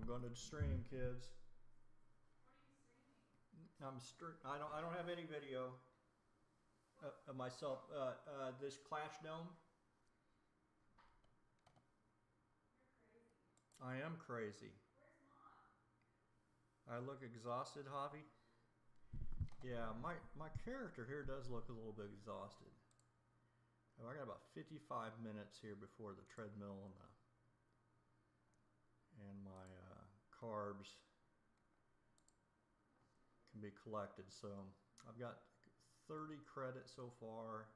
I'm going to stream, kids. What are you streaming? I don't have any video of myself. This Clash Dome. You're crazy. I am crazy. Where's Mom? I look exhausted, Javi. Yeah, my character here does look a little bit exhausted. I got about 55 minutes here before the treadmill and my carbs can be collected. So I've got 30 credits so far.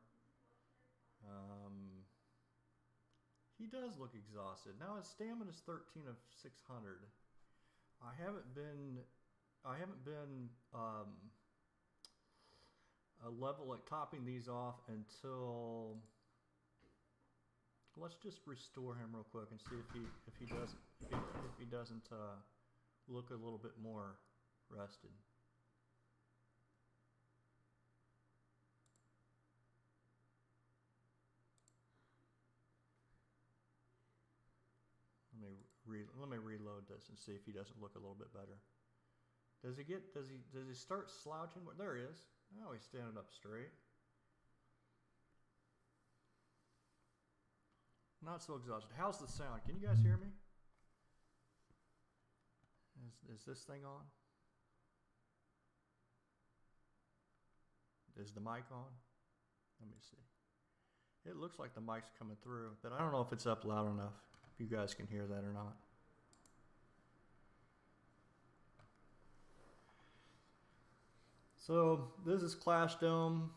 He does look exhausted. Now his stamina is 13 of 600. I haven't been a level like topping these off until, let's just restore him real quick and see if he doesn't look a little bit more rested. Let me reload this and see if he doesn't look a little bit better. Does he start slouching? There he is. Oh, he's standing up straight. Not so exhausted. How's the sound? Can you guys hear me? Is this thing on? Is the mic on? Let me see. It looks like the mic's coming through, but I don't know if it's up loud enough. If you guys can hear that or not. So this is ClashDome.io,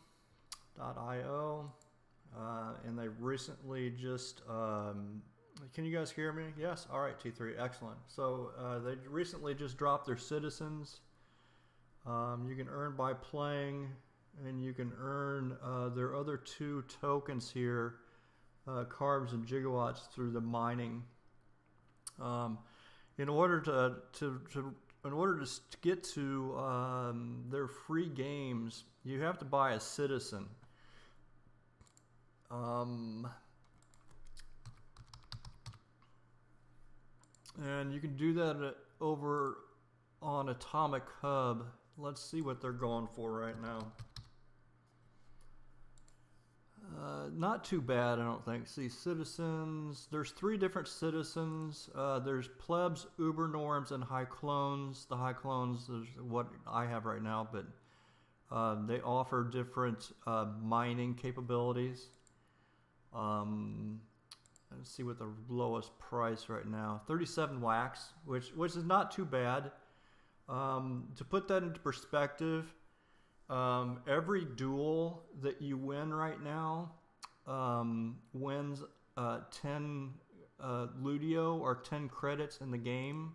and they recently just, can you guys hear me? Yes? All right, T3, excellent. So they recently just dropped their citizens. You can earn by playing, and you can earn their other two tokens here, carbs and gigawatts, through the mining. In order to get to their free games, you have to buy a citizen. And you can do that over on Atomic Hub. Let's see what they're going for right now. Not too bad, I don't think. See, citizens. There's 3 different citizens. There's plebs, uber norms, and high clones. The high clones is what I have right now, but they offer different mining capabilities. Let's see what the lowest price right now. 37 wax, which is not too bad. To put that into perspective, every duel that you win right now wins 10 Ludio or 10 credits in the game.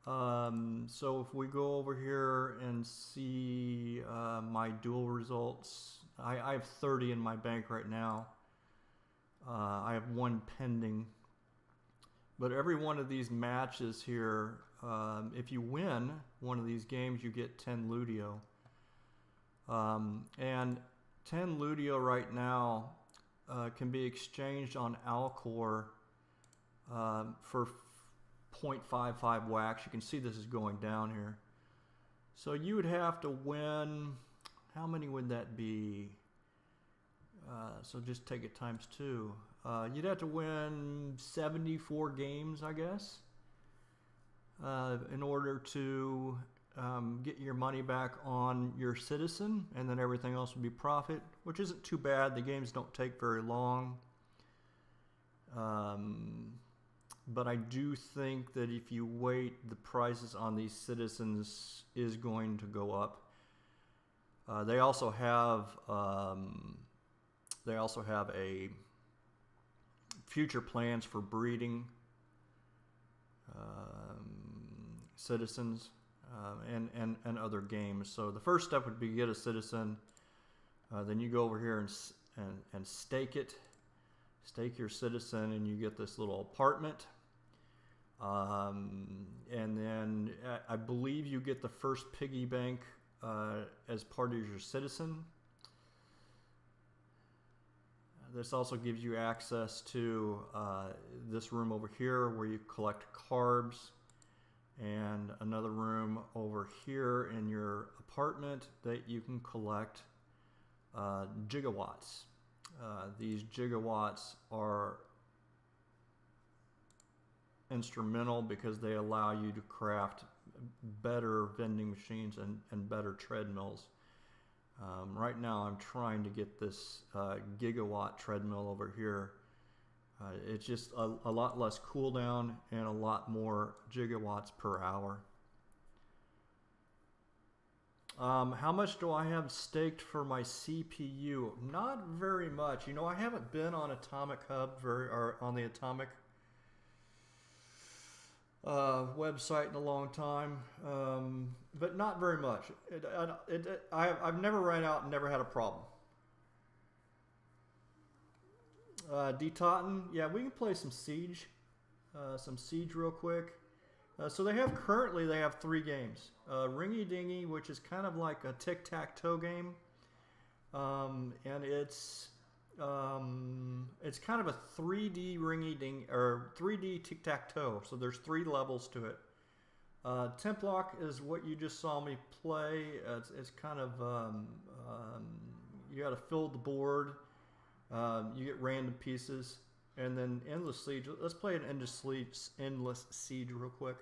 So if we go over here and see my duel results, I have 30 in my bank right now. I have 1 pending. But every one of these matches here, if you win one of these games, you get 10 Ludio. And 10 Ludio right now can be exchanged on Alcor for 0.55 wax. You can see this is going down here. So you would have to win, how many would that be? So just take it times 2. You'd have to win 74 games, I guess, in order to get your money back on your citizen, and then everything else would be profit, which isn't too bad. The games don't take very long. But I do think that if you wait, the prices on these citizens is going to go up. They also have a future plans for breeding citizens and other games. So the first step would be get a citizen. Then you go over here and stake it. Stake your citizen, and you get this little apartment. And then I believe you get the first piggy bank as part of your citizen. This also gives you access to this room over here where you collect carbs. and another room over here in your apartment that you can collect gigawatts. These gigawatts are instrumental because they allow you to craft better vending machines and better treadmills. Right now I'm trying to get this gigawatt treadmill over here. It's just a lot less cooldown and a lot more gigawatts per hour. How much do I have staked for my CPU? Not very much. You know, I haven't been on Atomic Hub or on the Atomic website in a long time, but not very much. I've never ran out and never had a problem. D-Totten, yeah, we can play some Siege real quick. So they have 3 games. Ringy Dingy, which is kind of like a tic-tac-toe game, and it's kind of a 3D Ringy Ding or 3D tic-tac-toe. So there's 3 levels to it. Templock is what you just saw me play. It's kind of you got to fill the board. You get random pieces, and then Endless Siege. Let's play an Endless Siege real quick.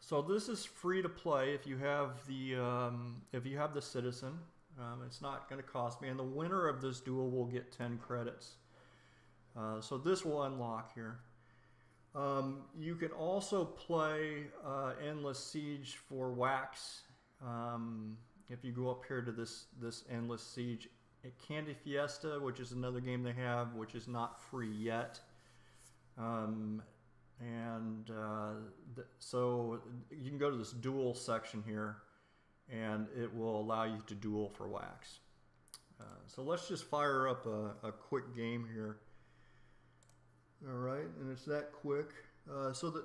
So this is free to play if you have the Citizen. It's not going to cost me, and the winner of this duel will get 10 credits. So this will unlock here. You can also play Endless Siege for wax. If you go up here to this Endless Siege. Candy Fiesta, which is another game they have, which is not free yet. So you can go to this duel section here, and it will allow you to duel for wax. So let's just fire up a quick game here. All right, and it's that quick. So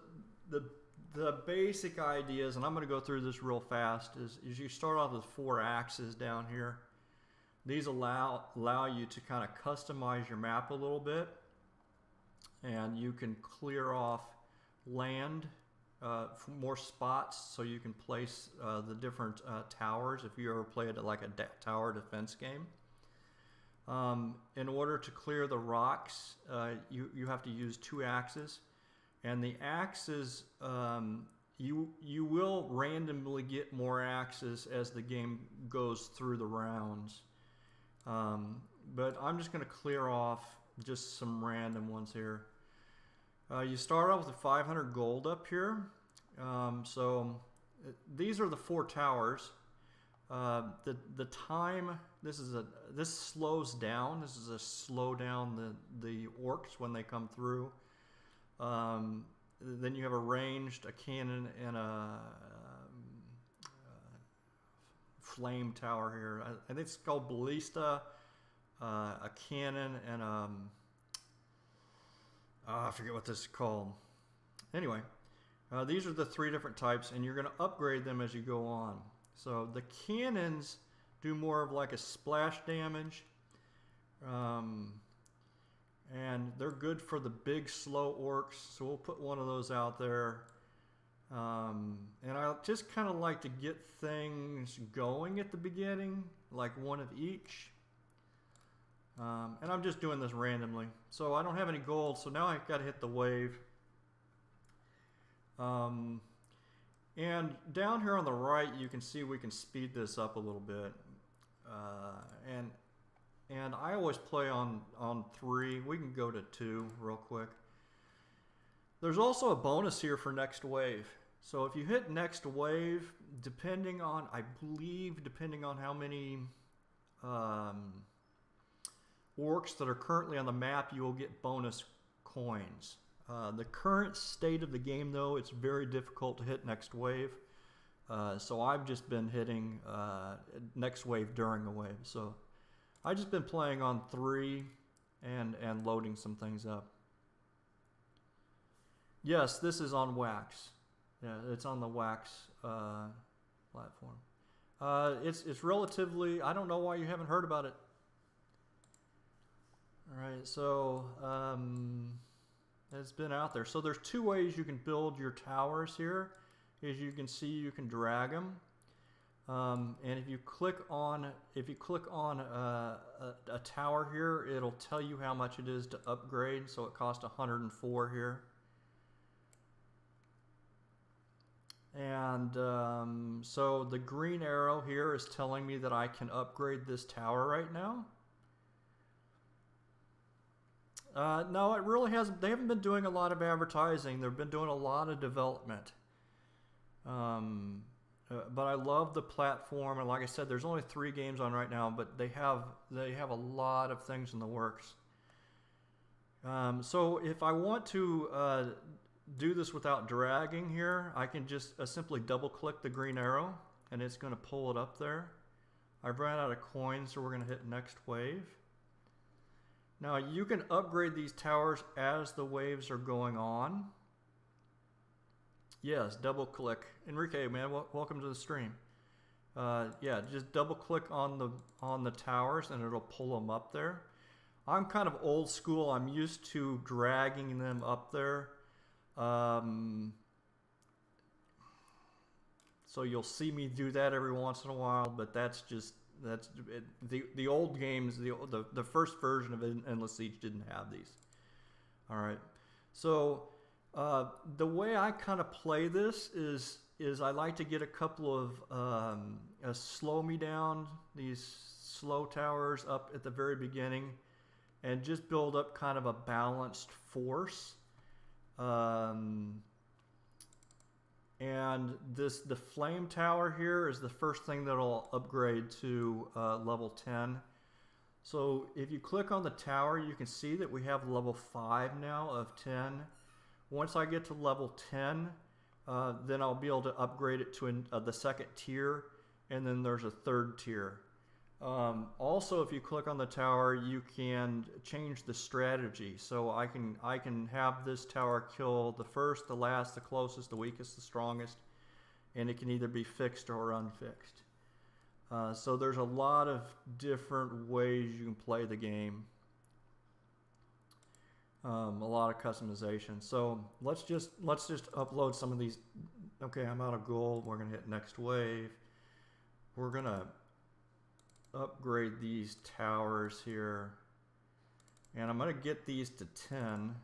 the basic ideas, and I'm going to go through this real fast, is you start off with 4 axes down here. These allow you to kind of customize your map a little bit, and you can clear off land for more spots, so you can place the different towers if you ever played like a tower defense game. In order to clear the rocks, you have to use 2 axes, and the axes you will randomly get more axes as the game goes through the rounds. But I'm just going to clear off just some random ones here. You start off with 500 gold up here. So these are the 4 towers. The time, this slows down. This is a slow down the orcs when they come through. Then you have a ranged, a cannon, and a flame tower here. I think it's called ballista, a cannon, and I forget what this is called. Anyway, these are the 3 different types, and you're going to upgrade them as you go on. So the cannons do more of like a splash damage, and they're good for the big slow orcs, so we'll put one of those out there. And I just kind of like to get things going at the beginning, like 1 of each. And I'm just doing this randomly. So I don't have any gold, so now I've got to hit the wave. And down here on the right, you can see we can speed this up a little bit. And I always play on 3. We can go to 2 real quick. There's also a bonus here for next wave. So if you hit next wave, depending on how many orcs that are currently on the map, you will get bonus coins. The current state of the game, though, it's very difficult to hit next wave. So I've just been hitting next wave during the wave. So I've just been playing on 3 and loading some things up. Yes, this is on wax. Yeah, it's on the wax platform. It's relatively, I don't know why you haven't heard about it. All right, so has been out there. So there's two ways you can build your towers here. As you can see, you can drag them. And if you click on a tower here, it'll tell you how much it is to upgrade. So it costs 104 here. And so the green arrow here is telling me that I can upgrade this tower right now. No, it really hasn't. They haven't been doing a lot of advertising. They've been doing a lot of development. But I love the platform, and like I said, there's only 3 games on right now, but they have a lot of things in the works. So if I want to do this without dragging here, I can just simply double click the green arrow and it's going to pull it up there. I've ran out of coins, so we're going to hit next wave. Now you can upgrade these towers as the waves are going on. Yes, double click. Enrique, man, welcome to the stream. Yeah, just double click on the towers and it'll pull them up there. I'm kind of old school. I'm used to dragging them up there. So you'll see me do that every once in a while, but that's the old games. The first version of Endless Siege didn't have these. All right, so the way I kind of play this is I like to get a couple of slow me down, these slow towers up at the very beginning, and just build up kind of a balanced force. And the flame tower here is the first thing that'll upgrade to level 10. So if you click on the tower, you can see that we have level 5 now of 10. Once I get to level 10, then I'll be able to upgrade it to the second tier, and then there's a third tier. Also, if you click on the tower, you can change the strategy. So I can have this tower kill the first, the last, the closest, the weakest, the strongest, and it can either be fixed or unfixed. So there's a lot of different ways you can play the game. A lot of customization. So let's just upload some of these. Okay, I'm out of gold. We're gonna hit next wave. We're gonna upgrade these towers here, and I'm gonna get these to 10.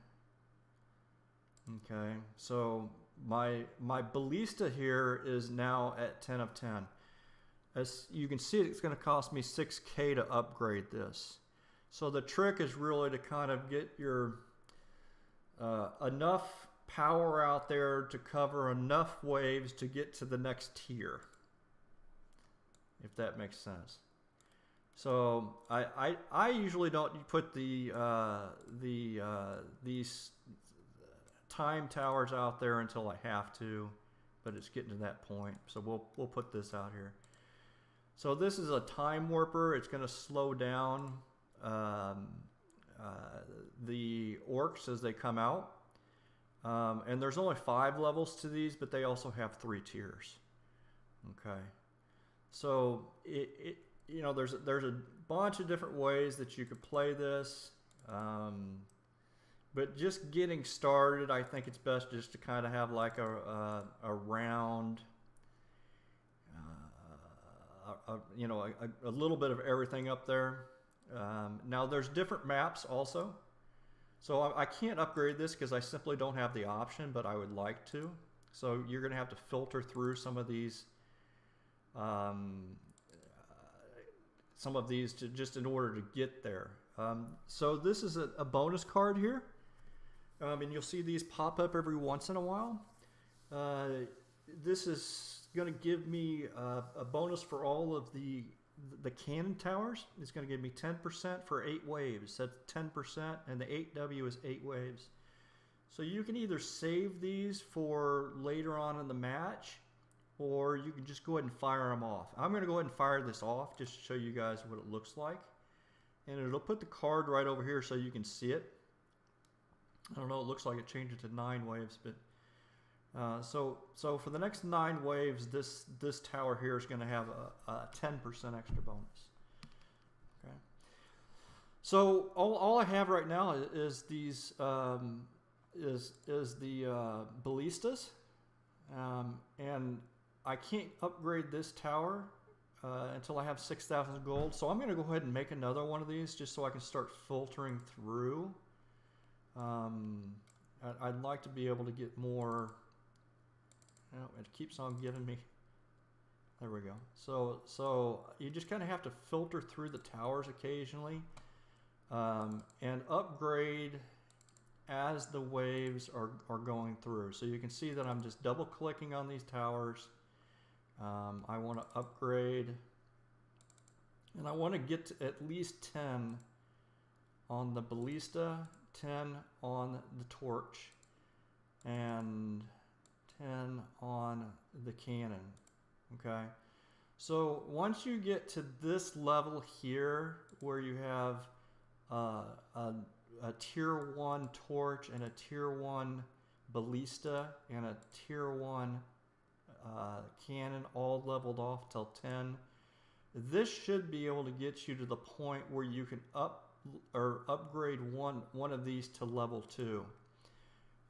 Okay, so my ballista here is now at 10 of 10. As you can see, it's going to cost me 6K to upgrade this. So the trick is really to kind of get your enough power out there to cover enough waves to get to the next tier, if that makes sense. So I usually don't put these time towers out there until I have to, but it's getting to that point. So we'll put this out here. So this is a time warper. It's going to slow down the orcs as they come out. And there's only 5 levels to these, but they also have 3 tiers. Okay. So you know, there's a bunch of different ways that you could play this, but just getting started, I think it's best just to kind of have like a round, you know, a little bit of everything up there. Now there's different maps also, so I can't upgrade this because I simply don't have the option, but I would like to. So you're going to have to filter through some of these. To just in order to get there. So this is a bonus card here, and you'll see these pop up every once in a while. This is going to give me a bonus for all of the cannon towers. It's going to give me 10% for 8 waves. That's 10%, and the 8W is 8 waves. So you can either save these for later on in the match, or you can just go ahead and fire them off. I'm going to go ahead and fire this off just to show you guys what it looks like. And it'll put the card right over here so you can see it. I don't know, it looks like it changed it to 9 waves, but so for the next 9 waves, this tower here is going to have a 10% extra bonus. Okay. So all I have right now is these is the ballistas, and I can't upgrade this tower until I have 6,000 gold. So I'm going to go ahead and make another one of these just so I can start filtering through. I'd like to be able to get more. It keeps on giving me. There we go. So you just kind of have to filter through the towers occasionally, and upgrade as the waves are going through. So you can see that I'm just double clicking on these towers. I want to upgrade, and I want to get to at least 10 on the ballista, 10 on the torch, and 10 on the cannon. Okay, so once you get to this level here where you have a tier 1 torch and a tier 1 ballista and a tier 1 cannon all leveled off till 10, this should be able to get you to the point where you can upgrade one of these to level 2,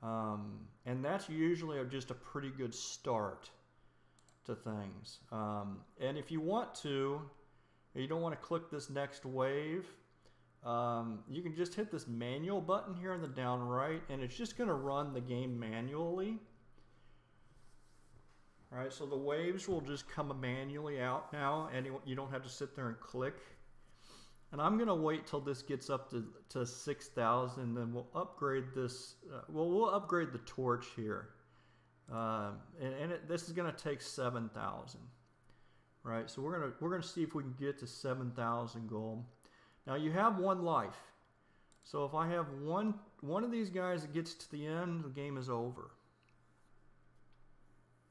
and that's usually just a pretty good start to things. And if you want to, you don't want to click this next wave, you can just hit this manual button here in the down right, and it's just going to run the game manually. All right, so the waves will just come manually out now, and you don't have to sit there and click. And I'm going to wait till this gets up to 6,000, then we'll upgrade this. We'll upgrade the torch here. This is going to take 7,000, right? So we're gonna see if we can get to 7,000 gold. Now you have 1 life, so if I have one of these guys that gets to the end, the game is over.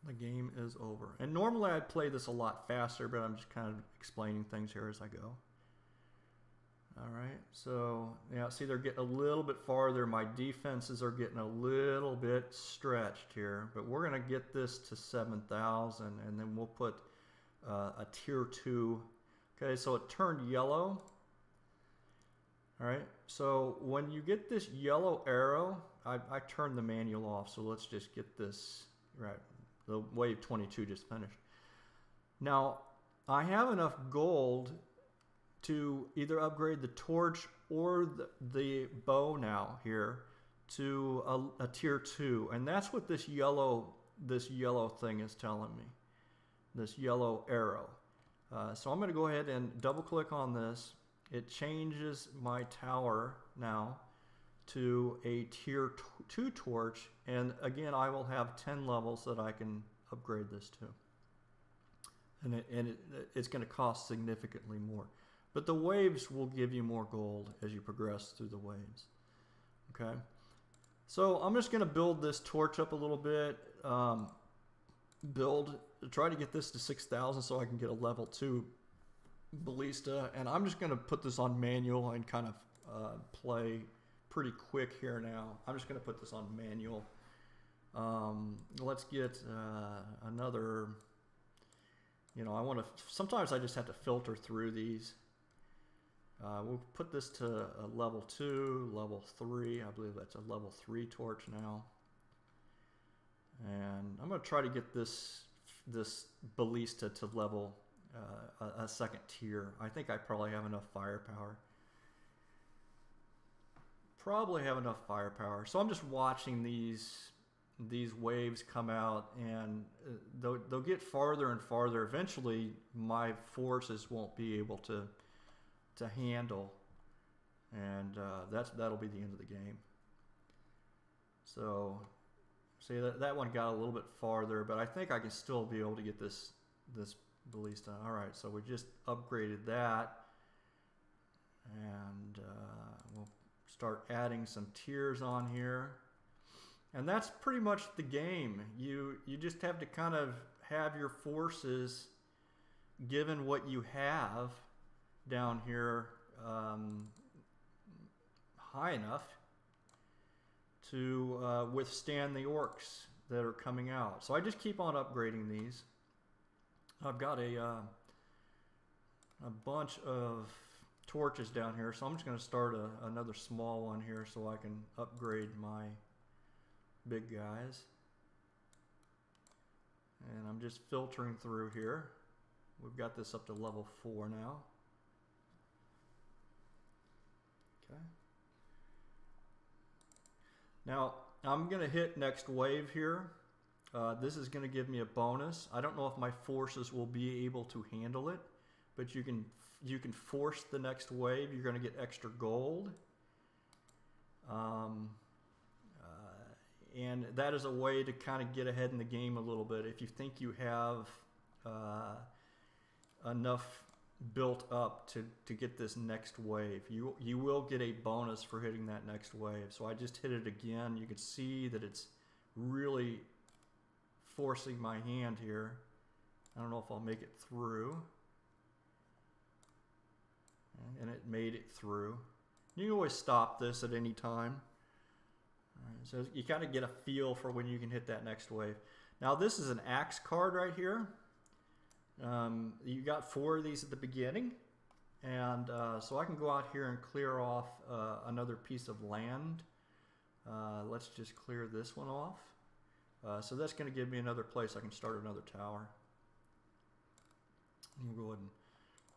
The game is over. And normally I'd play this a lot faster, but I'm just kind of explaining things here as I go. All right, so yeah, see they're getting a little bit farther. My defenses are getting a little bit stretched here, but we're gonna get this to 7,000, and then we'll put a tier 2. Okay, so it turned yellow. All right, so when you get this yellow arrow, I turned the manual off, so let's just get this right. The wave 22 just finished. Now I have enough gold to either upgrade the torch or the bow now here to a tier 2, and that's what this yellow thing is telling me, this yellow arrow. So I'm going to go ahead and double click on this. It changes my tower now to a tier 2 torch, and again I will have 10 levels that I can upgrade this to, and it's going to cost significantly more. But the waves will give you more gold as you progress through the waves. Okay, so I'm just going to build this torch up a little bit. Try to get this to 6,000 so I can get a level 2 ballista, and I'm just going to put this on manual and kind of play pretty quick here now. I'm just going to put this on manual. Let's get another. Sometimes I just have to filter through these. We'll put this to a level 2, level 3. I believe that's a level 3 torch now. And I'm going to try to get this ballista to level a 2nd tier. I think I probably have enough firepower. So I'm just watching these waves come out, and they'll get farther and farther. Eventually my forces won't be able to handle, and that'll be the end of the game. So see that one got a little bit farther, but I think I can still be able to get this ballista. All right, so we just upgraded that, and we'll start adding some tiers on here, and that's pretty much the game. You just have to kind of have your forces, given what you have down here, high enough to withstand the orcs that are coming out. So I just keep on upgrading these. I've got a bunch of torches down here, so I'm just going to start another small one here so I can upgrade my big guys. And I'm just filtering through here. We've got this up to level 4 now. Okay. Now, I'm going to hit next wave here. This is going to give me a bonus. I don't know if my forces will be able to handle it, but you can force the next wave. You're going to get extra gold. And that is a way to kind of get ahead in the game a little bit. If you think you have enough built up to get this next wave, you will get a bonus for hitting that next wave. So I just hit it again. You can see that it's really forcing my hand here. I don't know if I'll make it through. And it made it through. You can always stop this at any time. So you kind of get a feel for when you can hit that next wave. Now this is an axe card right here. You got 4 of these at the beginning, and so I can go out here and clear off another piece of land. Let's just clear this one off. So that's going to give me another place I can start another tower. We'll go ahead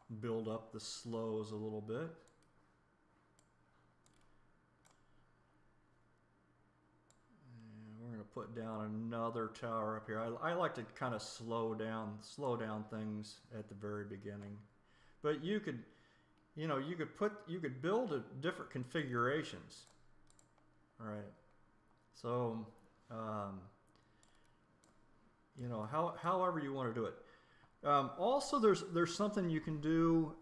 and build up the slows a little bit. Put down another tower up here. I like to kind of slow down things at the very beginning. But you could build different configurations. All right. So however you want to do it. Also, there's something you can do.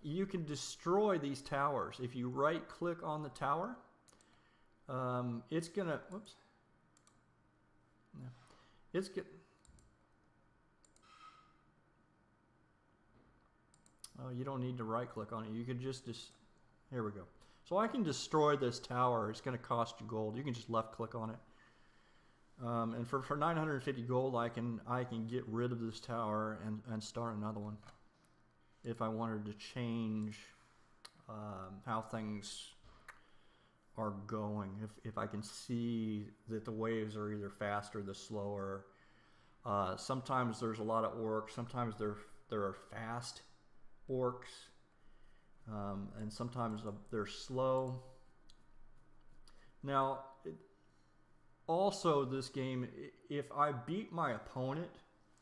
You can destroy these towers if you right click on the tower. It's gonna whoops. No. It's good. Oh, you don't need to right click on it. You could just here we go. So I can destroy this tower. It's going to cost you gold. You can just left click on it. And for 950 gold, I can get rid of this tower and start another one. If I wanted to change how things are going, if I can see that the waves are either faster or slower. Sometimes there's a lot of orcs, sometimes there are fast orcs, and sometimes they're slow. Now also this game, if I beat my opponent,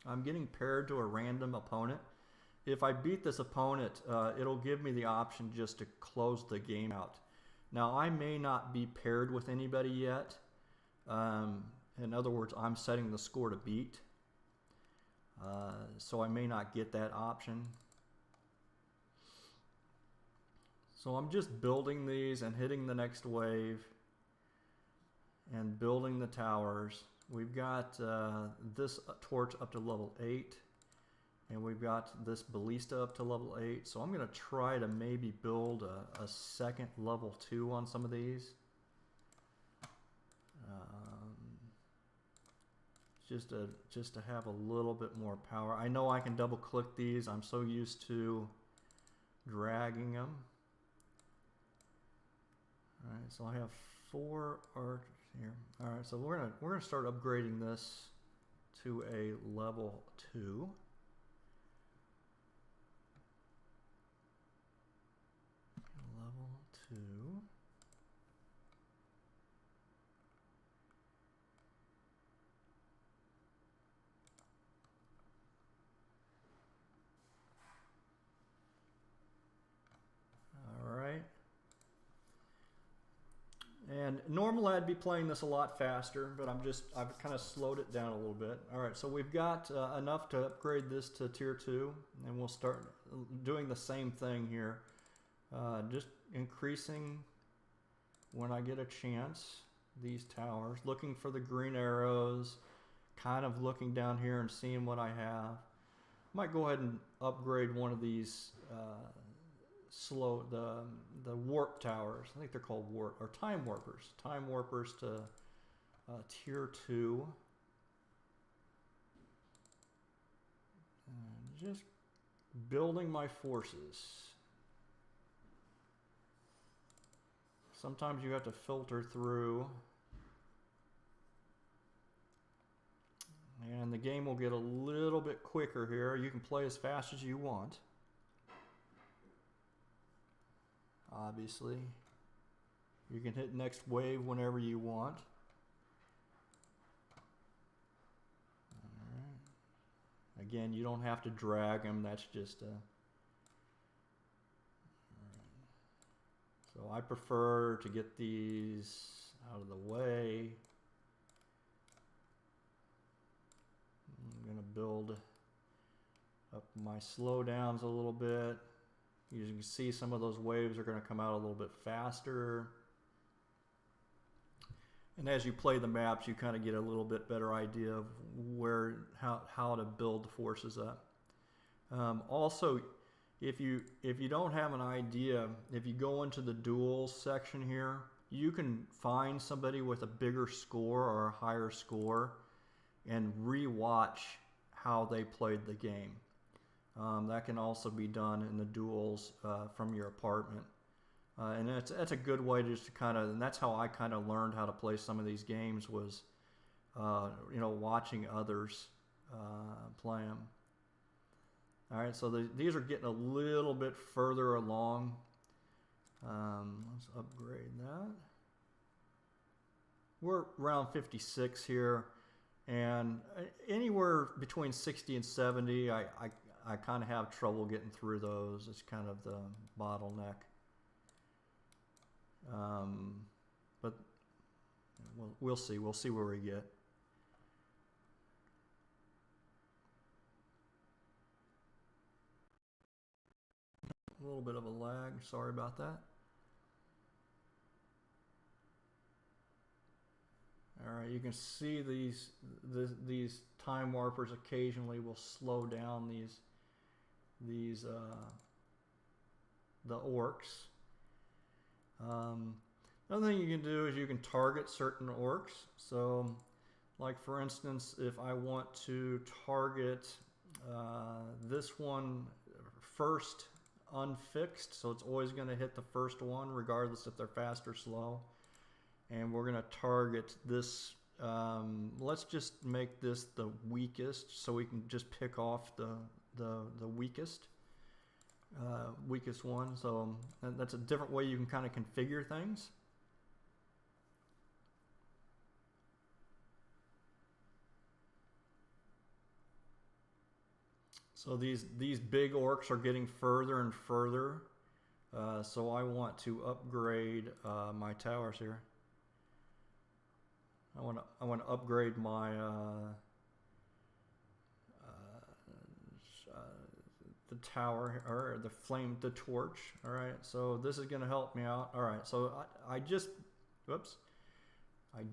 I'm getting paired to a random opponent. If I beat this opponent, it'll give me the option just to close the game out. Now, I may not be paired with anybody yet. In other words, I'm setting the score to beat. So I may not get that option. So I'm just building these and hitting the next wave and building the towers. We've got this torch up to level 8. And we've got this ballista up to level 8. So I'm going to try to maybe build a second level 2 on some of these. Just to have a little bit more power. I know I can double click these. I'm so used to dragging them. All right, so I have 4 archers here. All right, so we're gonna start upgrading this to a level 2. Level 2. All right. And normally I'd be playing this a lot faster, but I've kind of slowed it down a little bit. All right, so we've got enough to upgrade this to tier 2, and we'll start doing the same thing here. Just increasing when I get a chance these towers, looking for the green arrows, kind of looking down here and seeing what I have. Might go ahead and upgrade one of these the warp towers. I think they're called warp or time warpers to tier 2. And just building my forces. Sometimes you have to filter through. And the game will get a little bit quicker here. You can play as fast as you want. Obviously. You can hit next wave whenever you want. Alright. Again, you don't have to drag them. That's just a... So I prefer to get these out of the way. I'm going to build up my slowdowns a little bit. You can see some of those waves are going to come out a little bit faster. And as you play the maps, you kind of get a little bit better idea of how to build the forces up. Also, if you don't have an idea, if you go into the duels section here, you can find somebody with a bigger score or a higher score and re-watch how they played the game. That can also be done in the duels from your apartment. And that's a good way just to kind of, and that's how I kind of learned how to play some of these games was, watching others play them. All right, so these are getting a little bit further along. Let's upgrade that. We're around 56 here, and anywhere between 60 and 70, I kind of have trouble getting through those. It's kind of the bottleneck. But we'll see. We'll see where we get. A little bit of a lag. Sorry about that. All right, you can see these time warpers occasionally will slow down the orcs. Another thing you can do is you can target certain orcs. So, like for instance, if I want to target this one first unfixed, so it's always going to hit the first one regardless if they're fast or slow. And we're going to target this, let's just make this the weakest so we can just pick off the weakest one. So that's a different way you can kind of configure things. So these big orcs are getting further and further. So I want to upgrade my towers here. I want to upgrade my the tower or the torch. All right, so this is going to help me out. All right, so I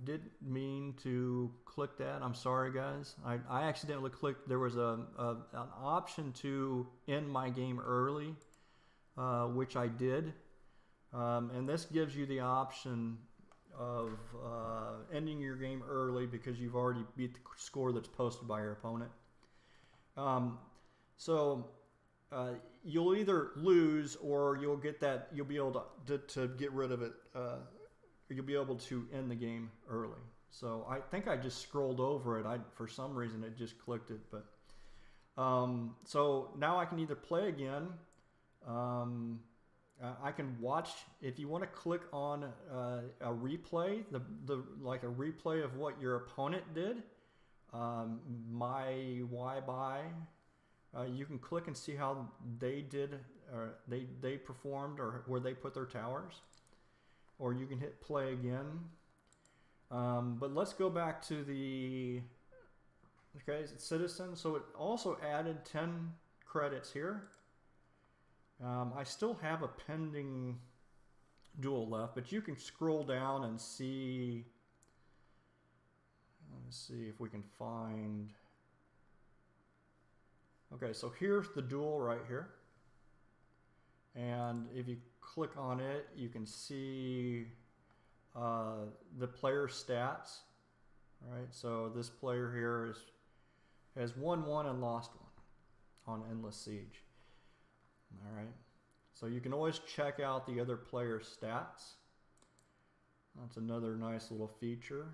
didn't mean to click that. I'm sorry, guys. I accidentally clicked. There was an option to end my game early, which I did, and this gives you the option of ending your game early because you've already beat the score that's posted by your opponent. So you'll either lose or you'll get that. You'll be able to get rid of it. You'll be able to end the game early. So I think I just scrolled over it. For some reason it just clicked it, but so now I can either play again. I can watch, if you want to click on a replay, like a replay of what your opponent did, you can click and see how they did, or they performed, or where they put their towers, or you can hit play again. But let's go back to the citizen. So it also added 10 credits here. I still have a pending duel left, but you can scroll down and see. Let's see if we can find. Okay, so here's the duel right here. And if you click on it, you can see the player stats. All right, so this player here has won one and lost one on Endless Siege. All right, so you can always check out the other player's stats. That's another nice little feature.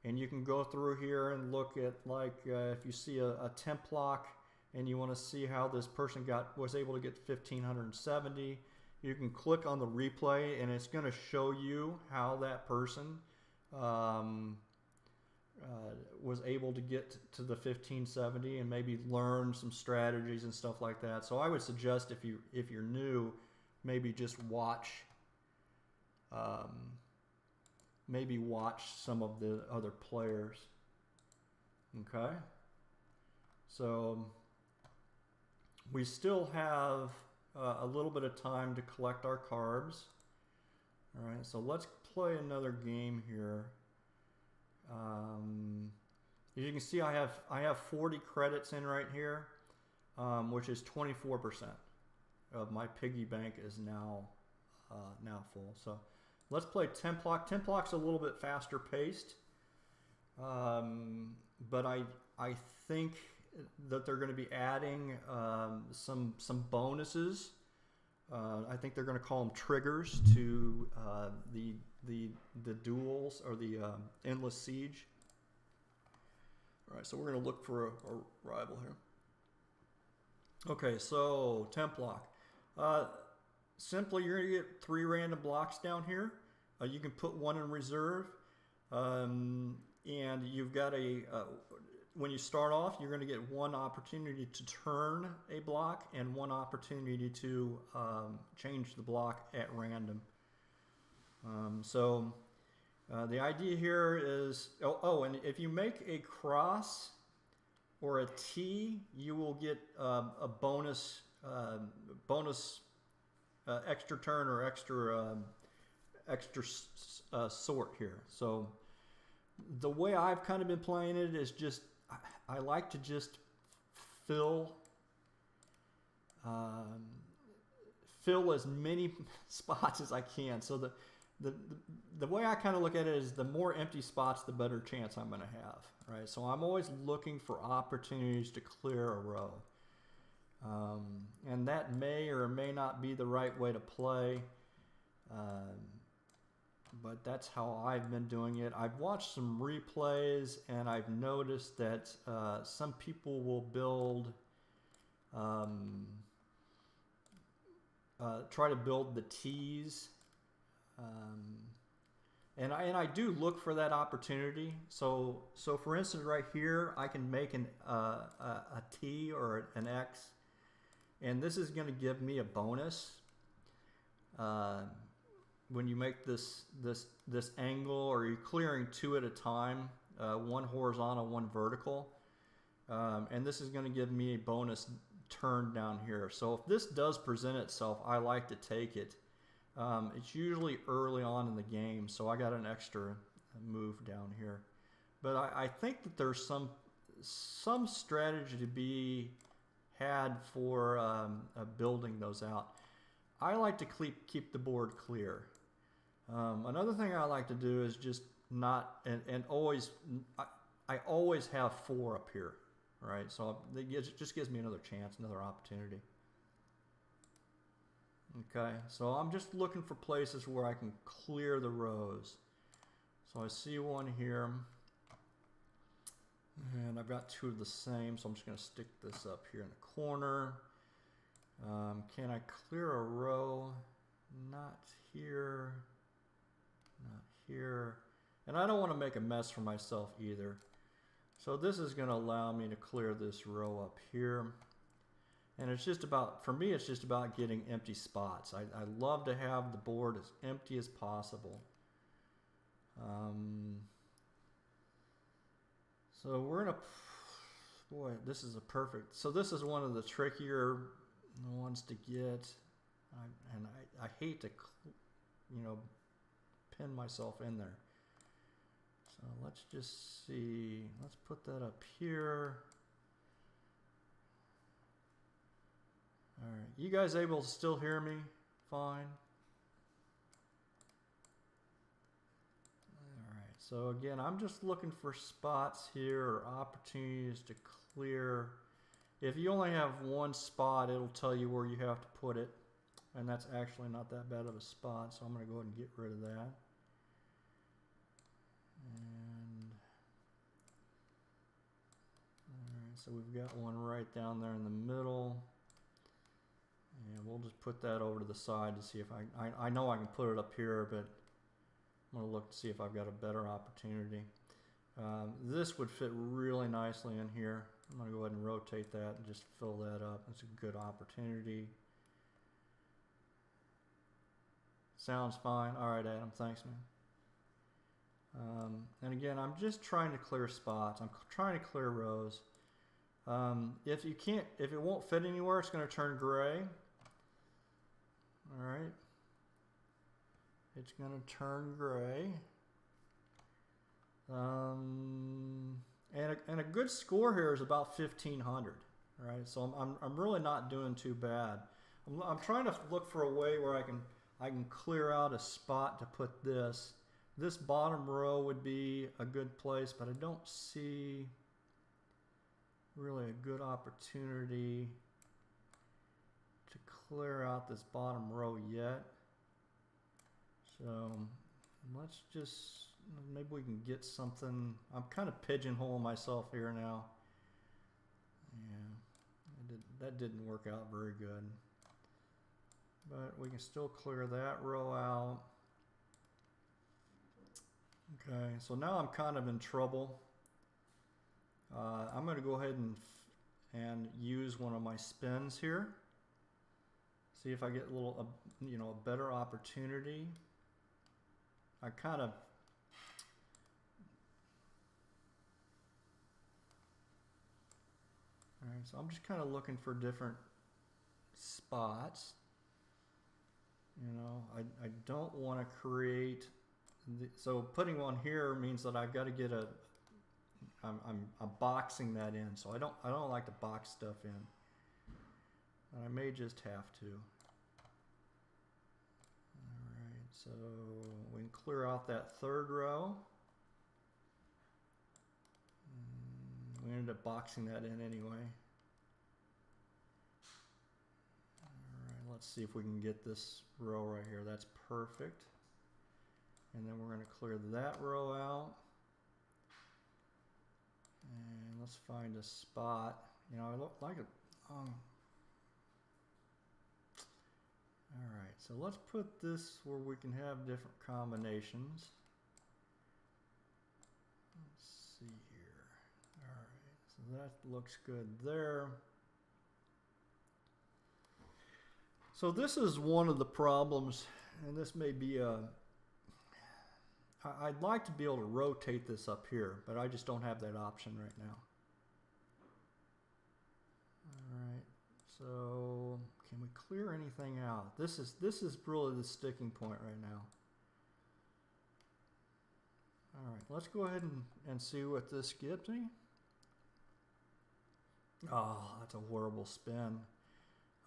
And you can go through here and look at, like, if you see a temp block and you want to see how this person was able to get 1570, you can click on the replay and it's going to show you how that person was able to get to the 1570 and maybe learn some strategies and stuff like that. So I would suggest if you're new, maybe just watch some of the other players. Okay, so we still have a little bit of time to collect our carbs. All right, so let's play another game here. As you can see, I have 40 credits in right here, which is 24% of my piggy bank is now full. So let's play Templock. Templock's a little bit faster paced, but I think that they're going to be adding some bonuses. I think they're going to call them triggers to the duels or the endless siege. All right, so we're going to look for a rival here. Okay, so Templock. Simply, you're going to get 3 random blocks down here. You can put 1 in reserve, and you've got when you start off, you're going to get 1 opportunity to turn a block and 1 opportunity to change the block at random. The idea here is, and if you make a cross or a T, you will get a bonus extra turn or extra sort here. So the way I've kind of been playing it is just I like to just fill as many spots as I can. So the way I kind of look at it is the more empty spots, the better chance I'm going to have, right? So I'm always looking for opportunities to clear a row. And that may or may not be the right way to play, but that's how I've been doing it. I've watched some replays and I've noticed that some people will build, try to build the T's. And I do look for that opportunity. So for instance, right here, I can make a T or an X, and this is going to give me a bonus when you make this angle, or you're clearing 2 at a time, 1 horizontal, 1 vertical, and this is going to give me a bonus turn down here. So if this does present itself, I like to take it. It's usually early on in the game, so I got an extra move down here. But I think that there's some strategy to be had for building those out. I like to keep the board clear. Another thing I like to do is just not, and always, I always have 4 up here, right? So it just gives me another chance, another opportunity. Okay, so I'm just looking for places where I can clear the rows. So I see 1 here, and I've got 2 of the same, so I'm just going to stick this up here in the corner. Can I clear a row? Not here, not here. And I don't want to make a mess for myself either. So this is going to allow me to clear this row up here. And it's just about, for me, it's just about getting empty spots. I love to have the board as empty as possible. So we're going to, boy, this is a perfect, so this is one of the trickier ones to get. I hate to, pin myself in there. So let's just see, let's put that up here. All right, you guys able to still hear me fine? All right, so again, I'm just looking for spots here or opportunities to clear. If you only have 1 spot, it'll tell you where you have to put it, and that's actually not that bad of a spot, so I'm going to go ahead and get rid of that. And so we've got one right down there in the middle. And we'll just put that over to the side to see if I know I can put it up here, but I'm going to look to see if I've got a better opportunity. This would fit really nicely in here. I'm going to go ahead and rotate that and just fill that up. It's a good opportunity. Sounds fine. All right, Adam. Thanks, man. And again, I'm just trying to clear spots. I'm trying to clear rows. If it won't fit anywhere, it's going to turn gray. All right. It's going to turn gray. And a good score here is about 1,500. All right. So I'm really not doing too bad. I'm trying to look for a way where I can clear out a spot to put this. This bottom row would be a good place, but I don't see really a good opportunity to clear out this bottom row yet. So let's just, maybe we can get something. I'm kind of pigeonholing myself here now. Yeah, that didn't work out very good. But we can still clear that row out. Okay, so now I'm kind of in trouble. I'm going to go ahead and use one of my spins here. See if I get a better opportunity. I kind of all right, so I'm just kind of looking for different spots. You know, I don't want to create. So putting one here means that I've got to get I'm boxing that in. So I don't like to box stuff in. And I may just have to. All right, so we can clear out that third row. We ended up boxing that in anyway. All right, let's see if we can get this row right here. That's perfect. And then we're going to clear that row out. And let's find a spot. You know, I look like it. All right, so let's put this where we can have different combinations. Let's see here. All right, so that looks good there. So this is one of the problems, and this may be I'd like to be able to rotate this up here, but I just don't have that option right now. All right, so can we clear anything out? This is really the sticking point right now. All right, let's go ahead and see what this gives me. Oh, that's a horrible spin.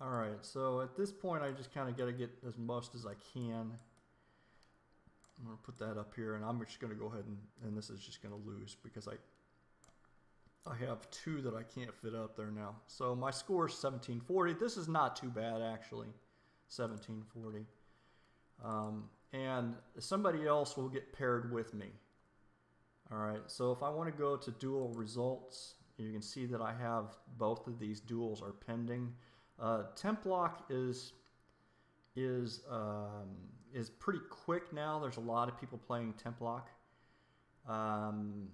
All right, so at this point, I just kind of got to get as most as I can. I'm going to put that up here, and I'm just going to go ahead and this is just going to lose because I have two that I can't fit up there now. So my score is 1740. This is not too bad, actually, 1740. And somebody else will get paired with me. All right, so if I want to go to dual results, you can see that I have both of these duels are pending. Temp lock is pretty quick now. There's a lot of people playing temp lock. And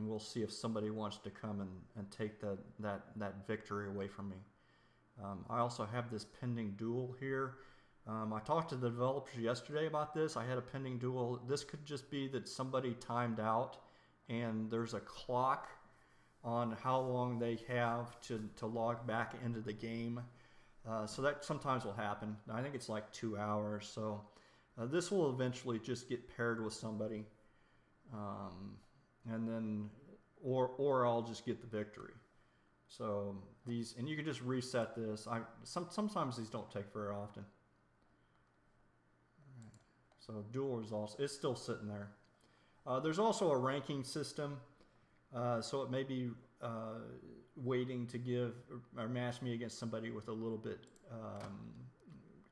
we'll see if somebody wants to come and take that victory away from me. I also have this pending duel here. I talked to the developers yesterday about this. I had a pending duel. This could just be that somebody timed out and there's a clock on how long they have to log back into the game. So that sometimes will happen. I think it's like 2 hours. So this will eventually just get paired with somebody. And then, or I'll just get the victory. So these, and you can just reset this. Sometimes these don't take very often. All right. So dual results, it's still sitting there. There's also a ranking system. So it may be waiting to give or match me against somebody with a little bit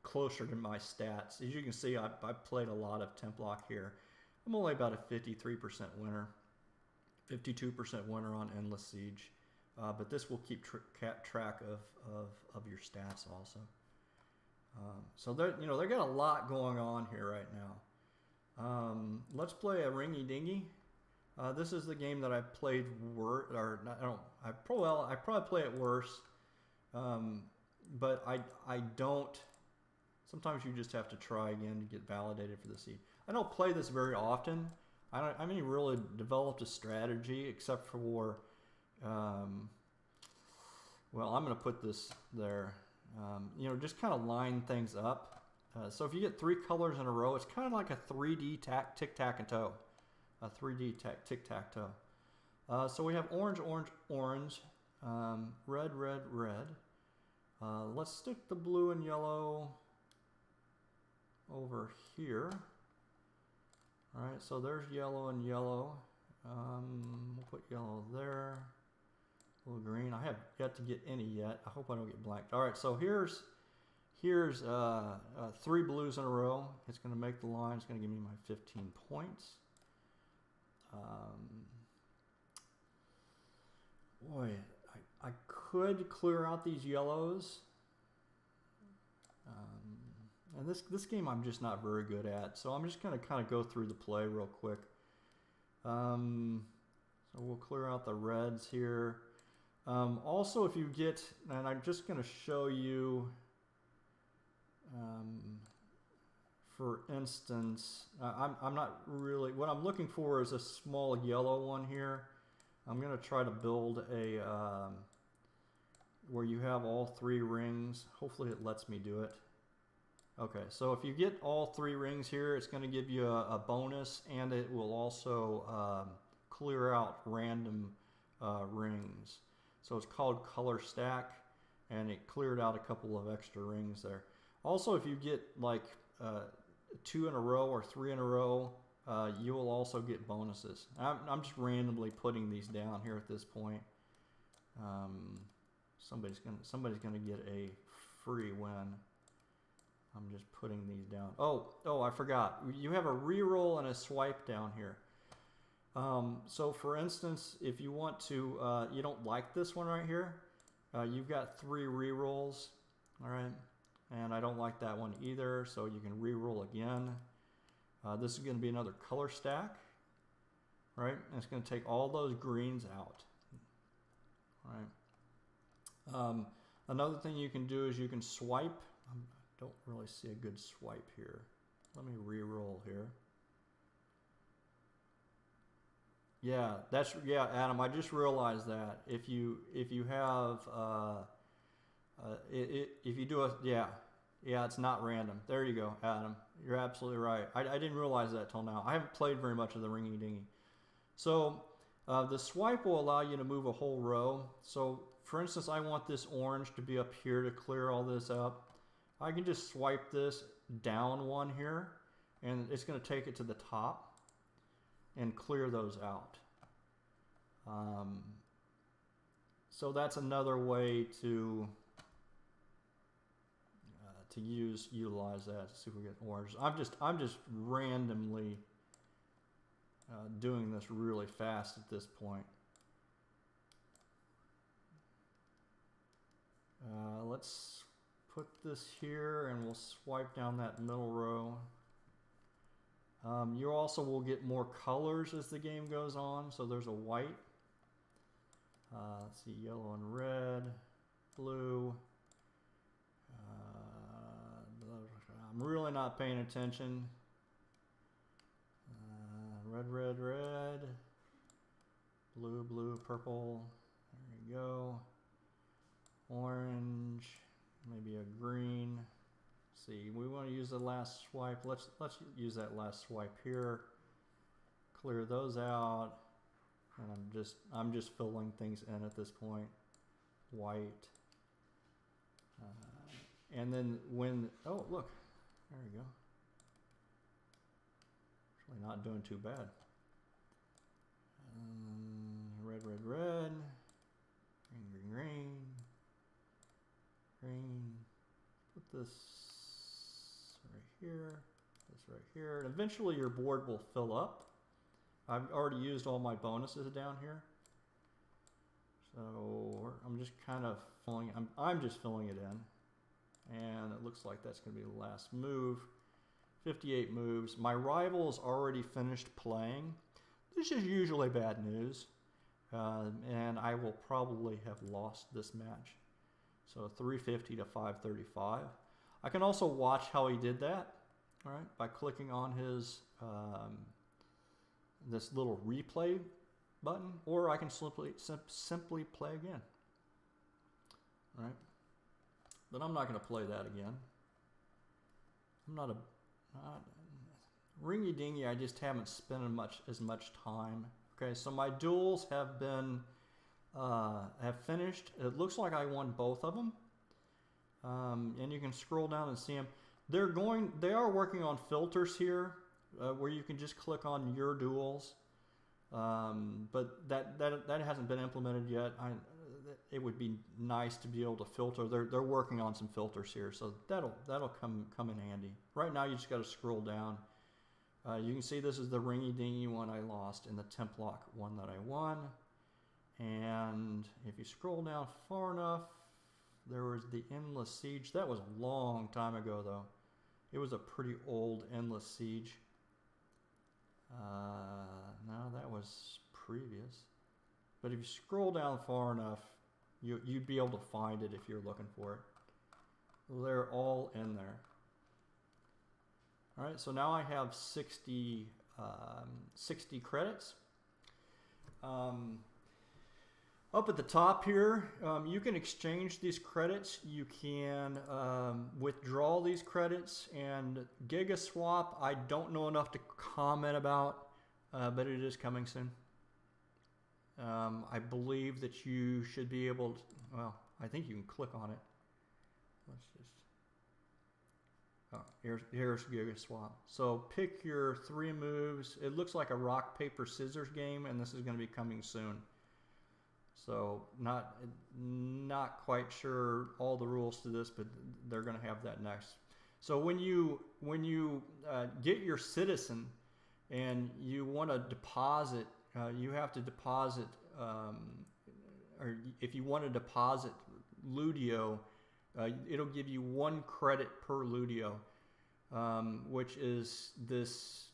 closer to my stats. As you can see, I played a lot of temp lock here. I'm only about a 53% winner. 52% winner on Endless Siege. But this will keep track of your stats also. So they got a lot going on here right now. Let's play a Ringy Dingy. This is the game that I played I probably play it worse. But I don't. Sometimes you just have to try again to get validated for the seed. I don't play this very often. I haven't even really developed a strategy except for, well, I'm going to put this there. Just kind of line things up. So if you get 3 colors in a row, it's kind of like a 3D tic-tac-toe. A 3D tic-tac-toe. So we have orange, orange, orange, red, red, red. Let's stick the blue and yellow over here. All right, so there's yellow and yellow. We'll put yellow there. A little green. I have yet to get any yet. I hope I don't get blanked. All right, so here's 3 blues in a row. It's going to make the line. It's going to give me my 15 points. Boy, I could clear out these yellows. And this game I'm just not very good at, so I'm just going to kind of go through the play real quick. So we'll clear out the reds here. Also, if you get, and I'm just going to show you, for instance, I'm not really, what I'm looking for is a small yellow one here. I'm going to try to build a, where you have all 3 rings. Hopefully it lets me do it. Okay, so if you get all 3 rings here, it's going to give you a bonus, and it will also clear out random rings. So it's called Color Stack, and it cleared out a couple of extra rings there. Also, if you get like 2 in a row or 3 in a row, you will also get bonuses. I'm just randomly putting these down here at this point. Somebody's gonna get a free win. I'm just putting these down. Oh, I forgot. You have a reroll and a swipe down here. So for instance, if you want to, you don't like this one right here, you've got 3 rerolls, all right? And I don't like that one either, so you can reroll again. This is going to be another color stack, right? And it's going to take all those greens out, all right? Another thing you can do is you can swipe. I don't really see a good swipe here. Let me re-roll here. Yeah, Adam, I just realized that if you have if you do it's not random. There you go, Adam. You're absolutely right. I didn't realize that till now. I haven't played very much of the Ringy Dingy. So the swipe will allow you to move a whole row. So for instance, I want this orange to be up here to clear all this up. I can just swipe this down one here, and it's going to take it to the top and clear those out. So that's another way to utilize that. See if we get orange. I'm just randomly doing this really fast at this point. Let's put this here, and we'll swipe down that middle row. You also will get more colors as the game goes on. So there's a white. Let's see, yellow and red, blue. I'm really not paying attention. Red, red, red. Blue, blue, purple. There you go. Orange. Maybe a green. See, we want to use the last swipe. Let's use that last swipe here. Clear those out, and I'm just filling things in at this point. White, and then when look, there you go. Actually, not doing too bad. Red, red, red. Green, green, green. Green. Put this right here, this right here, and eventually your board will fill up. I've already used all my bonuses down here. So I'm just kind of filling, I'm just filling it in. And it looks like that's going to be the last move. 58 moves. My rival's already finished playing. This is usually bad news. And I will probably have lost this match. So 350 to 535. I can also watch how he did that, all right, by clicking on his this little replay button, or I can simply play again. All right, but I'm not going to play that again. I'm not ringy dingy. I just haven't spent as much time. Okay, so my duels have been have finished. It looks like I won both of them, and you can scroll down and see them. They are working on filters here, where you can just click on your duels, but that hasn't been implemented yet. It would be nice to be able to filter. They're working on some filters here, so that'll come in handy. Right now, you just got to scroll down. You can see this is the ringy dingy one I lost and the temp lock one that I won. And if you scroll down far enough, there was the Endless Siege. That was a long time ago, though. It was a pretty old Endless Siege. No, that was previous. But if you scroll down far enough, you'd be able to find it if you're looking for it. They're all in there. All right, so now I have 60 credits. Up at the top here, you can exchange these credits. You can withdraw these credits, and GigaSwap, I don't know enough to comment about, but it is coming soon. I believe that you should be able to, well, I think you can click on it. Let's just, oh, here's GigaSwap. So pick your 3 moves. It looks like a rock, paper, scissors game, and this is going to be coming soon. So not quite sure all the rules to this, but they're going to have that next. So when you get your citizen and you want to deposit, you have to deposit, or if you want to deposit Ludio, it'll give you 1 credit per Ludio, which is this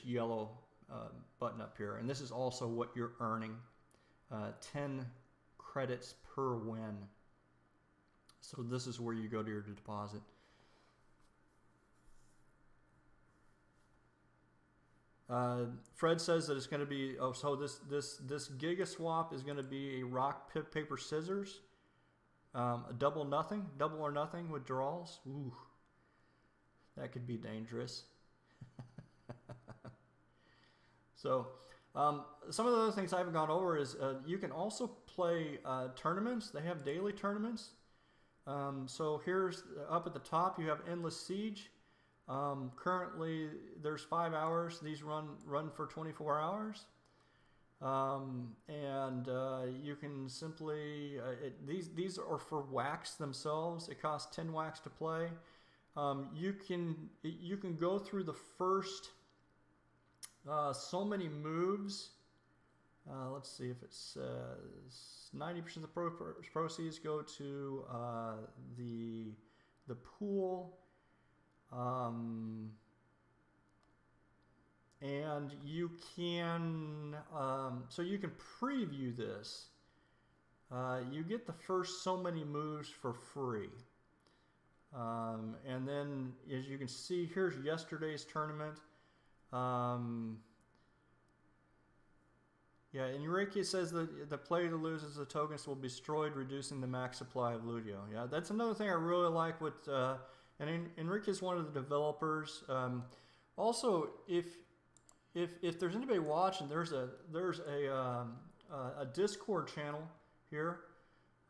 yellow button up here, and this is also what you're earning. 10 credits per win. So this is where you go to your deposit. Fred says that it's going to be, oh, so this GigaSwap is going to be a rock, paper, scissors, a double or nothing withdrawals. Ooh, that could be dangerous. So some of the other things I haven't gone over is you can also play tournaments. They have daily tournaments. So here's up at the top, you have Endless Siege. Currently, there's 5 hours. These run for 24 hours. And you can simply, these are for wax themselves. It costs 10 wax to play. You can go through the first so many moves. Let's see if it says 90% of the proceeds go to the pool, and you can so you can preview this. You get the first so many moves for free, and then as you can see, here's yesterday's tournament. Yeah, Enrique says that the player that loses the tokens will be destroyed, reducing the max supply of Ludio. Yeah, that's another thing I really like with, and Enrique is one of the developers. Also, if there's anybody watching, there's a Discord channel here,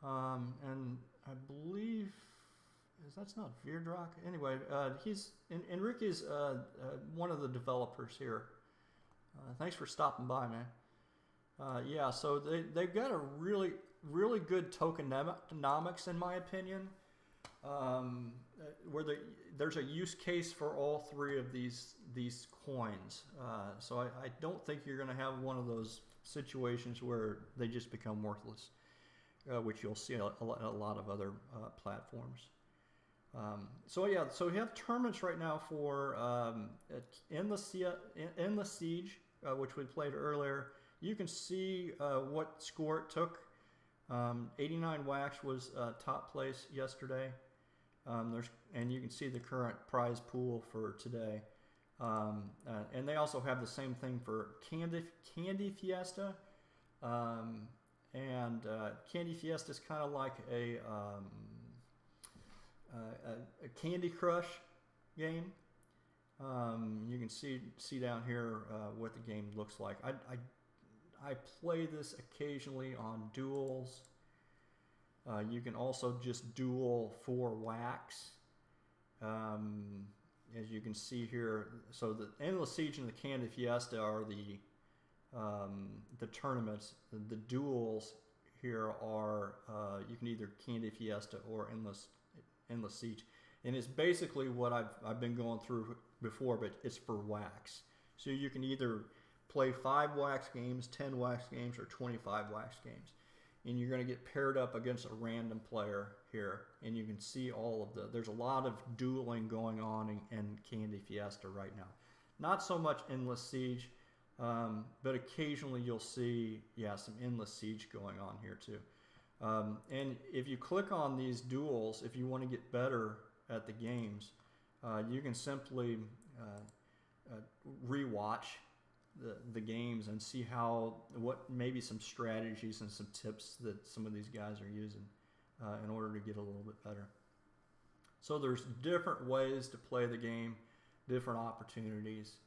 and I believe that's not Virdrock. Anyway, Enrique's one of the developers here. Thanks for stopping by, man. Yeah, so they've got a really good tokenomics, in my opinion, where there's a use case for all three of these coins. So I don't think you're going to have one of those situations where they just become worthless, which you'll see a lot of other platforms. So yeah, so we have tournaments right now for Endless Siege, which we played earlier. You can see what score it took. 89 Wax was top place yesterday. And you can see the current prize pool for today. And they also have the same thing for Candy Fiesta. Candy Fiesta is kind of like a Candy Crush game. You can see down here what the game looks like. I play this occasionally on duels. You can also just duel for wax. As you can see here, so the Endless Siege and the Candy Fiesta are the tournaments. The duels here are you can either Candy Fiesta or Endless Siege, and it's basically what I've been going through before, but it's for wax. So you can either play 5 wax games, 10 wax games, or 25 wax games. And you're going to get paired up against a random player here. And you can see there's a lot of dueling going on in Candy Fiesta right now. Not so much Endless Siege, but occasionally you'll see, some Endless Siege going on here too. And if you click on these duels, if you want to get better at the games, you can simply rewatch the games and see what maybe some strategies and some tips that some of these guys are using in order to get a little bit better. So there's different ways to play the game, different opportunities.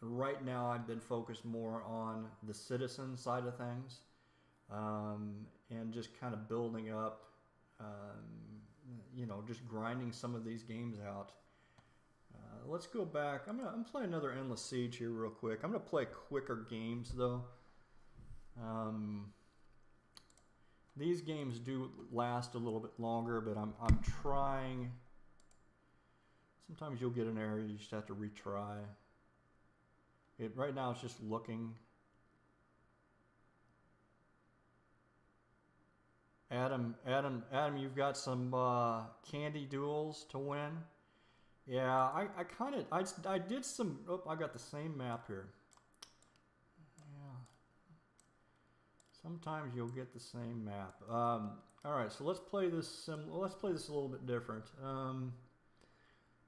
Right now I've been focused more on the citizen side of things, and just kind of building up, just grinding some of these games out. Let's go back. I'm gonna play another Endless Siege here real quick. I'm gonna play quicker games though. These games do last a little bit longer, but I'm trying. Sometimes you'll get an error. You just have to retry. Right now it's just looking. Adam, you've got some candy duels to win. Yeah, I did some. Oh, I got the same map here. Yeah. Sometimes you'll get the same map. All right, so let's play this. Let's play this a little bit different.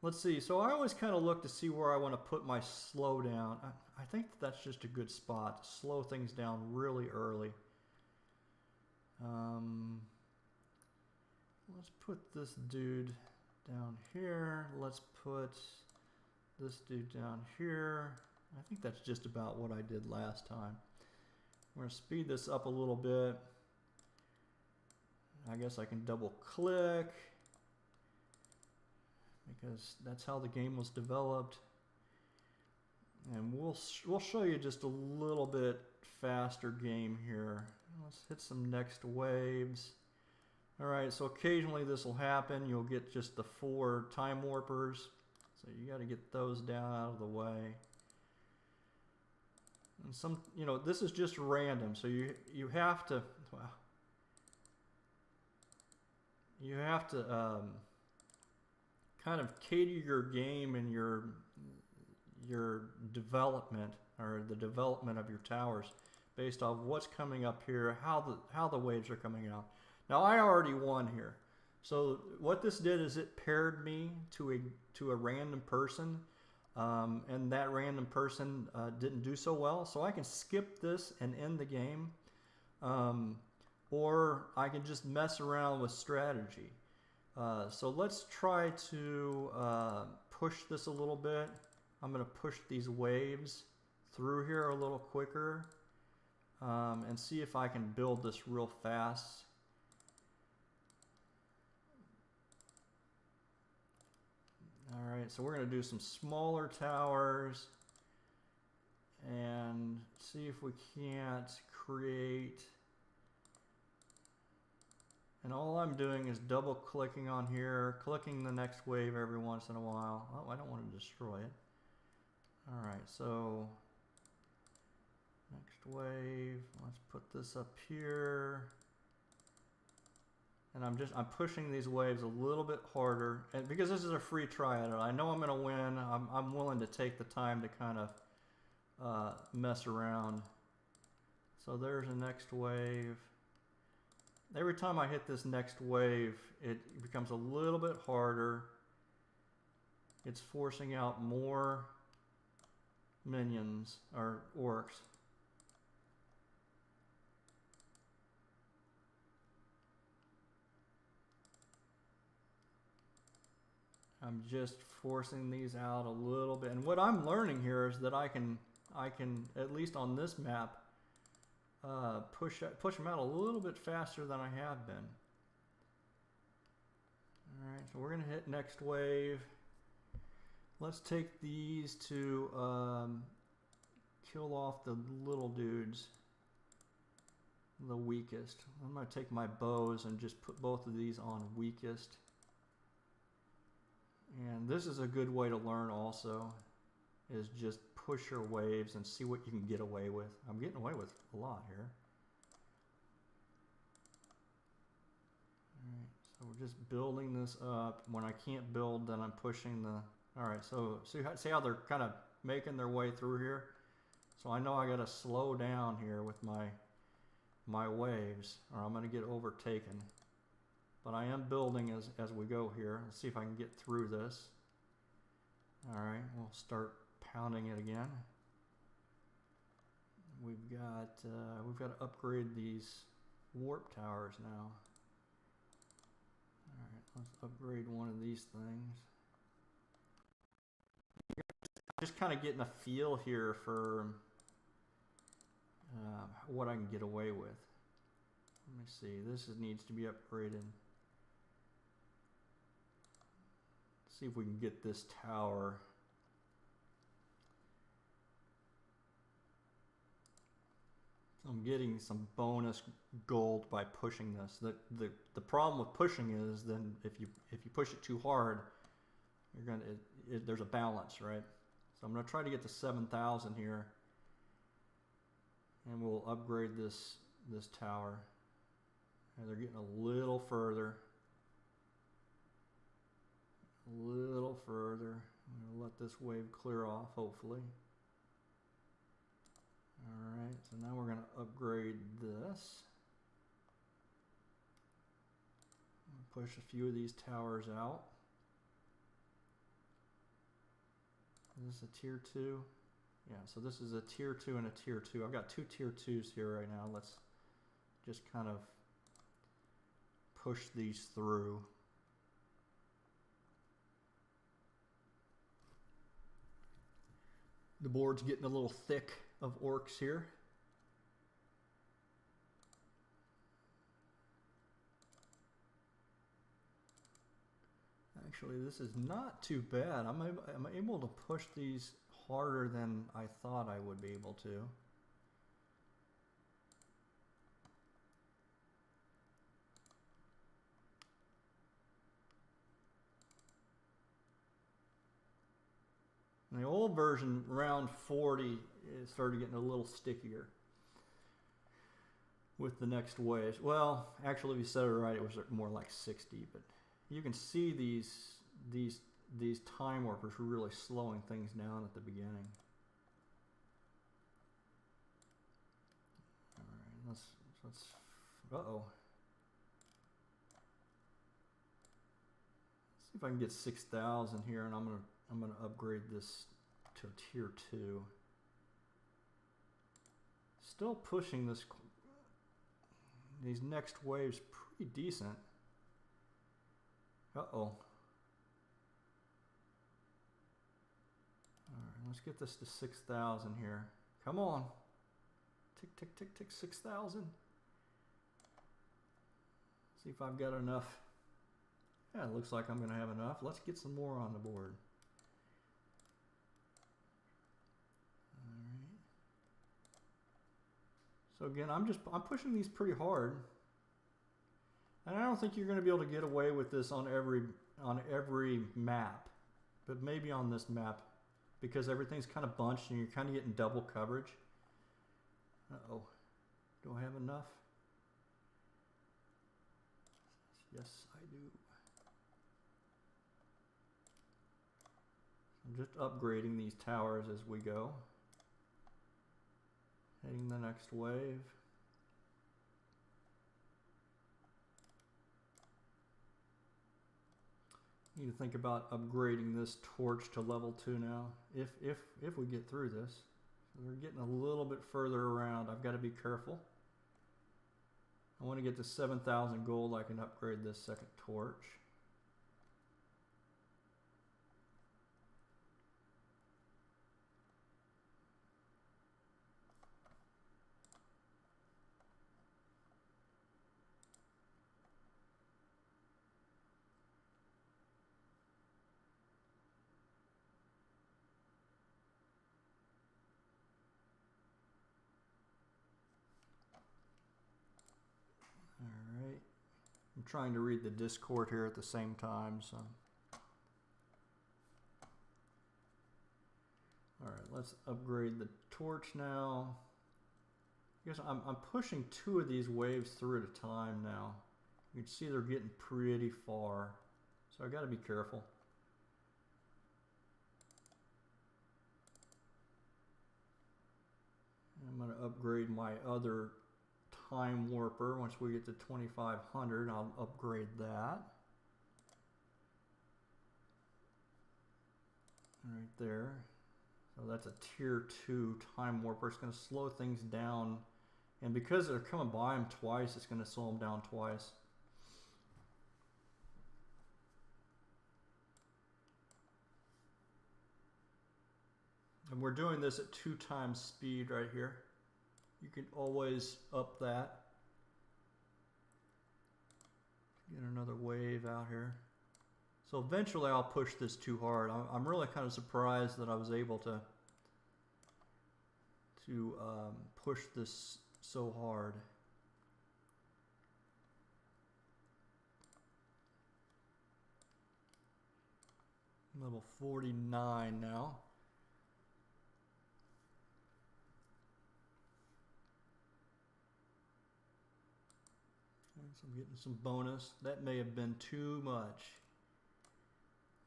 Let's see. So I always kind of look to see where I want to put my slow down. I think that's just a good spot to slow things down really early. Let's put this dude down here. Let's put this dude down here. I think that's just about what I did last time. We're going to speed this up a little bit. I guess I can double click because that's how the game was developed. And we'll show you just a little bit faster game here. Let's hit some next waves. All right, so occasionally this will happen. You'll get just the 4 time warpers. So you got to get those down out of the way. And some, this is just random. So you have to, well, you have to kind of cater your game and your development, or the development of your towers, based off what's coming up here, how the waves are coming out. Now I already won here. So what this did is it paired me to a random person, and that random person didn't do so well. So I can skip this and end the game, or I can just mess around with strategy. So let's try to push this a little bit. I'm going to push these waves through here a little quicker, and see if I can build this real fast. All right, so we're going to do some smaller towers and see if we can't create And all I'm doing is double clicking on here, clicking the next wave every once in a while. Oh, I don't want to destroy it. All right, so next wave, let's put this up here. And I'm pushing these waves a little bit harder, and because this is a free try at it, I know I'm going to win. I'm willing to take the time to kind of mess around. So there's the next wave. Every time I hit this next wave, it becomes a little bit harder. It's forcing out more minions or orcs. I'm just forcing these out a little bit. And what I'm learning here is that I can at least on this map push them out a little bit faster than I have been. All right, so we're gonna hit next wave. Let's take these to kill off the little dudes, the weakest. I'm gonna take my bows and just put both of these on weakest. And this is a good way to learn also, is just push your waves and see what you can get away with. I'm getting away with a lot here. Alright, so we're just building this up. When I can't build, then I'm pushing the... Alright, so see how they're kind of making their way through here? So I know I gotta slow down here with my waves, or I'm gonna get overtaken. But I am building as we go here. Let's see if I can get through this. Alright, we'll start pounding it again. We've got to upgrade these warp towers now. Alright, let's upgrade one of these things. Just kind of getting a feel here for what I can get away with. Let me see, this needs to be upgraded. See if we can get this tower. I'm getting some bonus gold by pushing this. The problem with pushing is then if you push it too hard, you're gonna there's a balance, right? So I'm gonna try to get to 7,000 here, and we'll upgrade this tower. And they're getting a little further. A little further. I'm going to let this wave clear off, hopefully. Alright, so now we're going to upgrade this. Push a few of these towers out. Is this a tier 2? Yeah, so this is a tier 2 and a tier 2. I've got two tier 2s here right now. Let's just kind of push these through. The board's getting a little thick of orcs here. Actually, this is not too bad. I'm able to push these harder than I thought I would be able to. In the old version, round 40, it started getting a little stickier with the next wave. Well, actually, if you said it right, it was more like 60. But you can see these time warpers really slowing things down at the beginning. All right, let's. Uh-oh. Let's see if I can get 6,000 here, and I'm gonna upgrade this to a tier 2. Still pushing these next waves pretty decent. Uh-oh. Alright, let's get this to 6,000 here. Come on. Tick, tick, tick, tick, 6,000. See if I've got enough. Yeah, it looks like I'm going to have enough. Let's get some more on the board. Alright. So again, I'm pushing these pretty hard. And I don't think you're going to be able to get away with this on every map, but maybe on this map, because everything's kind of bunched and you're kind of getting double coverage. Uh-oh. Do I have enough? Yes, I do. I'm just upgrading these towers as we go. Heading the next wave. Need to think about upgrading this torch to level 2 now, if we get through this. We're getting a little bit further around. I've got to be careful. I want to get to 7,000 gold. I can upgrade this second torch. Alright. I'm trying to read the Discord here at the same time, so. Alright, let's upgrade the torch now. I guess I'm pushing 2 of these waves through at a time now. You can see they're getting pretty far, so I got to be careful. I'm going to upgrade my other time warper. Once we get to 2,500, I'll upgrade that. Right there. So that's a tier 2 time warper. It's going to slow things down. And because they're coming by them twice, it's going to slow them down twice. And we're doing this at 2 times speed right here. You can always up that. Get another wave out here. So eventually I'll push this too hard. I'm really kind of surprised that I was able to push this so hard. Level 49 now. So I'm getting some bonus. That may have been too much.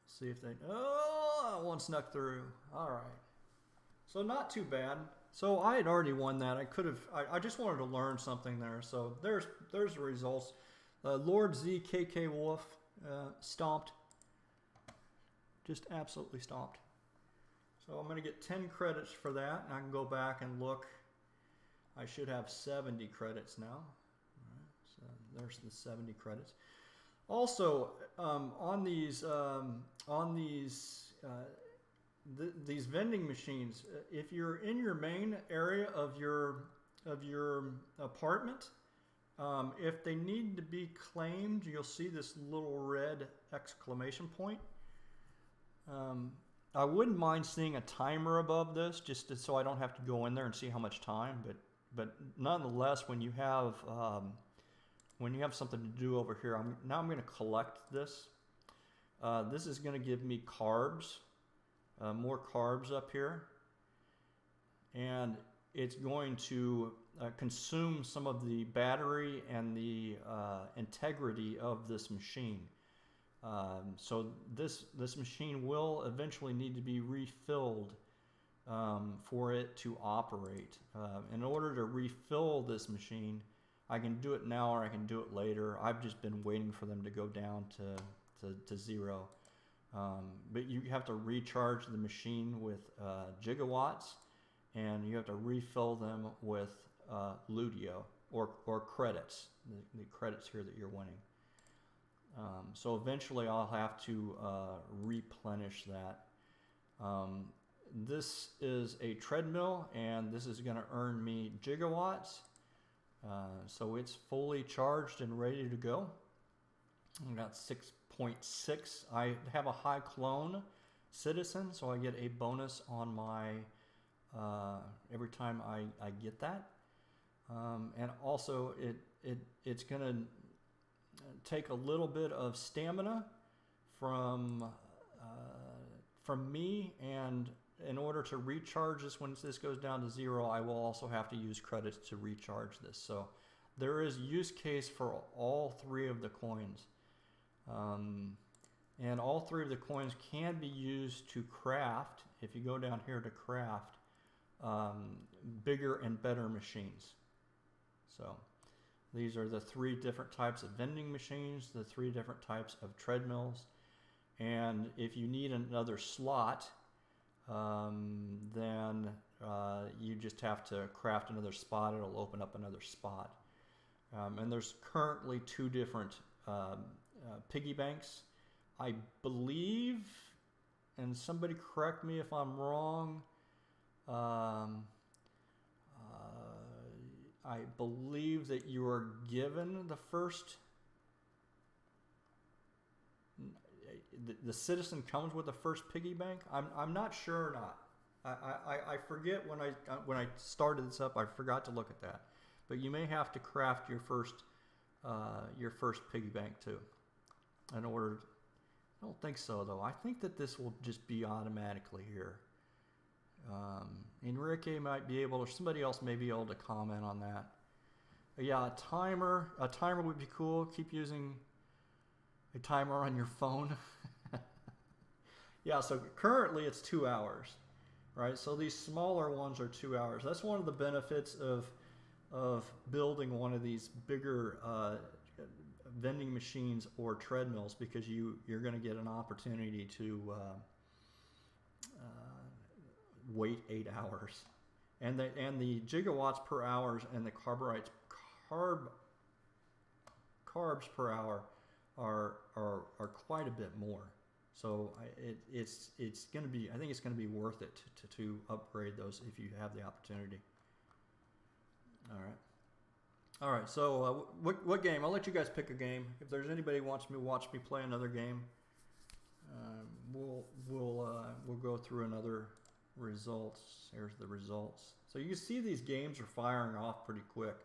See if they... Oh, one snuck through. All right. So not too bad. So I had already won that. I could have... I just wanted to learn something there. So there's the results. Lord ZKK Wolf stomped. Just absolutely stomped. So I'm going to get 10 credits for that. And I can go back and look. I should have 70 credits now. There's the 70 credits. Also, on these vending machines, if you're in your main area of your apartment, if they need to be claimed, you'll see this little red exclamation point. I wouldn't mind seeing a timer above this, just so I don't have to go in there and see how much time. But nonetheless, when you have something to do over here, I'm going to collect this. This is going to give me carbs, more carbs up here. And it's going to consume some of the battery and the integrity of this machine. So this machine will eventually need to be refilled for it to operate. In order to refill this machine, I can do it now or I can do it later. I've just been waiting for them to go down to 0. But you have to recharge the machine with gigawatts, and you have to refill them with Ludio or credits, the credits here that you're winning. So eventually I'll have to replenish that. This is a treadmill, and this is going to earn me gigawatts. So it's fully charged and ready to go. I got 6.6. I have a high clone citizen, so I get a bonus on my every time I get that. And also it's gonna take a little bit of stamina from me, and in order to recharge this, when this goes down to 0, I will also have to use credits to recharge this. So there is use case for all 3 of the coins. And all 3 of the coins can be used to craft, if you go down here to craft, bigger and better machines. So these are the 3 different types of vending machines, the 3 different types of treadmills. And if you need another slot, then you just have to craft another spot. It'll open up another spot. And there's currently 2 different piggy banks. I believe, and somebody correct me if I'm wrong, I believe that you are given the first, the citizen comes with the first piggy bank. I'm not sure or not. I forget when I started this up. I forgot to look at that. But you may have to craft your first piggy bank too. In order, I don't think so though. I think that this will just be automatically here. Enrique might be able, or somebody else may be able to comment on that. Yeah, a timer would be cool. Keep using a timer on your phone. Yeah, so currently it's 2 hours, right? So these smaller ones are 2 hours. That's one of the benefits of building one of these bigger vending machines or treadmills, because you're going to get an opportunity to wait 8 hours, and the gigawatts per hour and the carbs per hour are quite a bit more. So it's going to be, I think it's going to be worth it to upgrade those if you have the opportunity. All right. So what game? I'll let you guys pick a game. If there's anybody who wants me to watch me play another game, we'll go through another results. Here's the results. So you see these games are firing off pretty quick.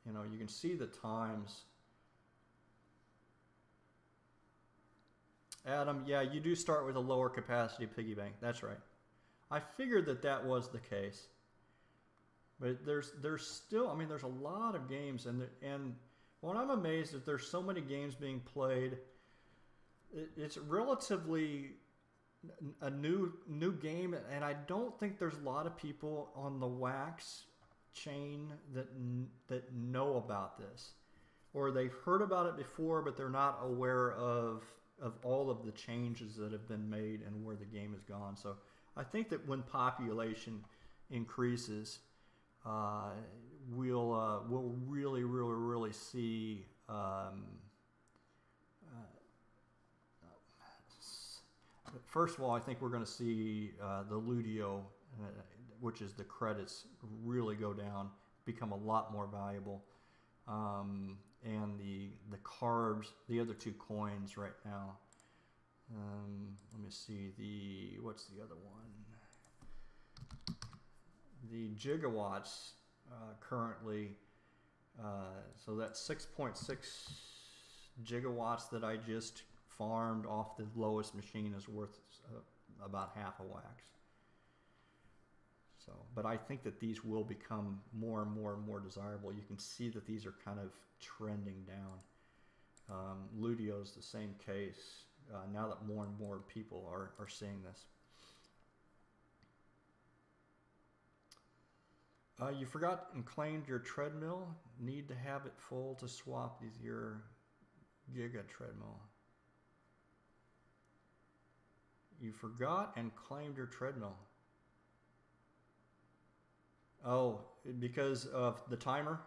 You can see the times. Adam, yeah, you do start with a lower capacity piggy bank. That's right. I figured that was the case. But there's still, I mean, there's a lot of games, and what I'm amazed is there's so many games being played. It's relatively a new game, and I don't think there's a lot of people on the Wax chain that know about this, or they've heard about it before, but they're not aware of all of the changes that have been made and where the game has gone. So I think that when population increases, we'll really see first of all, I think we're going to see the Ludio, which is the credits, really go down, become a lot more valuable, and the carbs, the other 2 coins right now. Let me see, what's the other one? The gigawatts currently, so that's 6.6 gigawatts that I just farmed off the lowest machine is worth about half a wax. So, but I think that these will become more and more desirable. You can see that these are kind of trending down. Ludio's the same case. Now that more and more people are seeing this. You forgot and claimed your treadmill. Need to have it full to swap your Giga treadmill. You forgot and claimed your treadmill. Oh, because of the timer?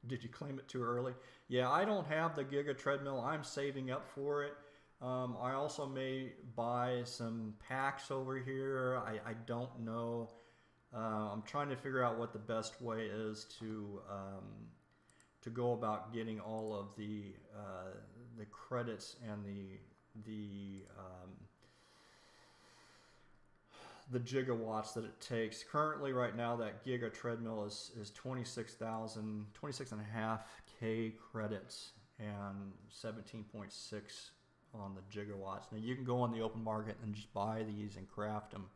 Did you claim it too early? Yeah, I don't have the Giga treadmill. I'm saving up for it. I also may buy some packs over here. I don't know. I'm trying to figure out what the best way is to go about getting all of the credits and the gigawatts that it takes. Currently, right now, that giga treadmill is 26.5K credits and 17.6 on the gigawatts. Now you can go on the open market and just buy these and craft them.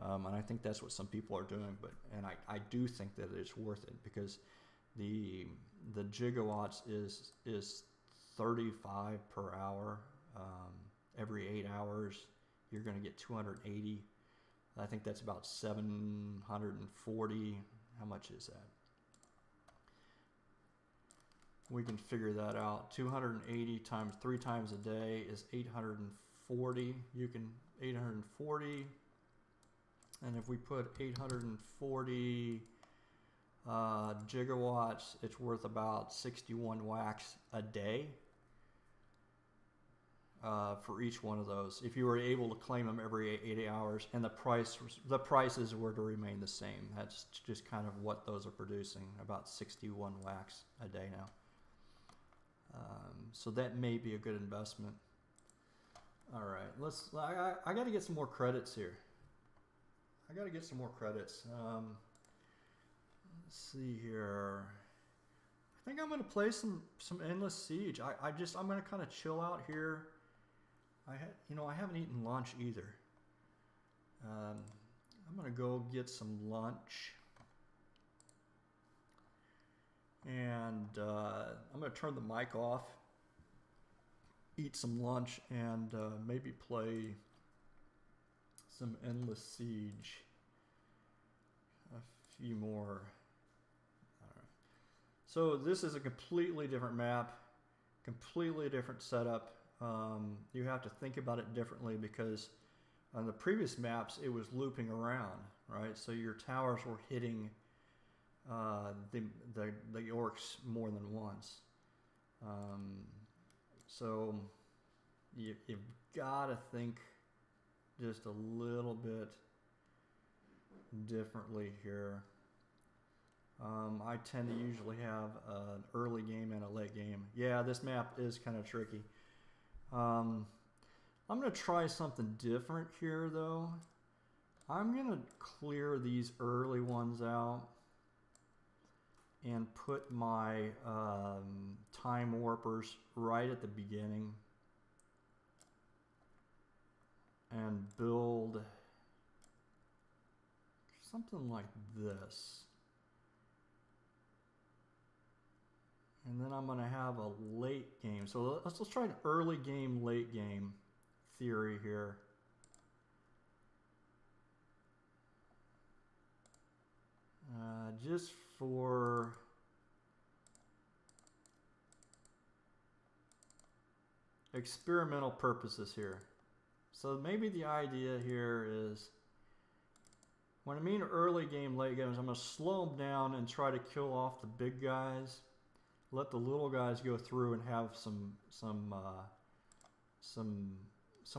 And I think that's what some people are doing, and I do think that it's worth it, because the gigawatts is 35 per hour. Every 8 hours, you're going to get 280. I think that's about 740. How much is that? We can figure that out. 280 times 3 times a day is 840. 840. And if we put 840 gigawatts, it's worth about 61 wax a day for each one of those. If you were able to claim them every 80 hours, and the prices were to remain the same. That's just kind of what those are producing, about 61 wax a day now. So that may be a good investment. All right, I got to get some more credits here. Let's see here. I think I'm gonna play some Endless Siege. I'm gonna kind of chill out here. I haven't eaten lunch either. I'm gonna go get some lunch, and I'm gonna turn the mic off, eat some lunch, and maybe play some Endless Siege. A few more. So this is a completely different map, completely different setup. You have to think about it differently, because on the previous maps it was looping around, right? So your towers were hitting the orcs more than once. So you've got to think just a little bit differently here. I tend to usually have an early game and a late game. Yeah, this map is kind of tricky. I'm going to try something different here, though. I'm going to clear these early ones out and put my time warpers right at the beginning and build something like this. And then I'm going to have a late game. So let's try an early game, late game theory here. Just for experimental purposes here. So maybe the idea here is, when I mean early game, late games, I'm going to slow them down and try to kill off the big guys. Let the little guys go through and have some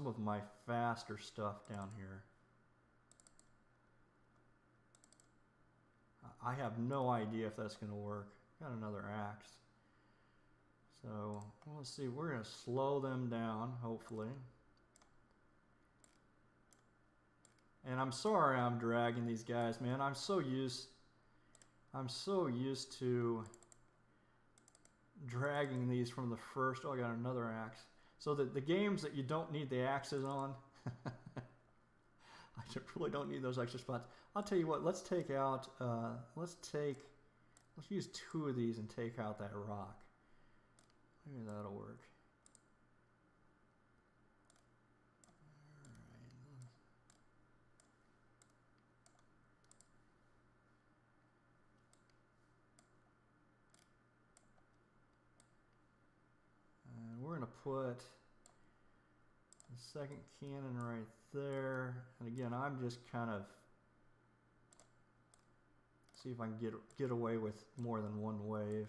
of my faster stuff down here. I have no idea if that's going to work. Got another axe. So let's see. We're going to slow them down, hopefully. And I'm sorry I'm dragging these guys, man. I'm so used to dragging these from the first. Oh, I got another axe. So the games that you don't need the axes on, I really don't need those extra spots. I'll tell you what, let's use 2 of these and take out that rock. Maybe that'll work. We're going to put the second cannon right there. And again, I'm just kind of see if I can get away with more than one wave.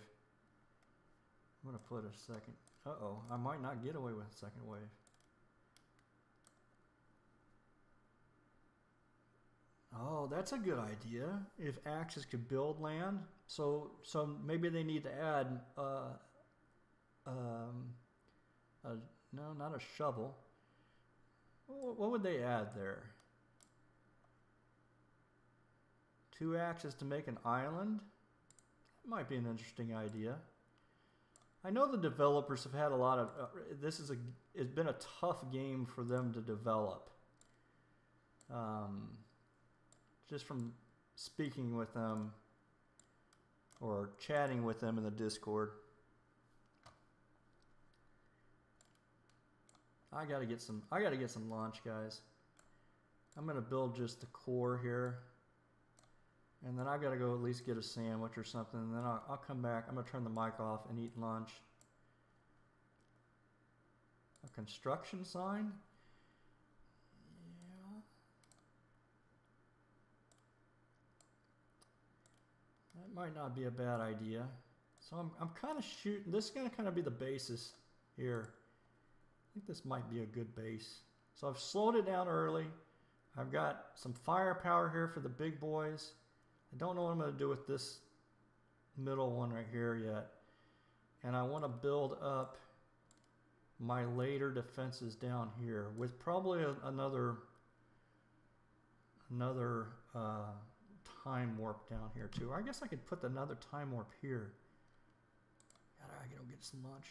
I'm going to put a second. Uh-oh, I might not get away with a second wave. Oh, that's a good idea. If axes could build land. So maybe they need to add no, not a shovel. What would they add there? 2 axes to make an island. That might be an interesting idea. I know the developers have had a lot of, it's been a tough game for them to develop. Just from speaking with them or chatting with them in the Discord. I gotta get some launch, guys. I'm gonna build just the core here. And then I gotta go at least get a sandwich or something, and then I'll come back. I'm gonna turn the mic off and eat lunch. A construction sign? Yeah. That might not be a bad idea. So I'm kind of shooting, this is gonna kind of be the basis here. I think this might be a good base. So I've slowed it down early. I've got some firepower here for the big boys. I don't know what I'm going to do with this middle one right here yet. And I want to build up my later defenses down here with probably another time warp down here too. I guess I could put another time warp here. I gotta go get some lunch.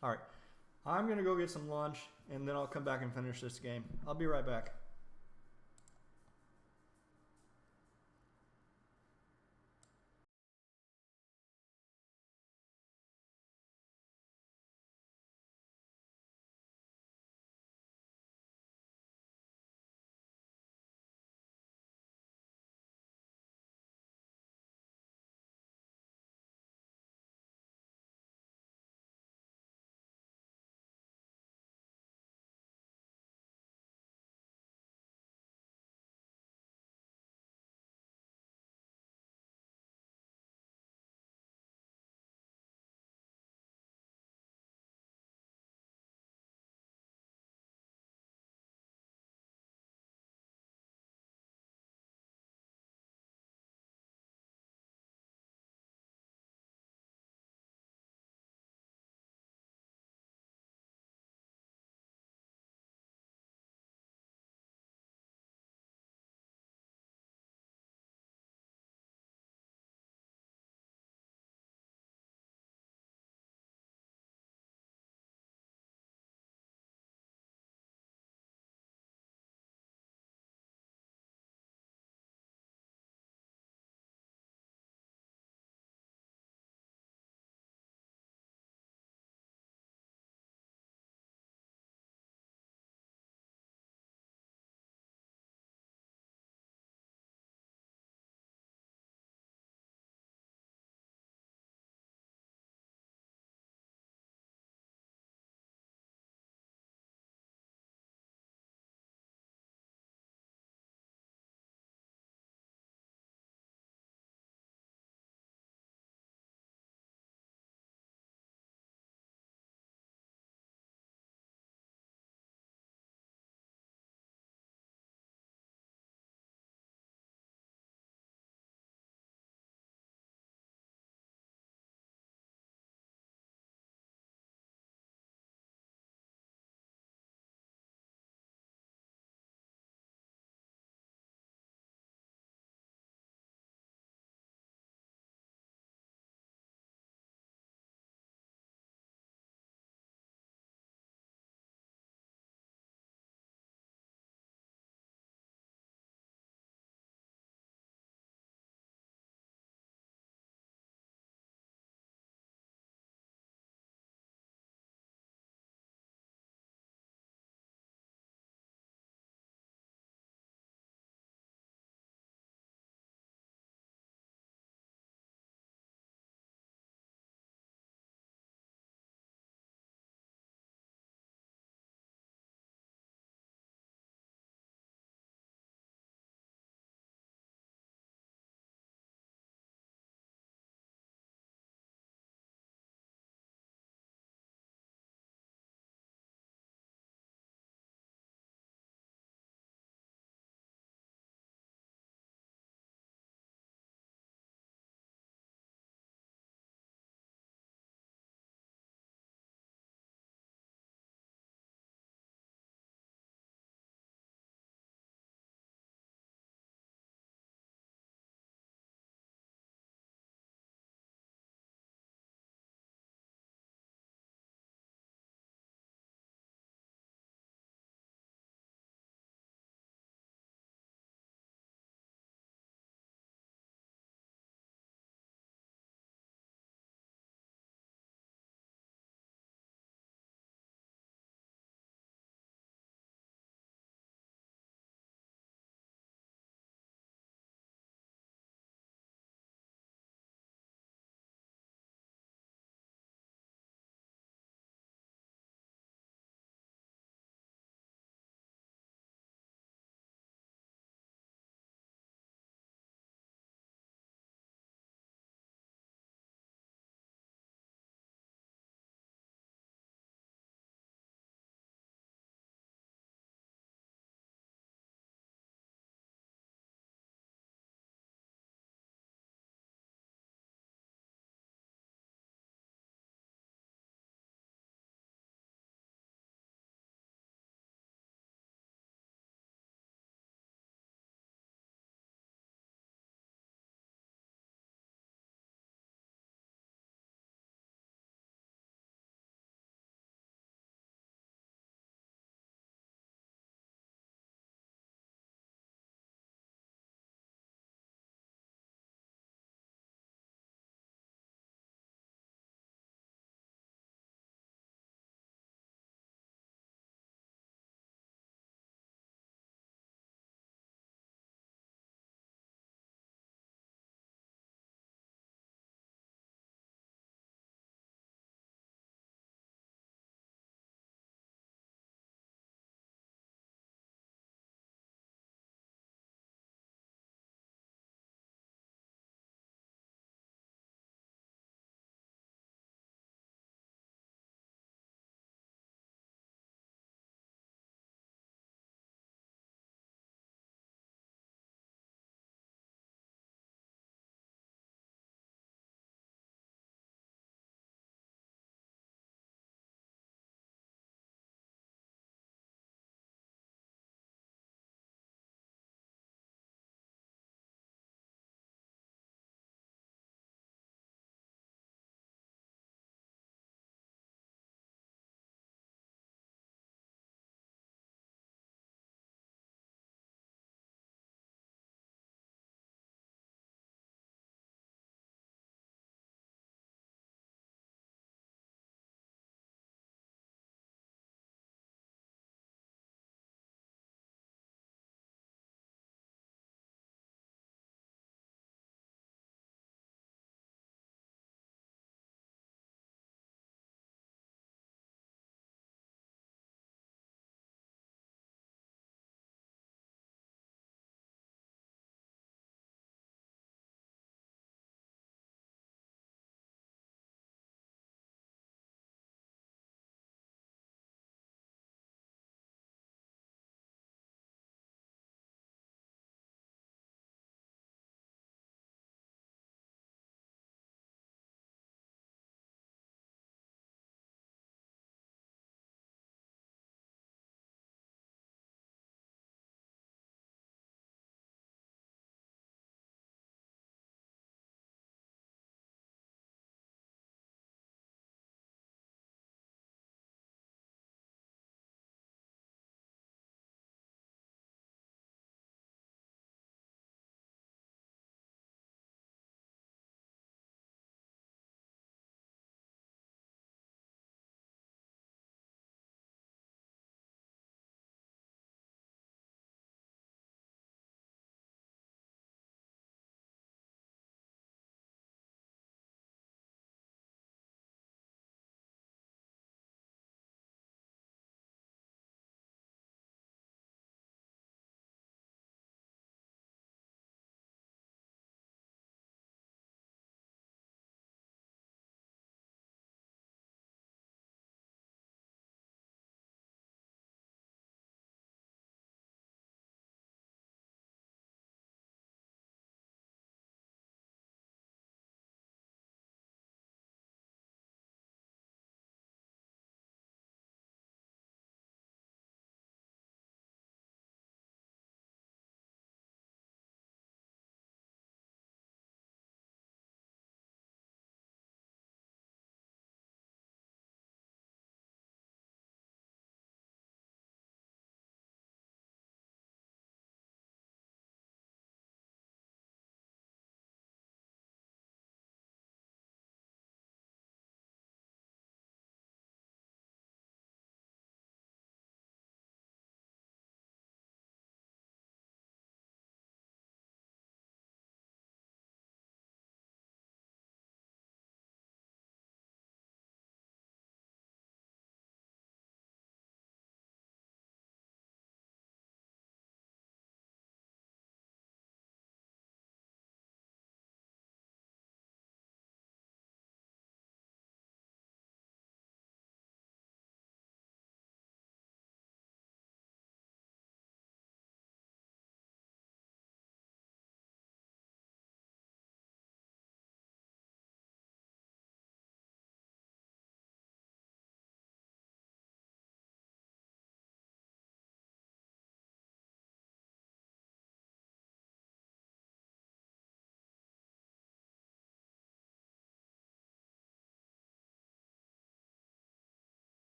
All right, I'm going to go get some lunch, and then I'll come back and finish this game. I'll be right back.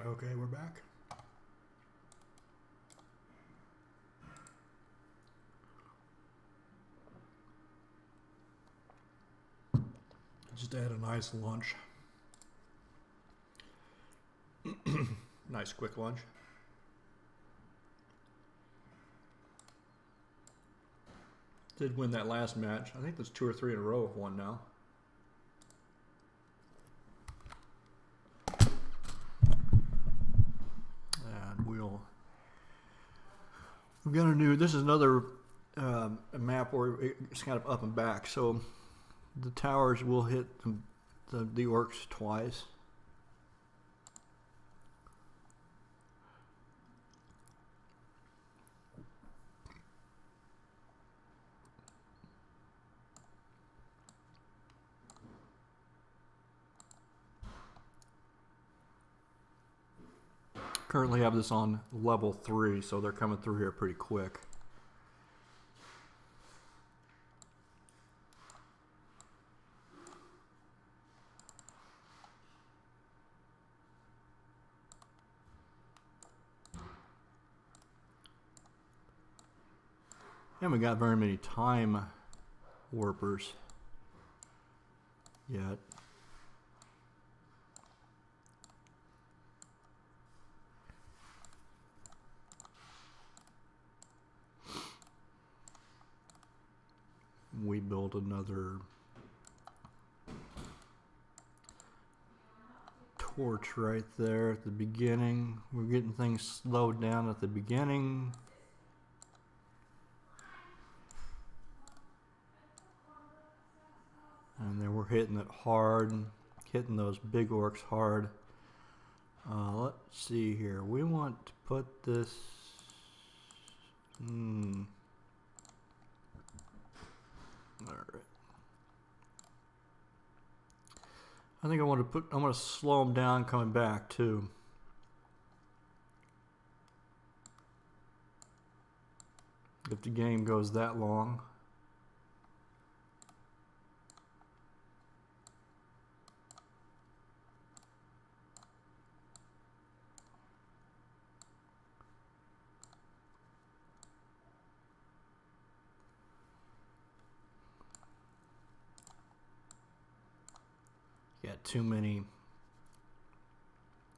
Okay, we're back. Just had a nice lunch. Nice quick lunch. Did win that last match. I think there's 2 or 3 in a row of one now. And we've got a new, this is another map where it's kind of up and back. So the towers will hit the orcs twice. Currently have this on level 3, so they're coming through here pretty quick. Haven't got very many time warpers yet. We built another torch right there at the beginning. We're getting things slowed down at the beginning. And then we're hitting it hard, hitting those big orcs hard. Let's see here. We want to put this... Alright. I think I'm going to slow them down coming back too. If the game goes that long. Got too many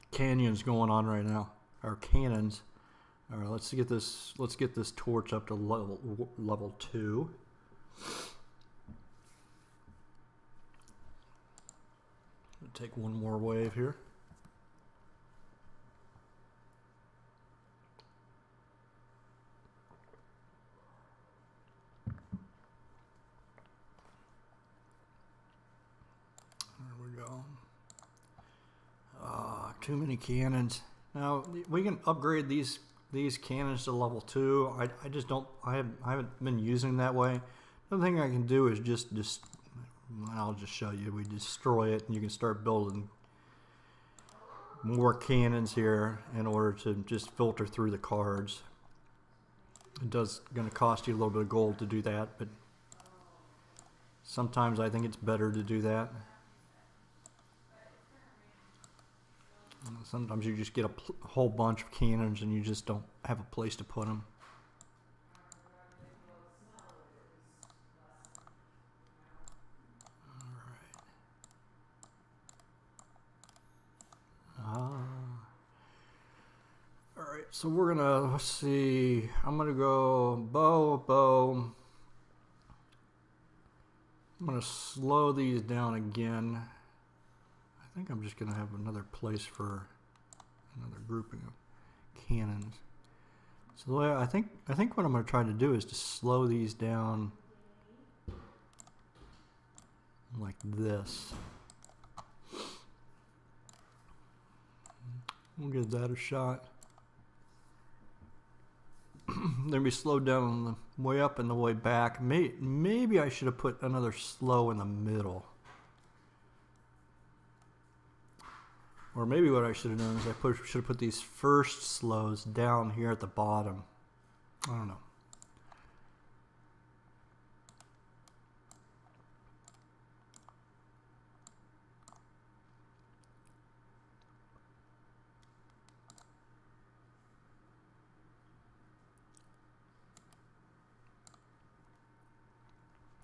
canyons going on right now, or cannons. All right, let's get this torch up to level 2. Take one more wave here. Too many cannons. Now we can upgrade these cannons to level 2. I just don't. I haven't been using that way. Another thing I can do is just I'll just show you. We destroy it, and you can start building more cannons here in order to just filter through the cards. It does going to cost you a little bit of gold to do that, but sometimes I think it's better to do that. Sometimes you just get a whole bunch of cannons and you just don't have a place to put them. Alright, so we're gonna, let's see, I'm gonna go bow. I'm gonna slow these down again. I think I'm just going to have another place for another grouping of cannons. So the way I think what I'm going to try to do is to slow these down like this. We'll give that a shot. They'll be slowed down on the way up and the way back. Maybe I should have put another slow in the middle. Or maybe what I should have done is I should have put these first slows down here at the bottom. I don't know.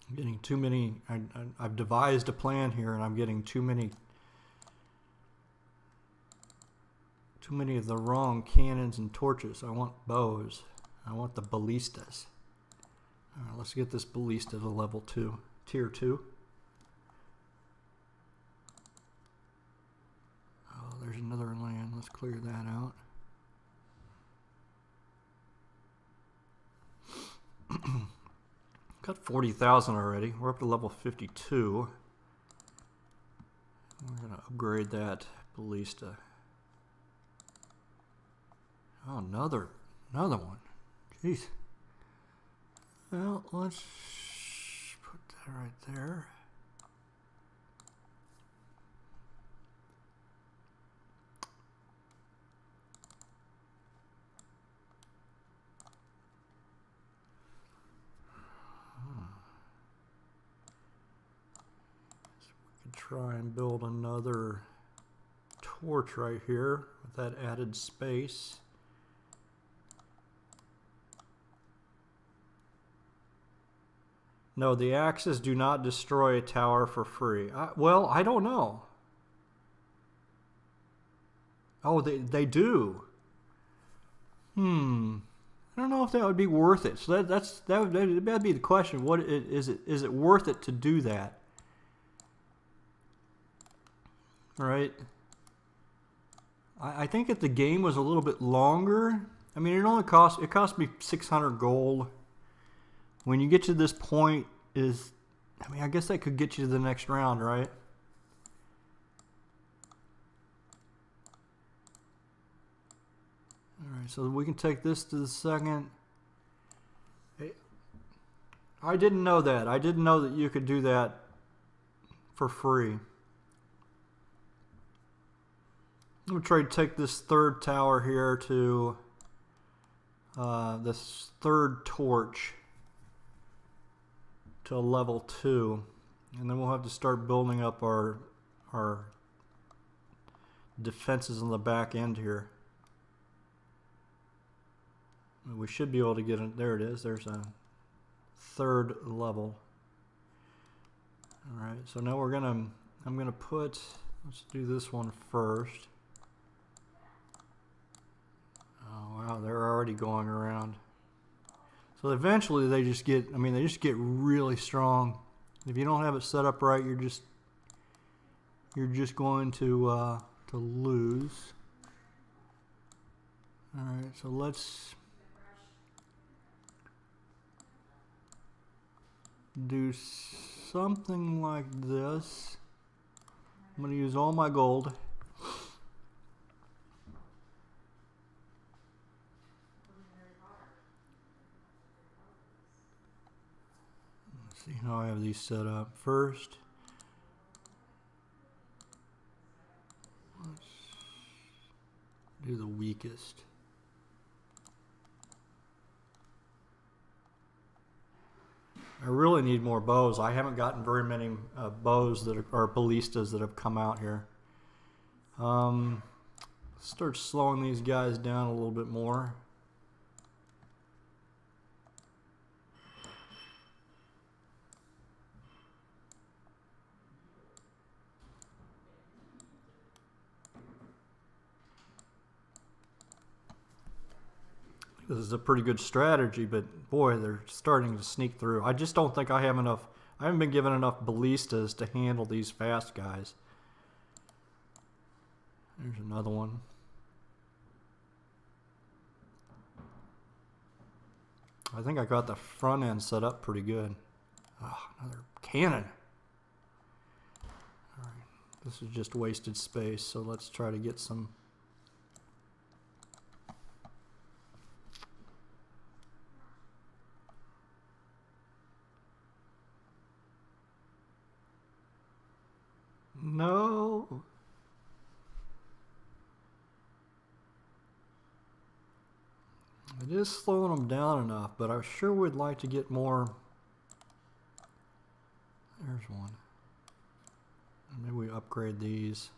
I'm getting too many. I've devised a plan here, and I'm getting too many of the wrong cannons and torches. I want bows. I want the ballistas. All right, let's get this ballista to level 2, tier 2. Oh, there's another land. Let's clear that out. Got 40,000 already. We're up to level 52. We're gonna upgrade that ballista. Oh, another one. Jeez. Well, let's put that right there. So we can try and build another torch right here with that added space. No, the axes do not destroy a tower for free. Well, I don't know. Oh, they do. I don't know if that would be worth it. So that'd be the question. What is it? Is it worth it to do that? Right. I think if the game was a little bit longer, I mean, it cost me 600 gold. When you get to this point, I guess that could get you to the next round, right? All right, so we can take this to the second. Hey, I didn't know that. I didn't know that you could do that for free. I'm gonna try to take this third tower here to this third torch to level 2, and then we'll have to start building up our defenses on the back end here. We should be able to get it. There it is. There's a third level. All right, so now I'm gonna put, let's do this one first. Oh wow, they're already going around. So eventually they just get really strong. If you don't have it set up right, you're just going to lose. All right, so let's do something like this. I'm going to use all my gold. See how I have these set up. First, let's do the weakest. I really need more bows. I haven't gotten very many bows that are ballistas that have come out here. Start slowing these guys down a little bit more. This is a pretty good strategy, but boy, they're starting to sneak through. I just don't think I have enough. I haven't been given enough ballistas to handle these fast guys. There's another one. I think I got the front end set up pretty good. Oh, another cannon. All right, this is just wasted space, so let's try to get some. No. It is slowing them down enough, but I sure would like to get more. There's one. Maybe we upgrade these.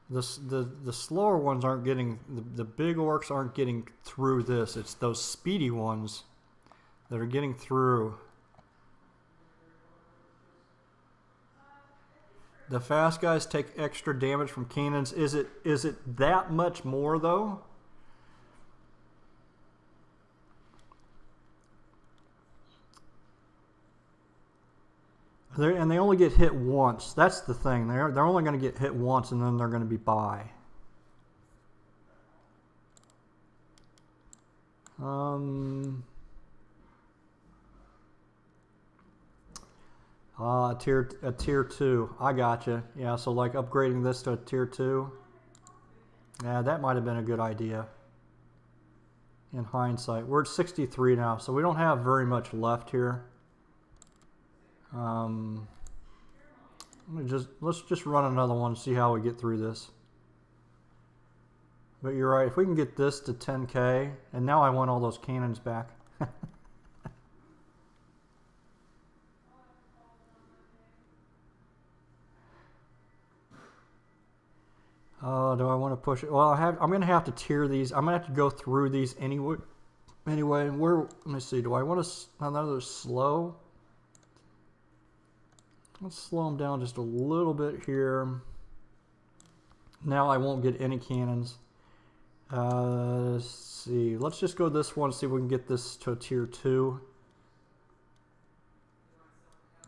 The slower ones aren't getting, the big orcs aren't getting through this. It's those speedy ones that are getting through. The fast guys take extra damage from cannons. Is it that much more though? And they only get hit once. That's the thing. They're only going to get hit once, and then they're going to be by. A tier 2. I gotcha. Yeah, so like upgrading this to a tier 2. Yeah, that might have been a good idea. In hindsight, we're at 63 now, so we don't have very much left here. Let's just run another one and see how we get through this. But you're right, if we can get this to 10k, and now I want all those cannons back. Do I want to push it? Well, I'm going to have to tier these. I'm going to have to go through these anyway. Anyway, let me see. Do I want another slow? Let's slow them down just a little bit here. Now I won't get any cannons. Let's see. Let's just go this one, see if we can get this to a tier 2.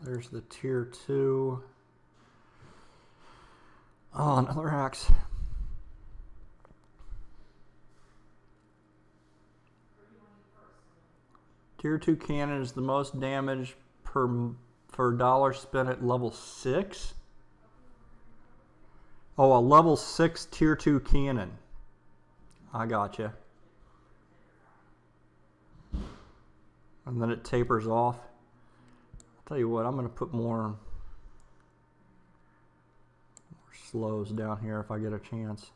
There's the tier 2. Oh, another axe. Tier 2 cannon is the most damage per dollar spent at level 6. Oh, a level 6 tier 2 cannon. I gotcha. And then it tapers off. I'll tell you what, I'm going to put more slows down here if I get a chance.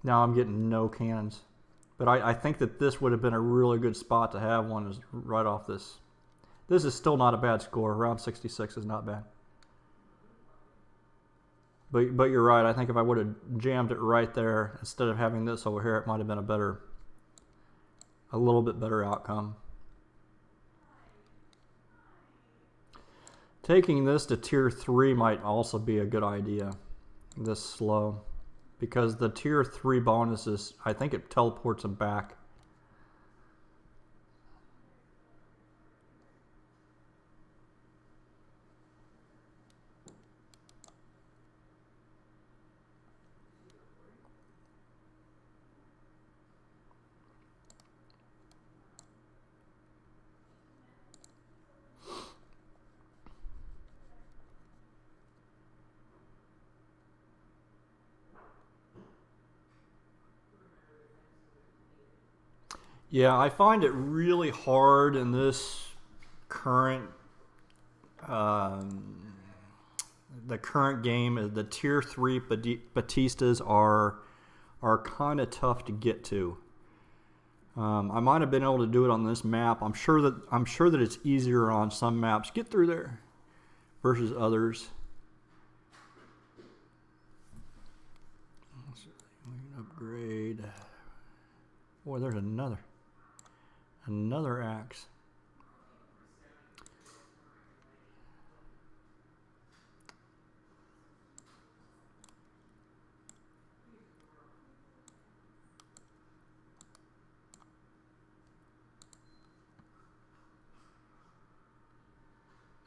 Now I'm getting no cannons. But I think that this would have been a really good spot to have one is right off this. This is still not a bad score. Round 66 is not bad. But you're right. I think if I would have jammed it right there instead of having this over here, it might have been a little bit better outcome. Taking this to tier 3 might also be a good idea. This slow. Because the tier 3 bonuses, I think it teleports them back. Yeah, I find it really hard in this current, the current game. The tier 3 Batistas are kind of tough to get to. I might have been able to do it on this map. I'm sure that it's easier on some maps. Get through there versus others. Upgrade. Boy, there's another axe.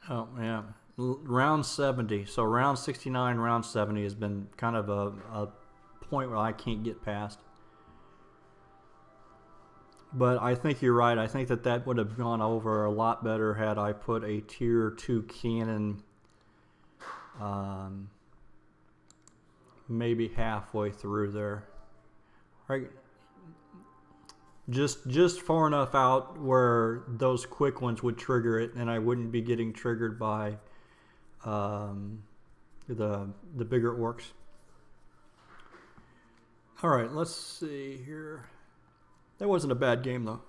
Oh yeah, round 70. So round 69, round 70 has been kind of a point where I can't get past. But I think you're right. I think that would have gone over a lot better had I put a tier 2 cannon maybe halfway through there. Right, just far enough out where those quick ones would trigger it, and I wouldn't be getting triggered by the bigger orcs. All right, let's see here. That wasn't a bad game, though.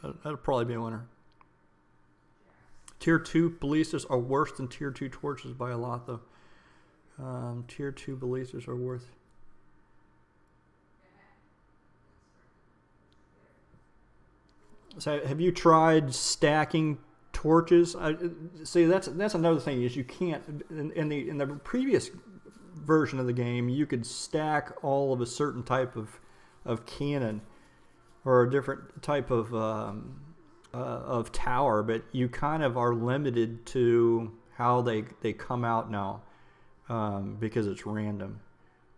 That'll probably be a winner. Tier 2 ballistas are worse than tier 2 torches by a lot, though. Tier 2 ballistas are worth. So have you tried stacking torches? See, that's another thing is you can't in the previous version of the game you could stack all of a certain type of cannon or a different type of tower, but you kind of are limited to how they come out now because it's random.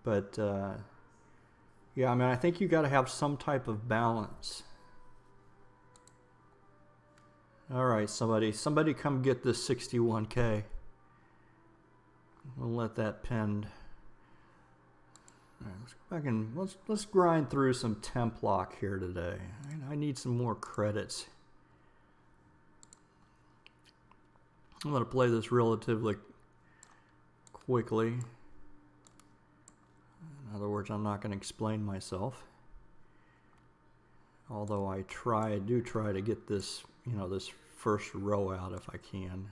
But yeah, I mean, I think you got to have some type of balance. All right, somebody come get this 61K. We'll let that pend. All right, let's go back and let's grind through some temp lock here today. I need some more credits. I'm going to play this relatively quickly. In other words, I'm not going to explain myself. Although I do try to get this, this first row out if I can.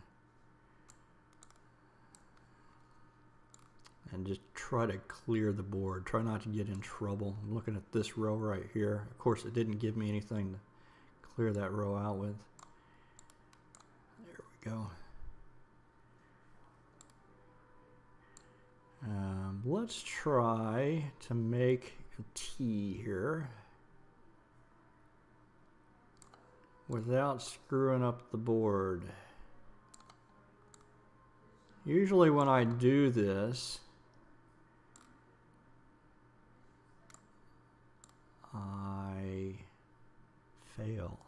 And just try to clear the board. Try not to get in trouble. I'm looking at this row right here. Of course, it didn't give me anything to clear that row out with. There we go. Let's try to make a T here without screwing up the board. Usually when I do this, I fail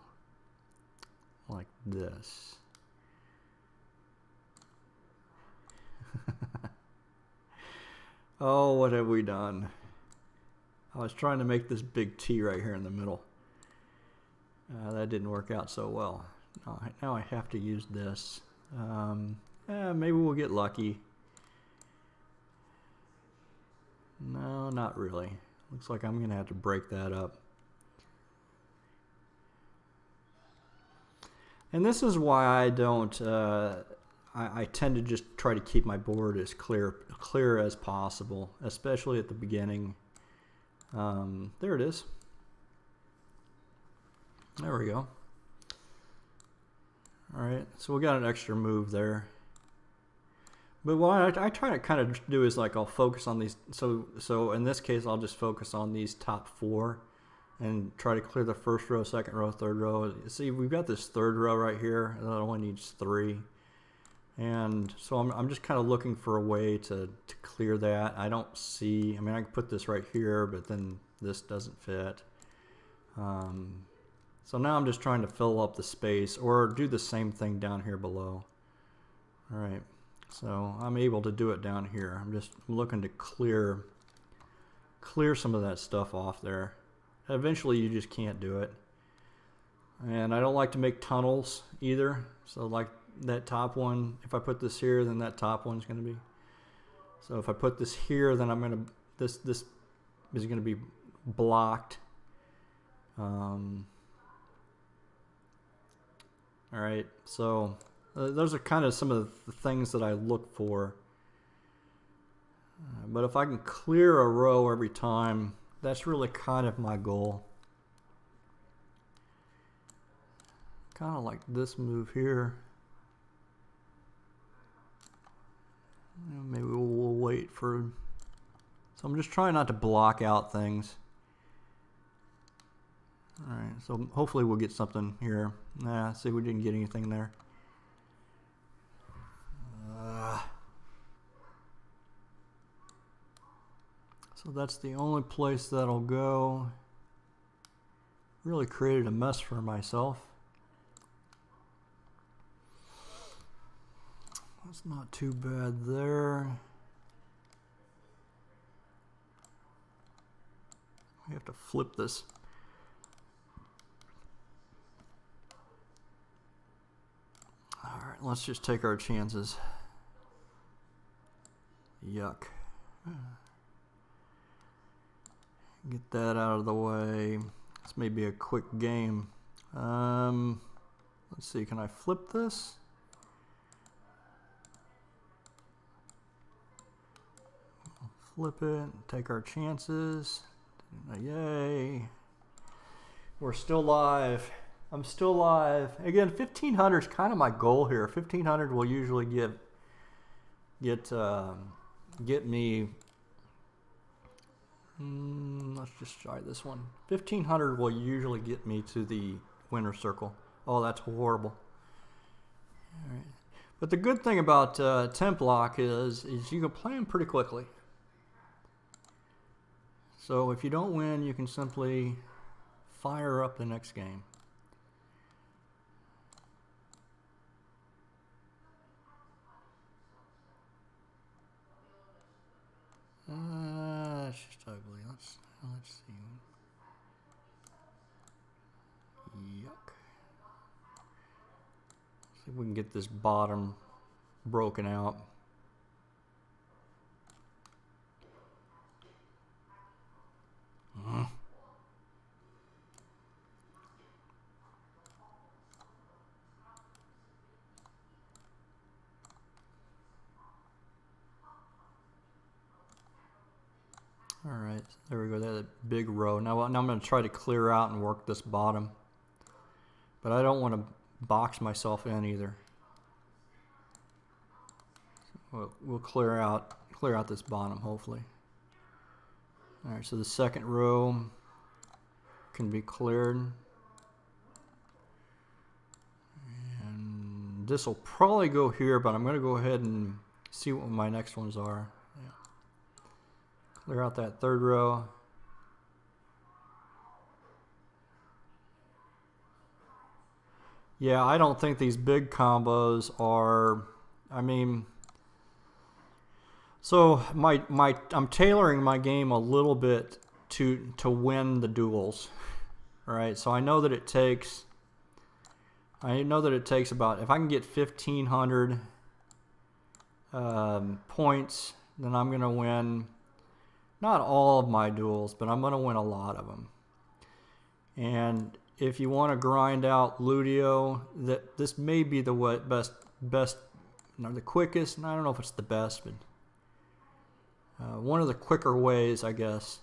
like this. Oh, what have we done? I was trying to make this big T right here in the middle. That didn't work out so well. Now I have to use this. Maybe we'll get lucky. No, not really. Looks like I'm going to have to break that up. And this is why I don't... I tend to just try to keep my board as clear as possible, especially at the beginning. There it is. There we go. All right, so we got an extra move there. But what I try to kind of do is like I'll focus on these. So in this case, I'll just focus on these top four and try to clear the first row, second row, third row. See, we've got this third row right here, and that only needs 3. And so I'm just kind of looking for a way to clear that. I don't see, I mean, I can put this right here, but then this doesn't fit. So now I'm just trying to fill up the space or do the same thing down here below. All right, so I'm able to do it down here. I'm looking to clear some of that stuff off there. Eventually you just can't do it. And I don't like to make tunnels either. So like that top one, if I put this here, then that top one's going to be. So if I put this here, then I'm going to, this is going to be blocked. All right, so those are kind of some of the things that I look for. But if I can clear a row every time, that's really kind of my goal. Kind of like this move here. Maybe we'll wait for... So I'm just trying not to block out things. Alright, so hopefully we'll get something here. Nah, see, we didn't get anything there. So that's the only place that'll go. Really created a mess for myself. That's not too bad there. We have to flip this. All right, let's just take our chances. Yuck. Get that out of the way. This may be a quick game. Let's see, can I flip this? flip it, take our chances. Yay. We're still live. I'm still live. Again, 1500 is kind of my goal here. 1500 will usually get me. Let's just try this one. 1500 will usually get me to the winner circle. Oh, that's horrible. All right. But the good thing about temp lock is you can play them pretty quickly. So if you don't win, you can simply fire up the next game. It's just ugly. Let's see. Yuck. See if we can get this bottom broken out. All right, there we go. That's a big row. Now I'm going to try to clear out and work this bottom, but I don't want to box myself in either. We'll clear out this bottom hopefully. All right, so the second row can be cleared, and this will probably go here, but I'm going to go ahead and see what my next ones are. Yeah. Clear out that third row. Yeah, I don't think these big combos are, I mean, so I'm tailoring my game a little bit to win the duels. All right, so I know that it takes about, if I can get 1500 points, then I'm going to win not all of my duels, but I'm going to win a lot of them. And if you want to grind out Ludio, this may be the best, or the quickest, and I don't know if it's the best, but one of the quicker ways, I guess,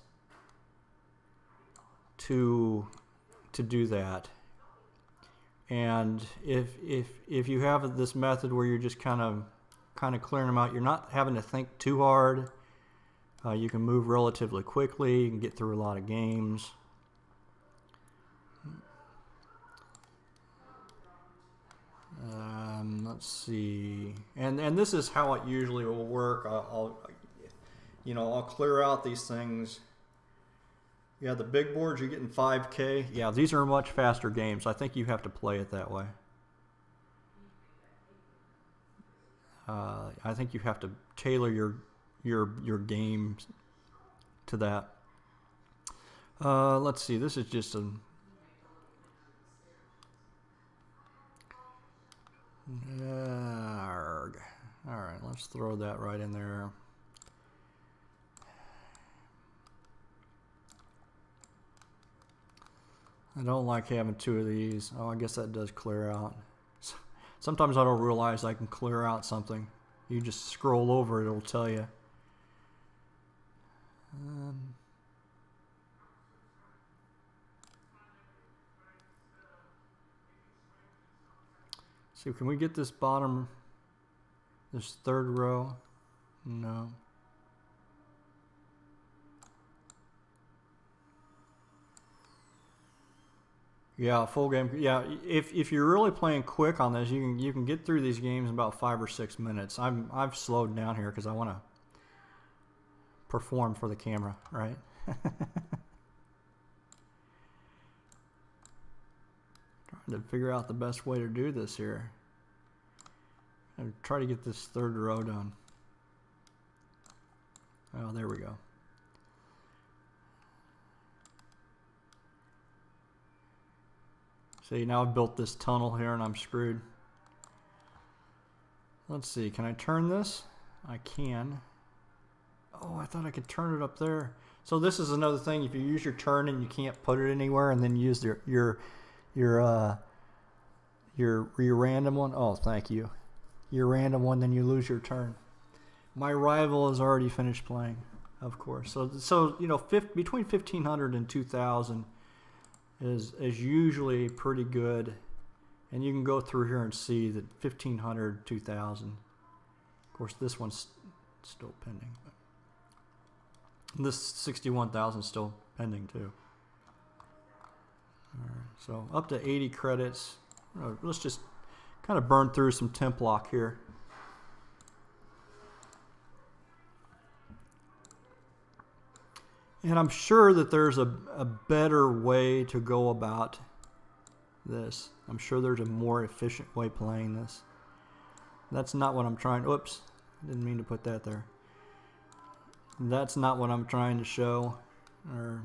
to do that. And if you have this method where you're just kind of clearing them out, you're not having to think too hard. You can move relatively quickly. You can get through a lot of games. Let's see, and this is how it usually will work. I'll clear out these things. Yeah, the big boards you're getting 5K. Yeah, these are much faster games. I think you have to play it that way. I think you have to tailor your games to that. Let's see. This is just a. All right, let's throw that right in there. I don't like having two of these. Oh, I guess that does clear out. Sometimes I don't realize I can clear out something. You just scroll over it, it'll tell you. So can we get this bottom, this third row? No. Yeah, full game. Yeah, if you're really playing quick on this, you can get through these games in about 5 or 6 minutes. I've slowed down here because I want to perform for the camera, right? Trying to figure out the best way to do this here. And try to get this third row done. Oh, there we go. See, now I've built this tunnel here and I'm screwed. Let's see, can I turn this? I can. Oh, I thought I could turn it up there. So this is another thing. If you use your turn and you can't put it anywhere, and then use your random one. Oh, thank you. Your random one, then you lose your turn. My rival has already finished playing. of course. So you know, between 1,500 and 2,000 is usually pretty good, and you can go through here and see that 1,500, 2,000. Of course, this one's still pending. This 61,000 is still pending too. All right, so up to 80 credits. Let's just kind of burn through some temp lock here. And I'm sure that there's a better way to go about this. I'm sure there's a more efficient way playing this. That's not what I'm trying. Oops, didn't mean to put that there. That's not what I'm trying to show. Or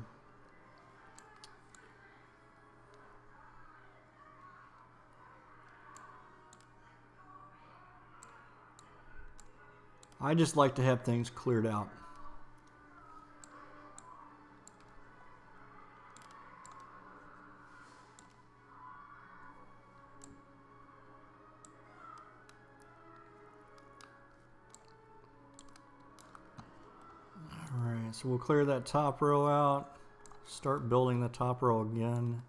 I just like to have things cleared out. Alright, so we'll clear that top row out, start building the top row again.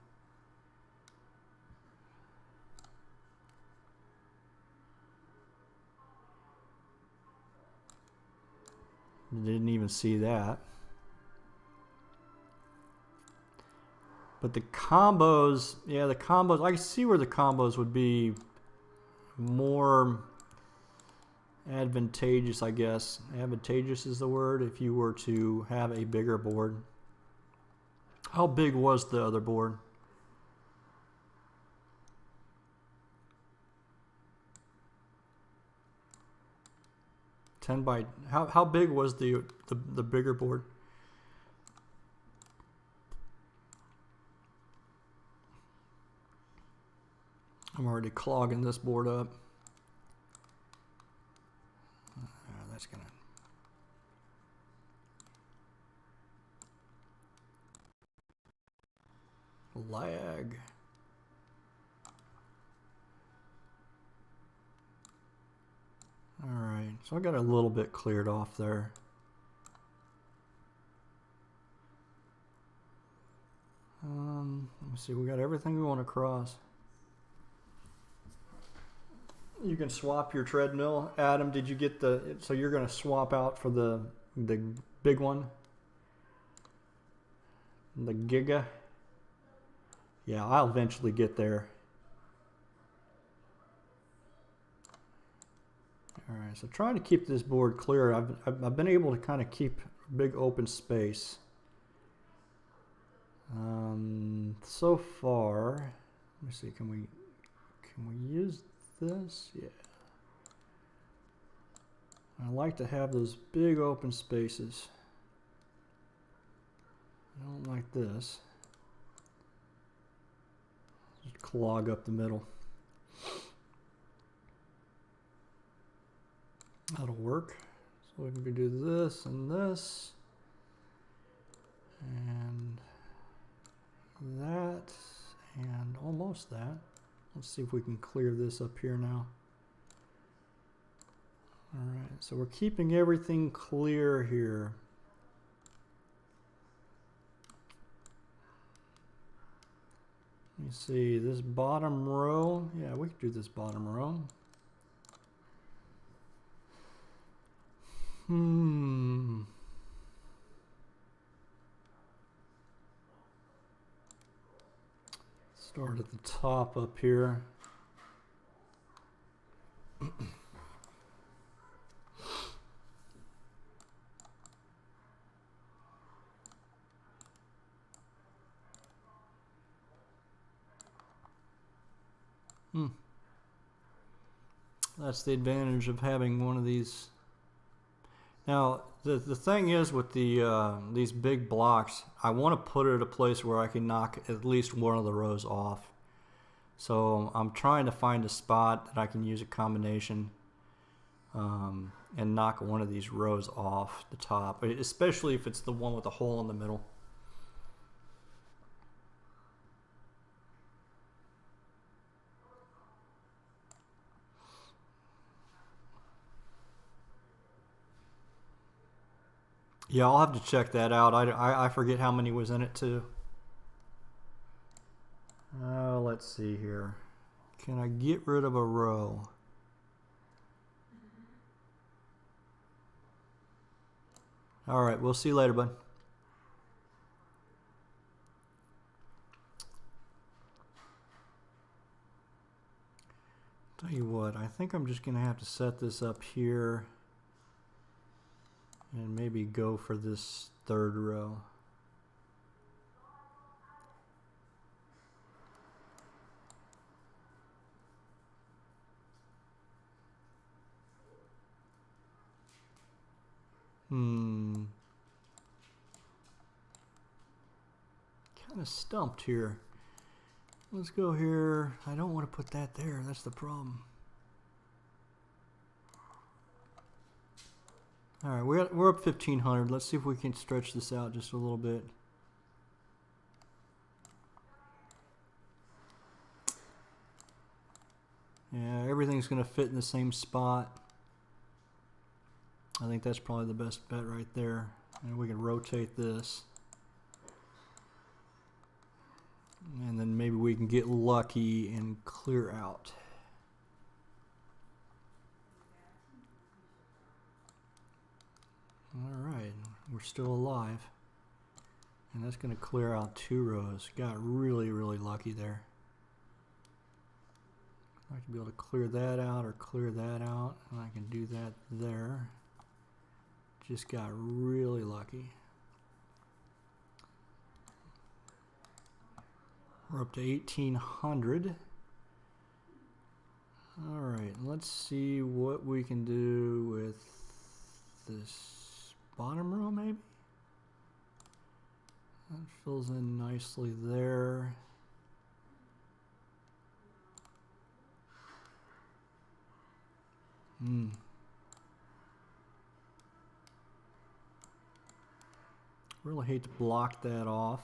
Didn't even see that. But the combos, yeah, the combos, I can see where the combos would be more advantageous, I guess. Advantageous is the word if you were to have a bigger board. How big was the other board? How big was the bigger board? I'm already clogging this board up. That's gonna lag. Alright, so I got a little bit cleared off there. Let me see, we got everything we want to cross. You can swap your treadmill. Adam, did you get so you're going to swap out for the big one? The Giga? Yeah, I'll eventually get there. Alright, so trying to keep this board clear. I've been able to kind of keep big open space. So far, let me see, can we use this? Yeah. I like to have those big open spaces. I don't like this. Just clog up the middle. That'll work. So we can do this and this. And that. And almost that. Let's see if we can clear this up here now. Alright, so we're keeping everything clear here. Let me see, this bottom row. Yeah, we can do this bottom row. Start at the top up here. That's the advantage of having one of these. Now, the thing is with these big blocks, I want to put it at a place where I can knock at least one of the rows off. So I'm trying to find a spot that I can use a combination and knock one of these rows off the top, especially if it's the one with a hole in the middle. Yeah, I'll have to check that out. I forget how many was in it too. Let's see here. Can I get rid of a row? All right, we'll see you later, bud. Tell you what, I think I'm just gonna have to set this up here and maybe go for this third row. Kind of stumped here. Let's go here. I don't want to put that there. That's the problem. All right, we're up 1,500. Let's see if we can stretch this out just a little bit. Yeah, everything's going to fit in the same spot. I think that's probably the best bet right there. And we can rotate this. And then maybe we can get lucky and clear out. Alright, we're still alive. And that's going to clear out 2 rows. Got really, really lucky there. I can be able to clear that out or clear that out. And I can do that there. Just got really lucky. We're up to 1,800. All right, let's see what we can do with this bottom row, maybe. That fills in nicely there. Really hate to block that off,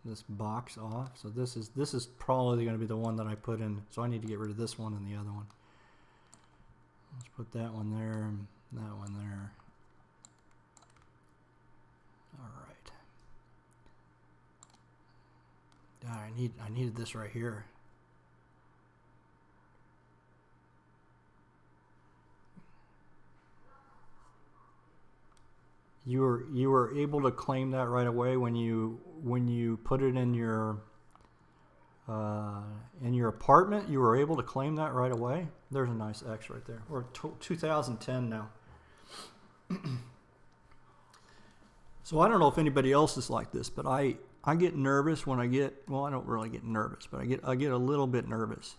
this box off. So this is probably going to be the one that I put in. So I need to get rid of this one and the other one. Let's put that one there and that one there. All right. I needed this right here. You were able to claim that right away when you put it in your apartment. You were able to claim that right away. There's a nice X right there. We're 2010 now. So I don't know if anybody else is like this, but I get nervous when I get, well, I don't really get nervous, but I get a little bit nervous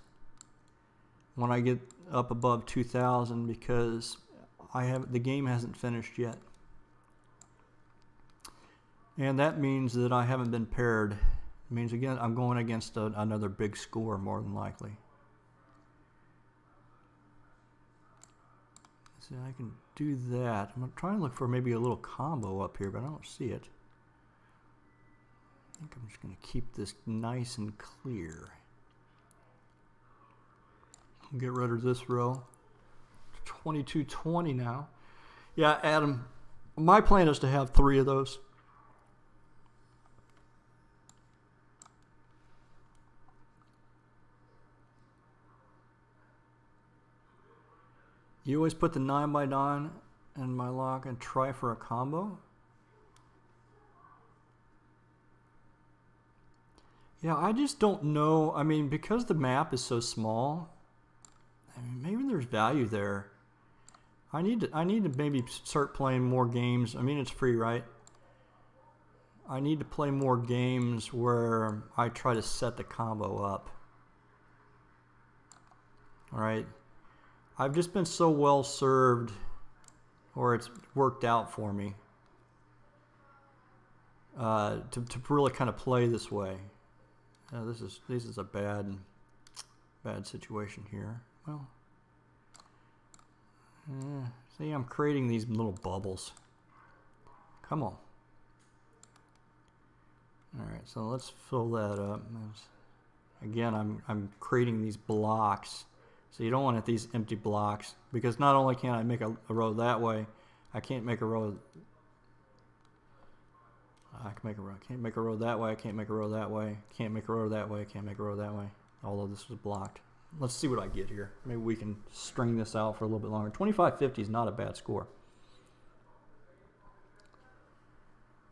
when I get up above 2,000 because the game hasn't finished yet. And that means that I haven't been paired. It means, again, I'm going against another big score, more than likely. See, I can do that. I'm trying to look for maybe a little combo up here, but I don't see it. I think I'm just going to keep this nice and clear. Get rid of this row. 2220 now. Yeah, Adam, my plan is to have 3 of those. You always put the 9x9 in my lock and try for a combo? Yeah, I just don't know. I mean, because the map is so small, I mean, maybe there's value there. I need to maybe start playing more games. I mean, it's free, right? I need to play more games where I try to set the combo up. All right. I've just been so well served, or it's worked out for me to really kind of play this way. This is a bad situation here. Well, see, I'm creating these little bubbles. Come on. All right, so let's fill that up. Again, I'm creating these blocks. So you don't want these empty blocks, because not only can I make a row that way, I can't make a row I can make a road. Can't make a road that way. I can't make a road that way. Can't make a road that way. Can't make a road that way. Although this was blocked. Let's see what I get here. Maybe we can string this out for a little bit longer. 2550 is not a bad score.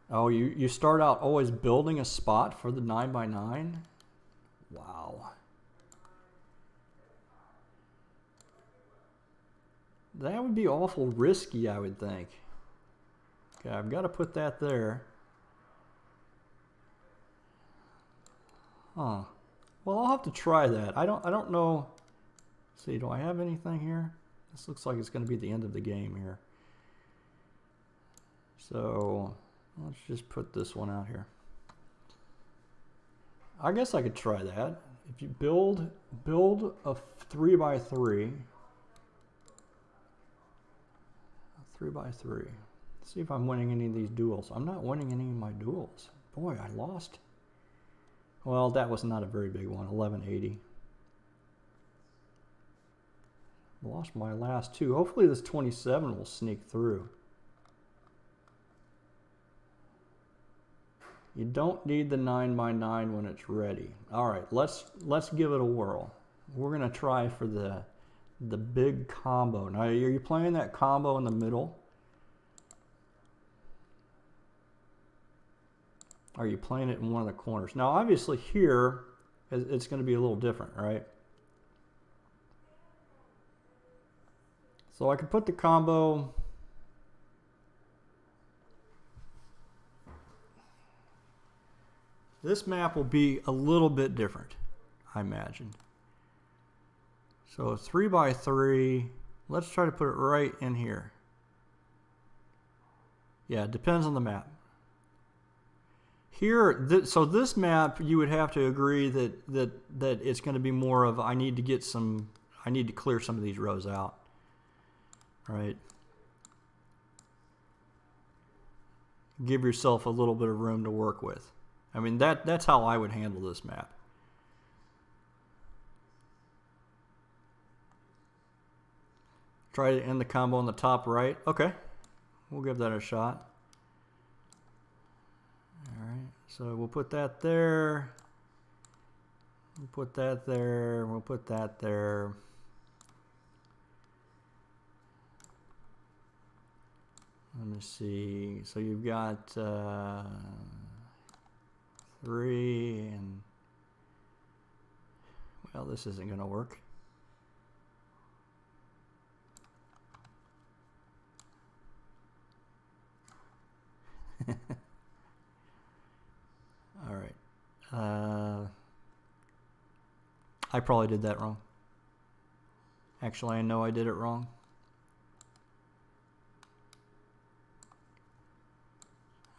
Oh, you start out always building a spot for the 9x9? Wow. That would be awful risky, I would think. Okay, I've got to put that there. Huh. Well, I'll have to try that. I don't know. Let's see, do I have anything here? This looks like it's going to be the end of the game here. So let's just put this one out here. I guess I could try that. If you build a 3x3, a 3x3. Let's see if I'm winning any of these duels. I'm not winning any of my duels. Boy, I lost. Well, that was not a very big one. 1180. Lost my last two. Hopefully this 27 will sneak through. You don't need the 9x9 when it's ready. All right, let's give it a whirl. We're gonna try for the big combo. Now, are you playing that combo in the middle? Are you playing it in one of the corners? Now, obviously here, it's going to be a little different, right? So I could put the combo. This map will be a little bit different, I imagine. So 3x3, let's try to put it right in here. Yeah, it depends on the map. Here, so this map, you would have to agree that it's going to be more of I need to clear some of these rows out, right? Give yourself a little bit of room to work with. I mean, that's how I would handle this map. Try to end the combo on the top right. Okay, we'll give that a shot. Alright, so we'll put that there. We'll put that there. We'll put that there. Let me see. So you've got 3 and... Well, this isn't going to work. All right. I probably did that wrong. Actually, I know I did it wrong.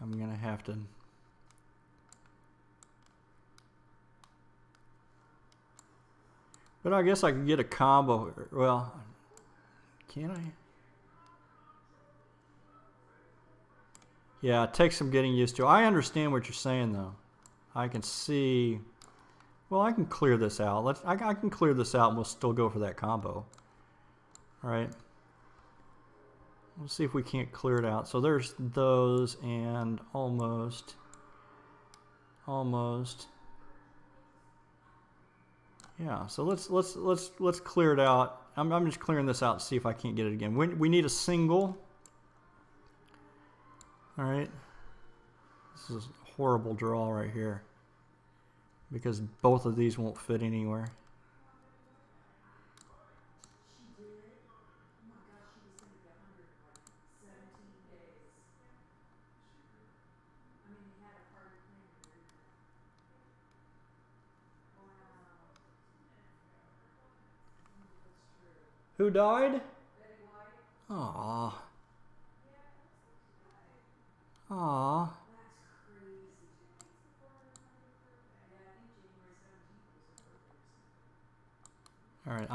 I'm gonna have to. But I guess I could get a combo. Well, can I? Yeah, it takes some getting used to. I understand what you're saying, though. I can see. Well, I can clear this out. I can clear this out, and we'll still go for that combo. All right. We'll see if we can't clear it out. So there's those and almost. Yeah. So let's clear it out. I'm just clearing this out to see if I can't get it again. We need a single. All right. This is a horrible draw right here because both of these won't fit anywhere. She did. Oh my gosh, she was gonna be 100 in like 17 days. I mean, they had a harder plan to do that. Wow. That's true. Who died? Betty White. Aw. Yeah, it looks like she died. Aw. That's crazy. It's before her 100th birthday. Yeah, I think January 17th was her birthday or something. All right.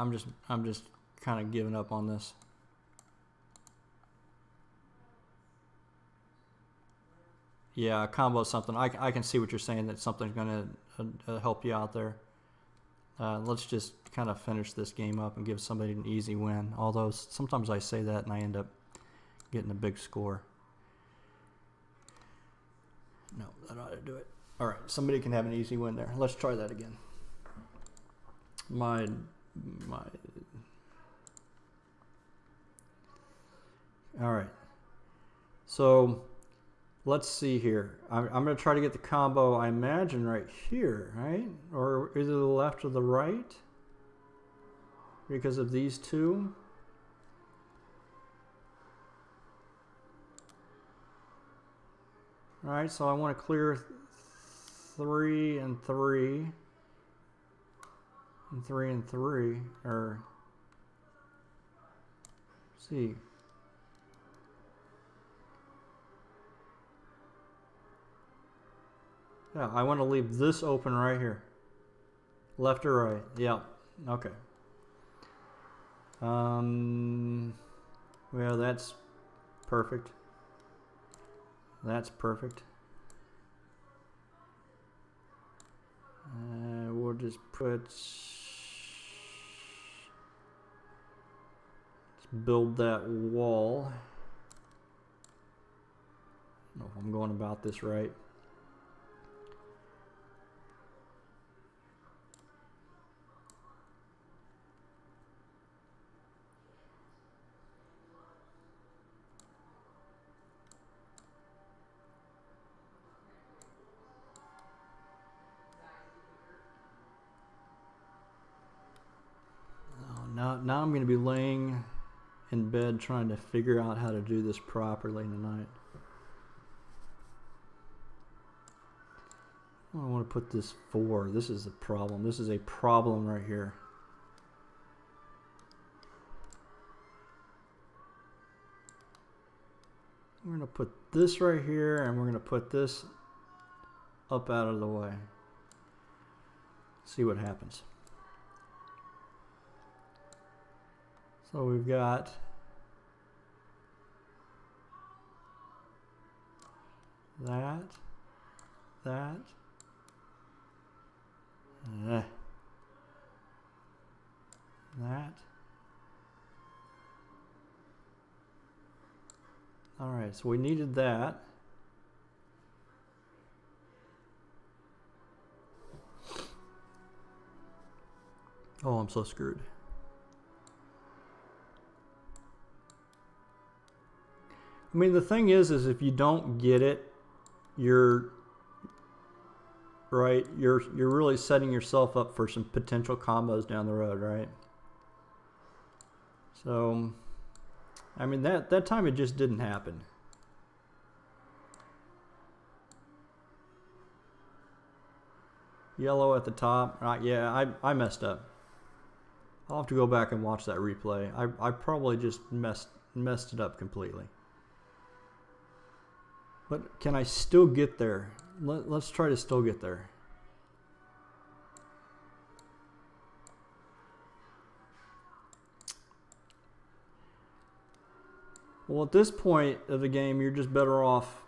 I'm just kind of giving up on this. Yeah, combo something. I can see what you're saying, that something's going to help you out there. Let's just kind of finish this game up and give somebody an easy win. Although sometimes I say that and I end up getting a big score. No, that ought to do it. All right, somebody can have an easy win there. Let's try that again. All right. So let's see here. I'm going to try to get the combo, I imagine, right here, right? Or either the left or the right because of these two. All right, so I want to clear 3 and 3 and 3 and 3, or see. Yeah, I want to leave this open right here. Left or right? Yeah. Okay. Well, that's perfect. That's perfect. We'll just put. Let's build that wall. I don't know if I'm going about this right. Now I'm going to be laying in bed trying to figure out how to do this properly tonight. I want to put this 4. This is a problem. This is a problem right here. We're going to put this right here, and we're going to put this up out of the way. See what happens. So we've got that, that, that. All right, so we needed that. Oh, I'm so screwed. I mean, the thing is if you don't get it, you're really setting yourself up for some potential combos down the road, right? So, I mean, that time it just didn't happen. Yellow at the top. Yeah, I messed up. I'll have to go back and watch that replay. I probably just messed it up completely. But can I still get there? Let's try to still get there. Well, at this point of the game, you're just better off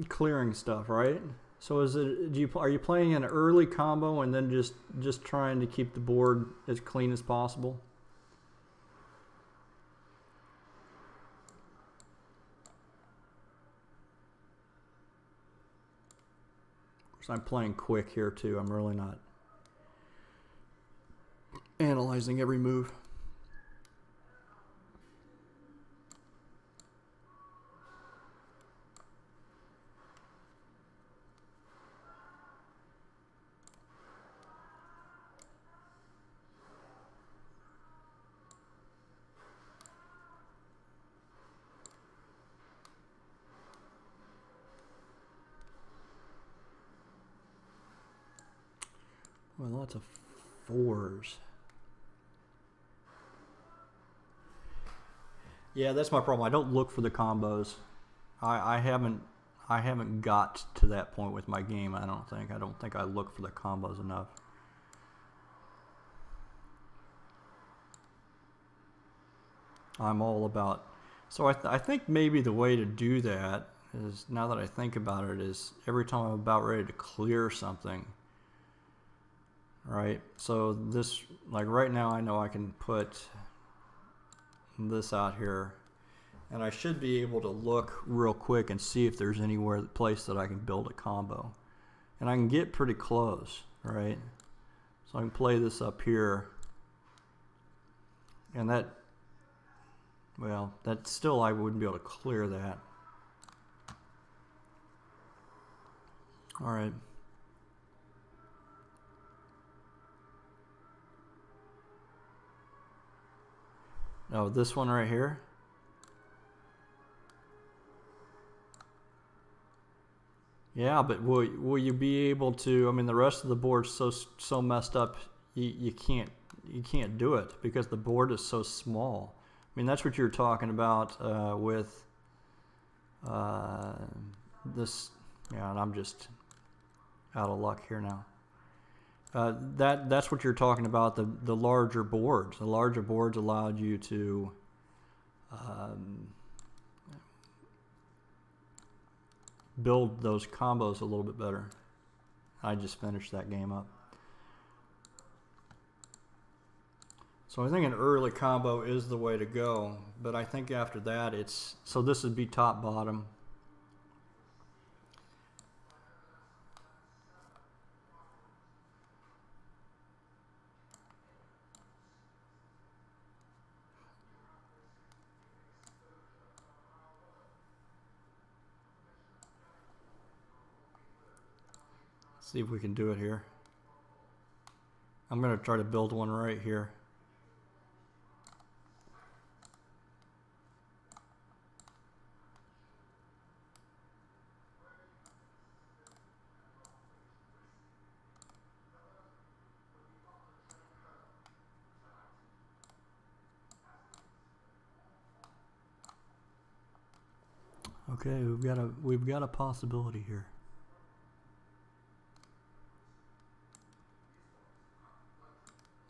clearing stuff, right? So are you playing an early combo and then just trying to keep the board as clean as possible? I'm playing quick here too. I'm really not analyzing every move. Well, lots of 4s. Yeah, that's my problem. I don't look for the combos. I haven't got to that point with my game. I don't think I look for the combos enough. I'm all about. So I think maybe the way to do that is, now that I think about it, is every time I'm about ready to clear something. Right, so this, like right now, I know I can put this out here And I should be able to look real quick and see if there's anywhere place that I can build a combo. And I can get pretty close, right? So I can play this up here. And that, well, that still I wouldn't be able to clear that. All right. Oh, this one right here. Yeah, but will you be able to? I mean, the rest of the board's so messed up. You can't do it because the board is so small. I mean, that's what you're talking about with this. Yeah, and I'm just out of luck here now. That's what you're talking about. The larger boards. The larger boards allowed you to. Build those combos a little bit better. I just finished that game up. So I think an early combo is the way to go, but I think after that it's, so this would be top bottom. See if we can do it here. I'm going to try to build one right here. Okay, we've got a possibility here.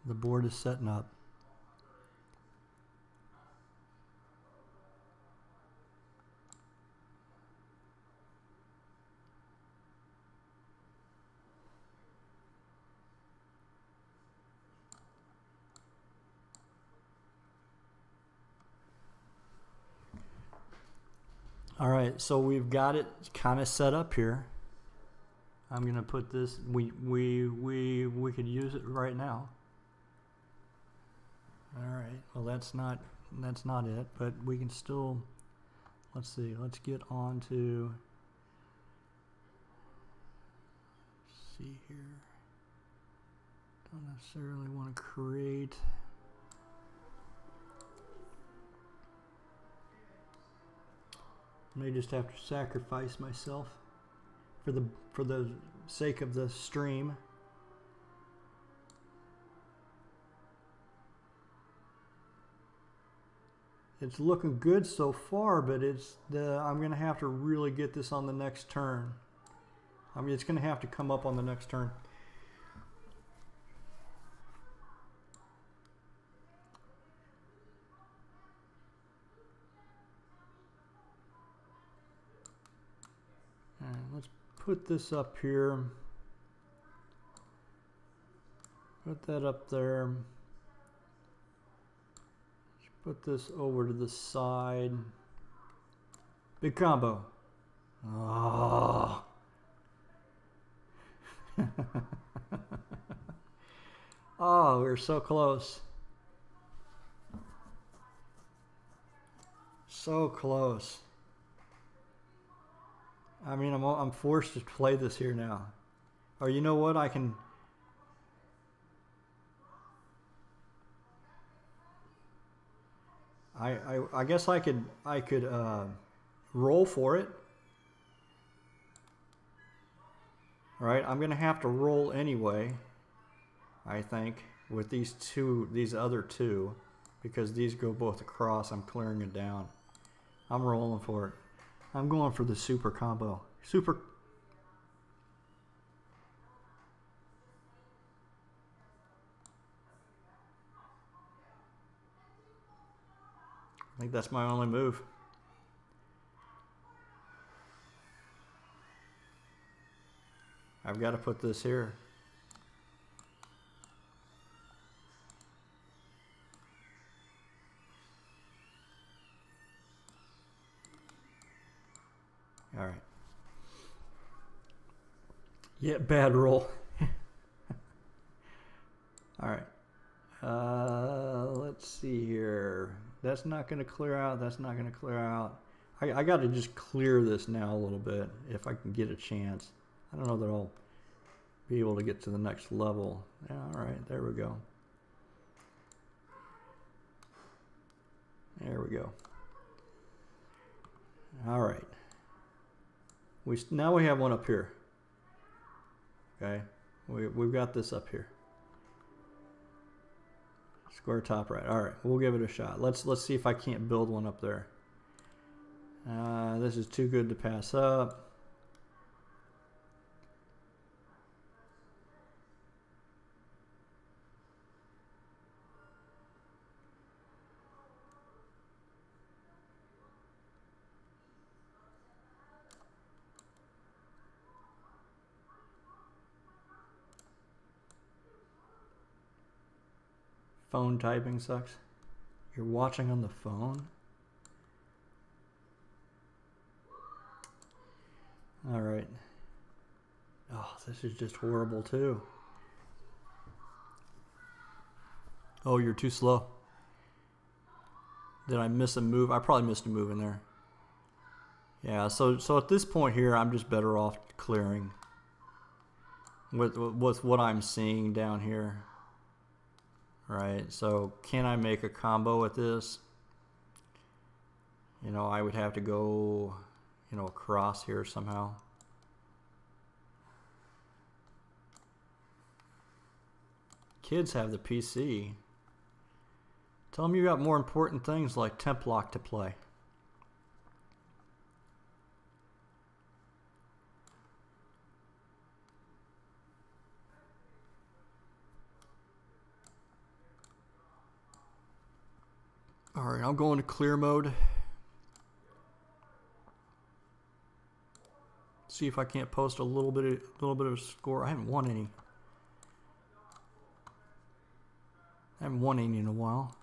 The board is setting up. All right, so we've got it kind of set up here. I'm gonna put this. We could use it right now. All right. Well, that's not it, but we can still. Let's see. Let's get on to. Let's see here. Don't necessarily want to create. May just have to sacrifice myself for the sake of the stream. It's looking good so far, but I'm gonna have to really get this on the next turn. I mean, it's gonna have to come up on the next turn. All right, let's put this up here. Put that up there. Put this over to the side. Big combo. Oh. Oh, we're so close. So close. I mean, I'm forced to play this here now. Or you know what? I can. I guess I could roll for it. All right, I'm gonna have to roll anyway. I think with these other two, because these go both across. I'm clearing it down. I'm rolling for it. I'm going for the super combo. Super. I think that's my only move. I've got to put this here. All right. Yeah, bad roll. All right. Let's see here. That's not going to clear out. That's not going to clear out. I got to just clear this now a little bit if I can get a chance. I don't know that I'll be able to get to the next level. Yeah, all right, there we go. There we go. All right. Now we have one up here. Okay, we've got this up here. Square top right. All right, we'll give it a shot. Let's see if I can't build one up there. This is too good to pass up. Phone typing sucks. You're watching on the phone? All right. Oh, this is just horrible too. Oh, you're too slow. Did I miss a move? I probably missed a move in there. Yeah, so at this point here, I'm just better off clearing with what I'm seeing down here. Right, so can I make a combo with this? You know, I would have to go, you know, across here somehow. Kids have the PC. Tell them you got more important things like temp lock to play. All right, I'm going to clear mode. See if I can't post a little bit of score. I haven't won any. I haven't won any in a while.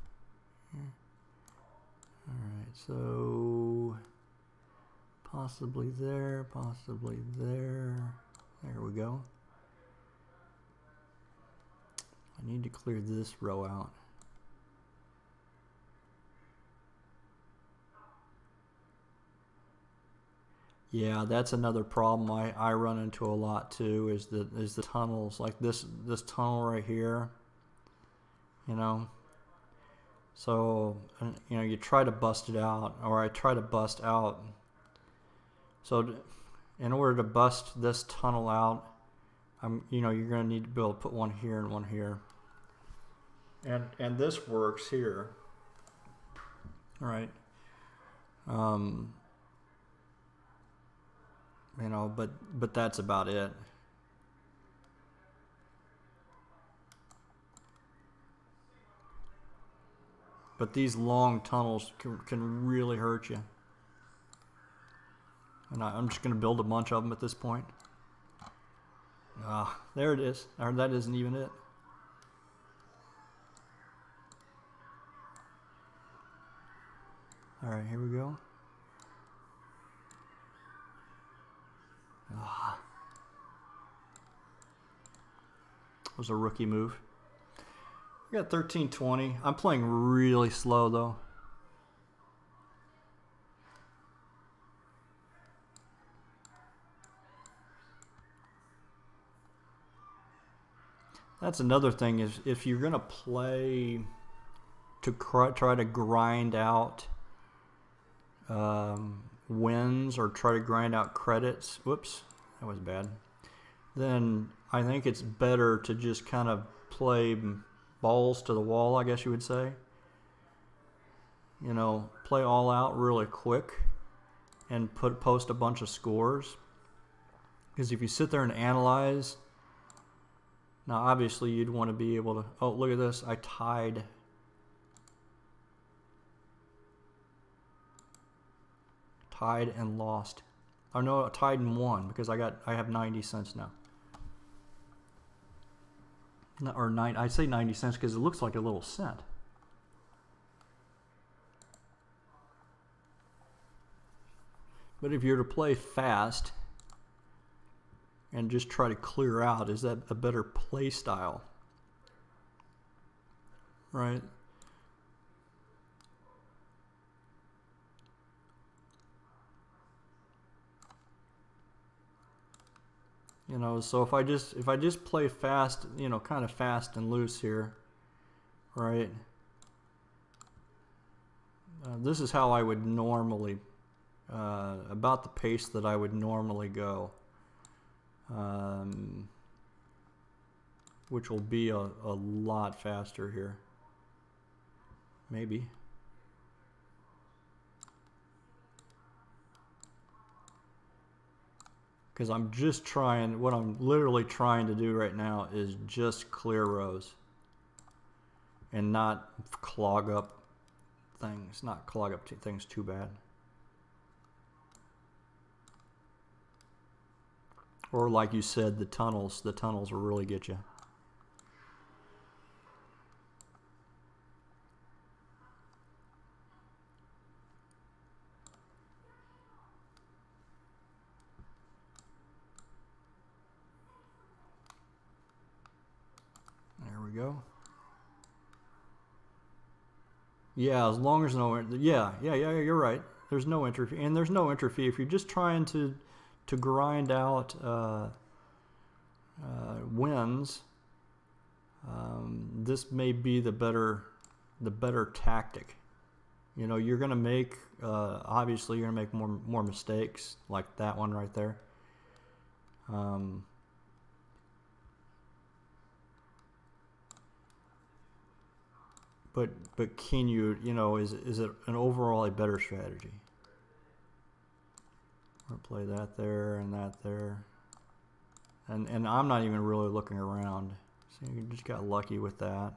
All right, so possibly there, possibly there. There we go. I need to clear this row out. Yeah, that's another problem I run into a lot too, is the tunnels, like this tunnel right here, you know. So, you know, you try to bust it out, or I try to bust out. So in order to bust this tunnel out, you know, you're going to need to be able to put one here and one here. And this works here. All right. You know, but that's about it. But these long tunnels can really hurt you. And I'm just going to build a bunch of them at this point. Ah, there it is. Or that isn't even it. All right, here we go. Ah. Was a rookie move. We got 1320. I'm playing really slow though. That's another thing, is if you're gonna play to try to grind out wins or try to grind out credits, whoops, that was bad, then I think it's better to just kind of play balls to the wall, I guess you would say. You know, play all out really quick and post a bunch of scores. Because if you sit there and analyze, now obviously you'd want to be able to, oh, look at this, I tied. Tied and lost. Oh no, tied and won because I have 90 cents now. Or I say 90 cents because it looks like a little cent. But if you're to play fast and just try to clear out, is that a better play style? Right? You know, so if I just play fast, you know, kind of fast and loose here, right? This is how I would normally, about the pace that I would normally go, which will be a lot faster here, maybe. Because I'm just trying, what I'm literally trying to do right now is just clear rows and not clog up things, not clog up things too bad. Or like you said, the tunnels will really get you. There we go. Yeah, as long as yeah, you're right. There's no entry fee, and there's no entry fee if you're just trying to grind out wins. This may be the better tactic. You know, you're gonna make obviously you're gonna make more mistakes, like that one right there. But can you know, is it an overall a better strategy? I'll play that there and that there, and I'm not even really looking around. So you just got lucky with that.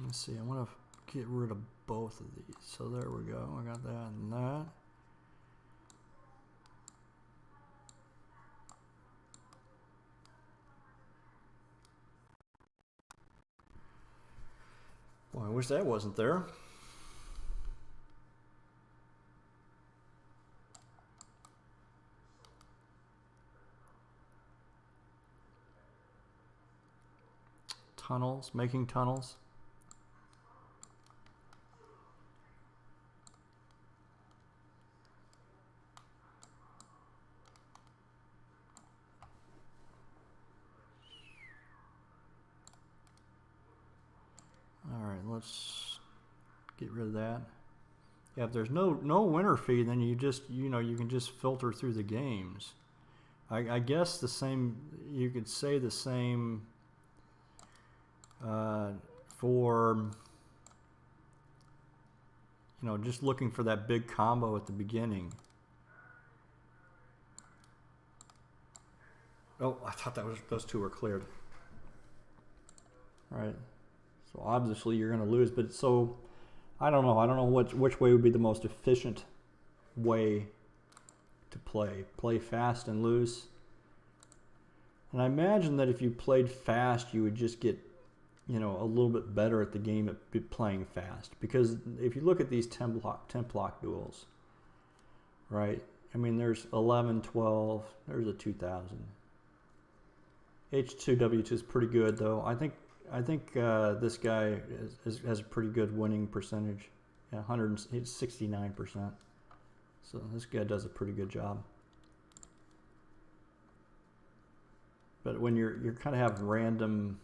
Let's see, I want to get rid of both of these. So there we go. I got that and that. Boy, I wish that wasn't there. Tunnels, making tunnels. Alright, let's get rid of that. Yeah, if there's no winner fee, then you just, you know, you can just filter through the games. I guess the same, you could say the same for, you know, just looking for that big combo at the beginning. Oh, I thought those two were cleared. All right. So obviously you're going to lose, but so I don't know. I don't know which way would be the most efficient way to play. Play fast and lose. And I imagine that if you played fast, you would just get, you know, a little bit better at the game at playing fast. Because if you look at these 10 block duels, right? I mean, there's 11, 12, there's a 2000. H2W2 is pretty good, though. I think this guy has a pretty good winning percentage. Yeah, 69%. So this guy does a pretty good job. But when you're kind of have random.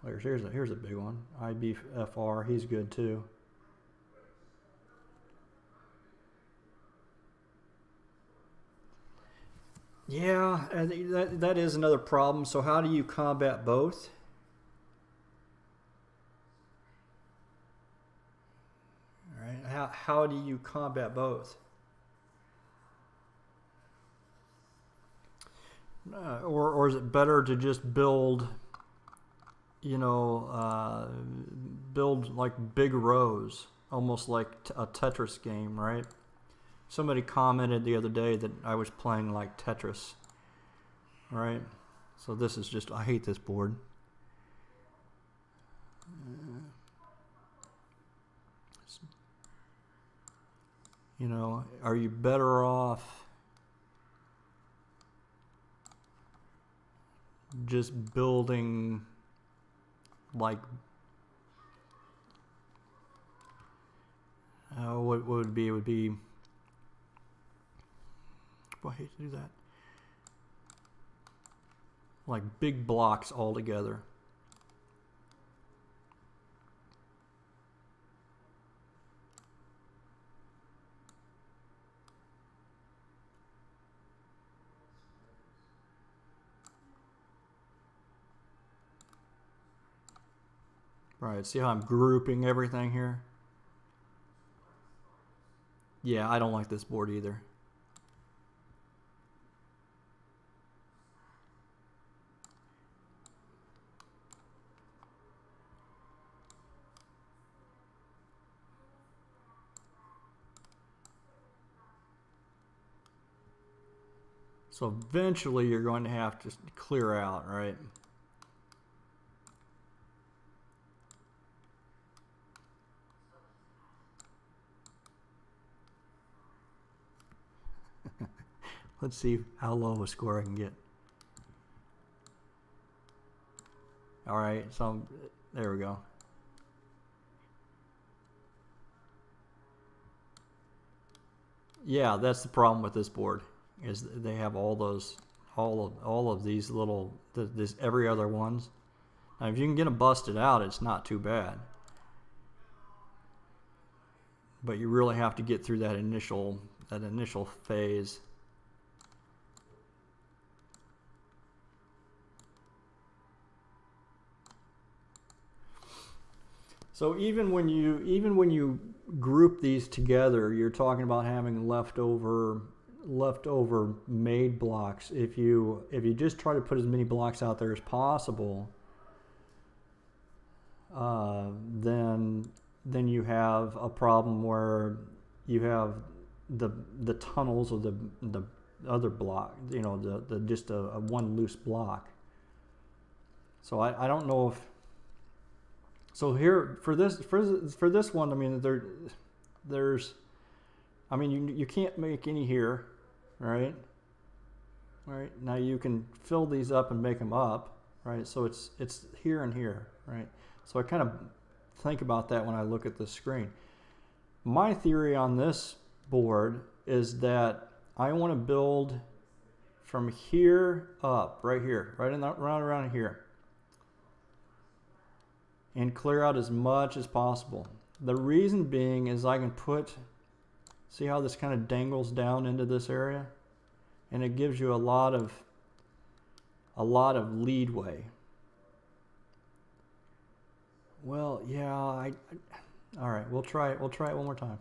Here's a big one. IBFR, he's good too. Yeah, that is another problem. So how do you combat both? All right. How do you combat both? Or is it better to just build, you know, build like big rows, almost like a Tetris game, right? Somebody commented the other day that I was playing like Tetris, right? So this is just, I hate this board. You know, are you better off just building like what would it be? It would be, I hate to do that. Like big blocks all together. Right, see how I'm grouping everything here? Yeah, I don't like this board either. So eventually you're going to have to clear out, right? Let's see how low a score I can get. All right, so there we go. Yeah, that's the problem with this board, is they have all those, all of these little, this every other ones. Now, if you can get them busted out, it's not too bad. But you really have to get through that initial phase. So even when you group these together, you're talking about having leftover made blocks. If you just try to put as many blocks out there as possible, then you have a problem where you have the tunnels of the other block, you know, the just a one loose block. So I don't know if, so here for this one, I mean there's I mean you can't make any here, right? Right, now you can fill these up and make them up, right? So it's here and here, right? So I kind of think about that when I look at the screen. My theory on this board is that I want to build from here up, right here, right in that, right around here, and clear out as much as possible. The reason being is I can put, see how this kind of dangles down into this area, and it gives you a lot of leadway. Well, yeah, all right, we'll try it one more time.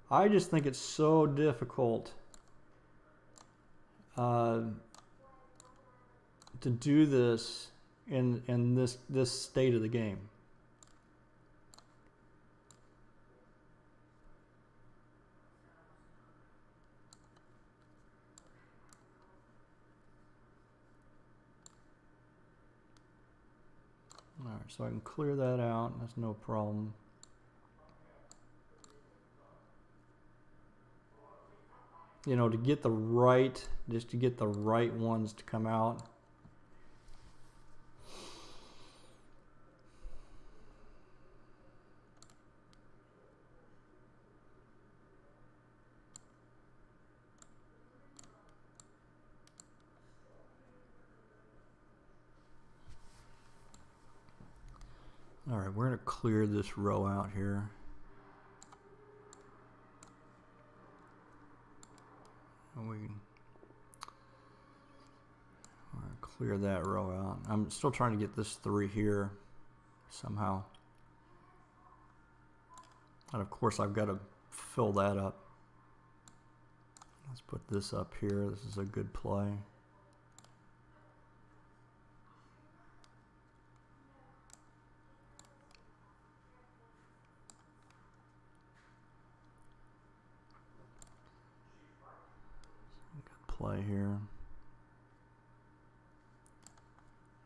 I just think it's so difficult to do this in this state of the game. All right, so I can clear that out. That's no problem. You know, to get the right, just to get the right ones to come out. All right, we're going to clear this row out here. And we can clear that row out. I'm still trying to get this 3 here somehow. And of course I've got to fill that up. Let's put this up here. This is a good play. Good play here.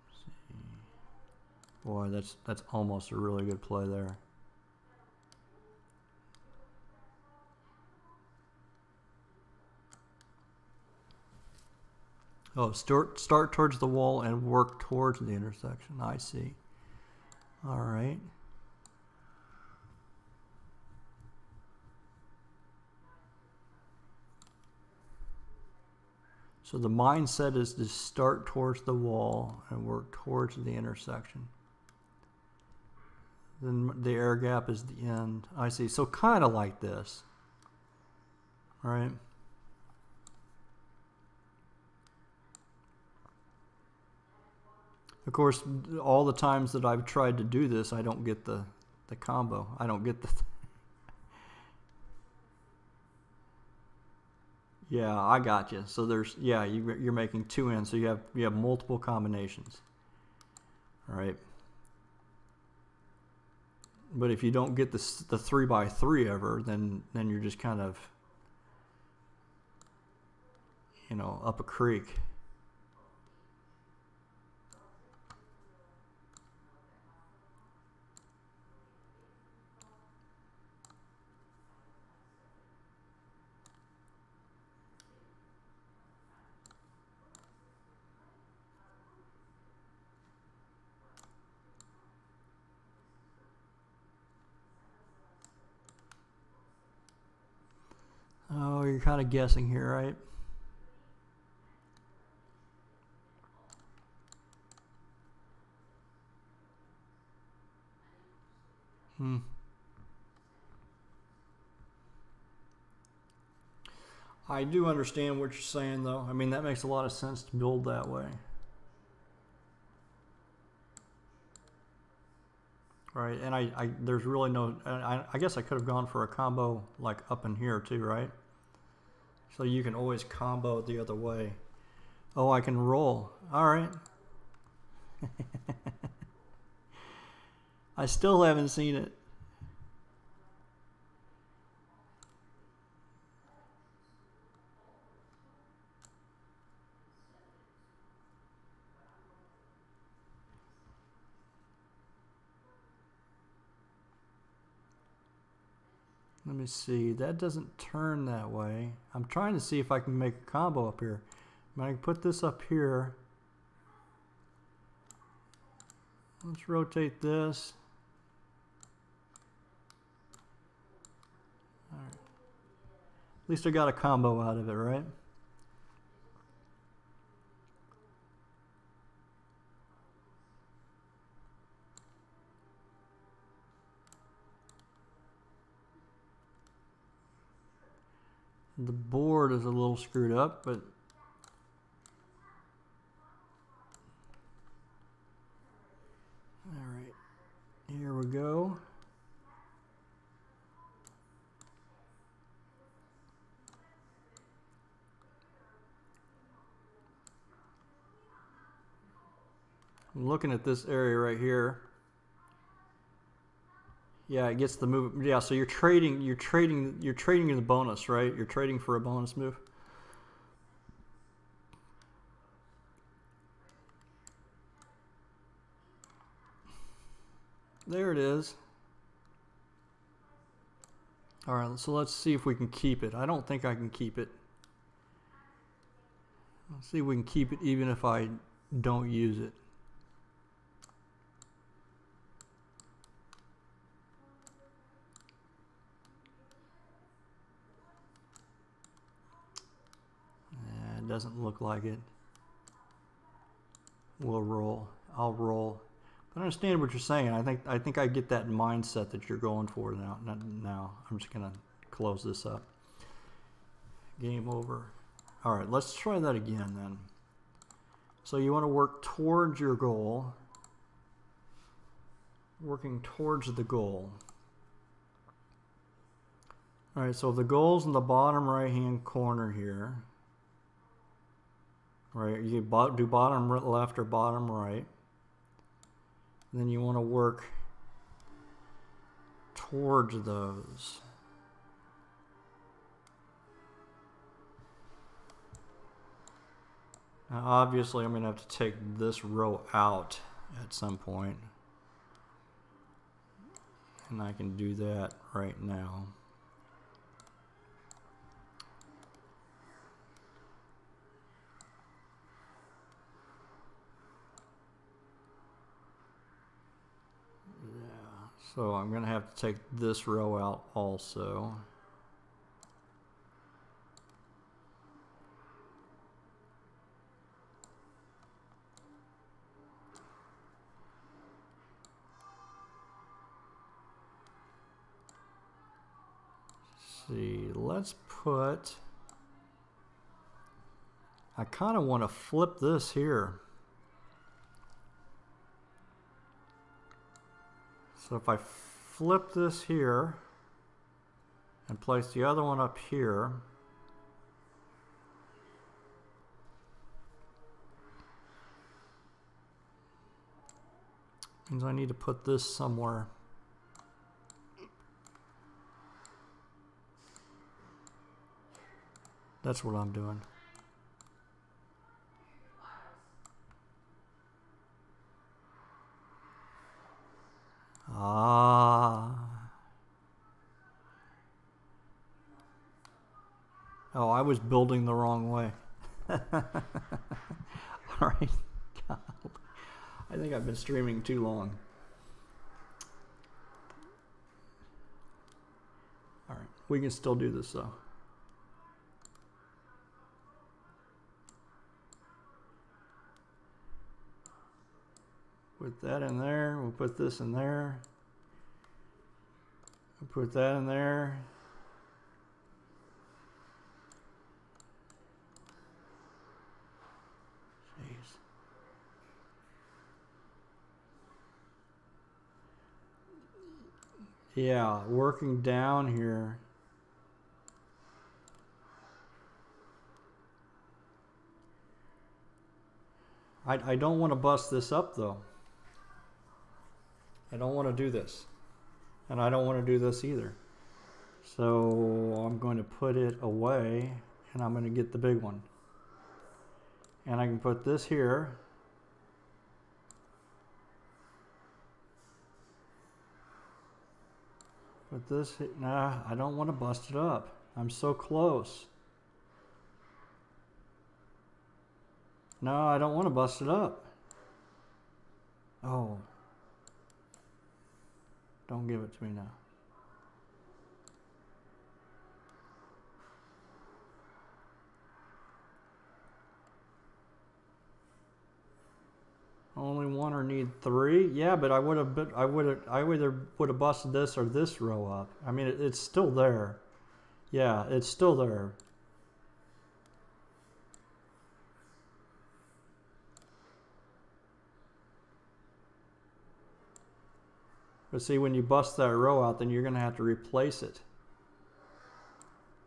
Let's see. Boy, that's almost a really good play there. Oh, start towards the wall and work towards the intersection. I see. All right. So the mindset is to start towards the wall and work towards the intersection. Then the air gap is the end. I see. So kind of like this. All right. Of course, all the times that I've tried to do this, I don't get the combo. I don't get the... Yeah, I got you. So there's, yeah, you're making two ends, so you have multiple combinations. All right. But if you don't get the 3x3 ever, then you're just kind of, you know, up a creek. Oh, you're kind of guessing here, right? I do understand what you're saying, though. I mean, that makes a lot of sense to build that way. Right, and I there's really no, I guess I could have gone for a combo like up in here too, right? So you can always combo the other way. Oh, I can roll. All right. I still haven't seen it. Let me see. That doesn't turn that way. I'm trying to see if I can make a combo up here. I can put this up here. Let's rotate this. All right. At least I got a combo out of it, right? The board is a little screwed up, but all right, here we go. I'm looking at this area right here. Yeah, it gets the move. Yeah, so you're trading the bonus, right? You're trading for a bonus move. There it is. All right, so let's see if we can keep it. I don't think I can keep it. Let's see if we can keep it even if I don't use it. It doesn't look like it. We'll roll. I'll roll. But I understand what you're saying. I think I get that mindset that you're going for now. Now I'm just gonna close this up. Game over. All right, let's try that again then. So you want to work towards your goal. Working towards the goal. All right, so the goal's in the bottom right-hand corner here. Right, you do bottom left or bottom right. And then you want to work towards those. Now obviously I'm going to have to take this row out at some point. And I can do that right now. So I'm going to have to take this row out also. Let's see, let's put, I kind of want to flip this here. So if I flip this here and place the other one up here, means I need to put this somewhere. That's what I'm doing. Ah. Oh, I was building the wrong way. All right. God. I think I've been streaming too long. All right. We can still do this though. Put that in there. We'll put this in there. We'll put that in there. Jeez. Yeah, working down here. I don't want to bust this up though. I don't want to do this. And I don't want to do this either. So I'm going to put it away and I'm going to get the big one. And I can put this here. Put this, nah, I don't want to bust it up. I'm so close. No, I don't want to bust it up. Oh. Don't give it to me now. Only one or need three? Yeah, but I either would have busted this or this row up. I mean, it's still there. Yeah, it's still there. But see, when you bust that row out, then you're going to have to replace it.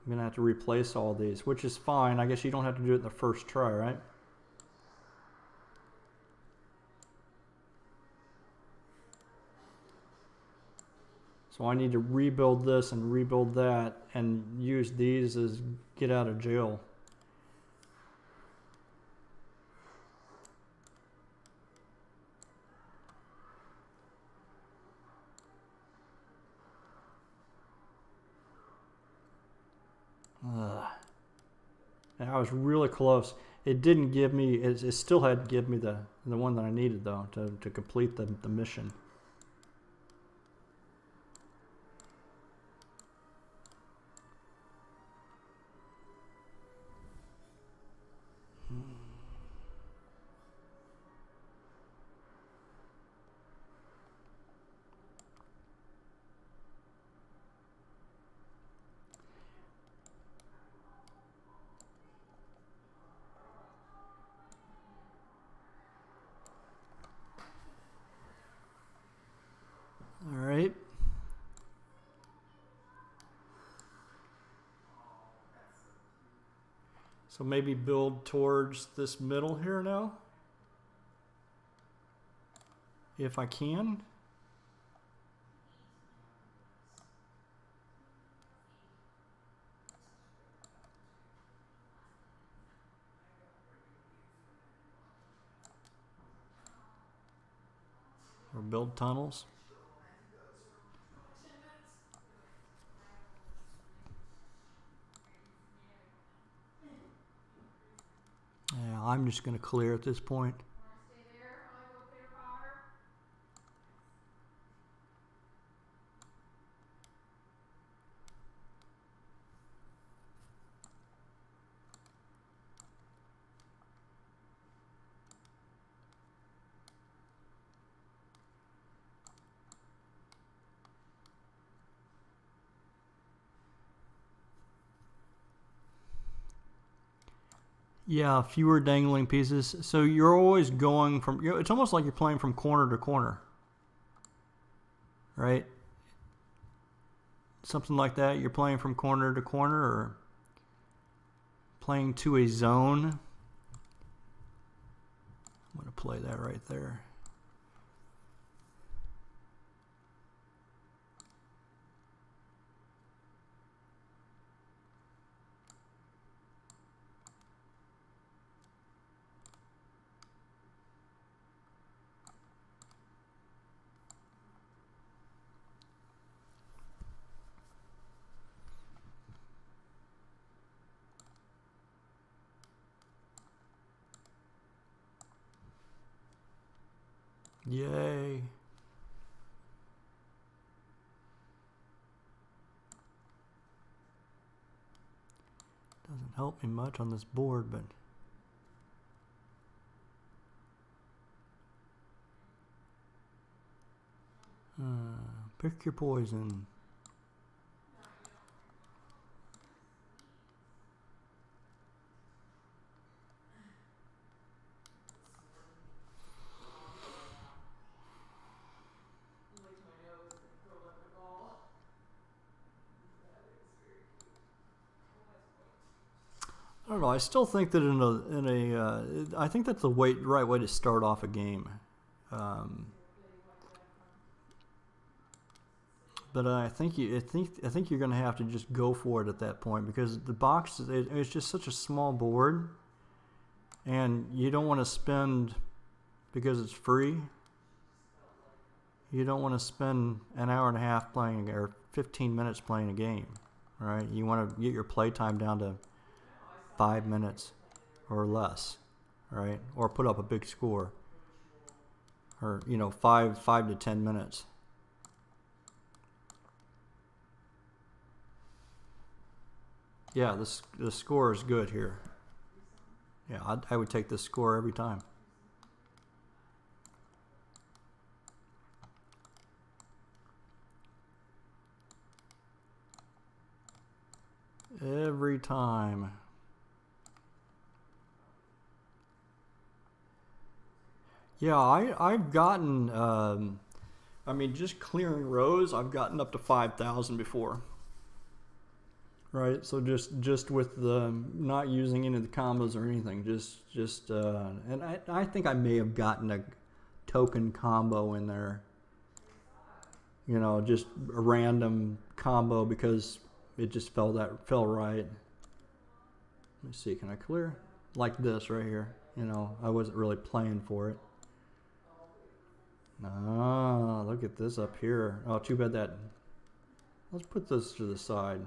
I'm going to have to replace all these, which is fine. I guess you don't have to do it in the first try, right? So I need to rebuild this and rebuild that and use these as get out of jail. And I was really close. It didn't give me, it still had to give me the one that I needed though to complete the mission. All right. So maybe build towards this middle here now, if I can. Or build tunnels. just going to clear at this point. Want to stay there while I go pitter patter? Yeah, fewer dangling pieces. So you're always going from, it's almost like you're playing from corner to corner, right? Something like that. You're playing from corner to corner or playing to a zone. I'm going to play that right there. Yay. Doesn't help me much on this board, but pick your poison. I don't know. I still think that I think that's the right way to start off a game. But I think you're going to have to just go for it at that point because the box it's just such a small board, and you don't want to spend because it's free. You don't want to spend an hour and a half playing or 15 minutes playing a game, right? You want to get your play time down to 5 minutes or less, right? Or put up a big score, or 5 to 10 minutes. Yeah, the score is good here. Yeah, I would take this score every time. Every time. Yeah, I've gotten, I mean, just clearing rows, I've gotten up to 5,000 before. Right, so just with the not using any of the combos or anything, and I think I may have gotten a token combo in there. Just a random combo because it just fell right. Let me see, can I clear? Like this right here. I wasn't really playing for it. Ah, look at this up here. Oh, too bad that. Let's put this to the side.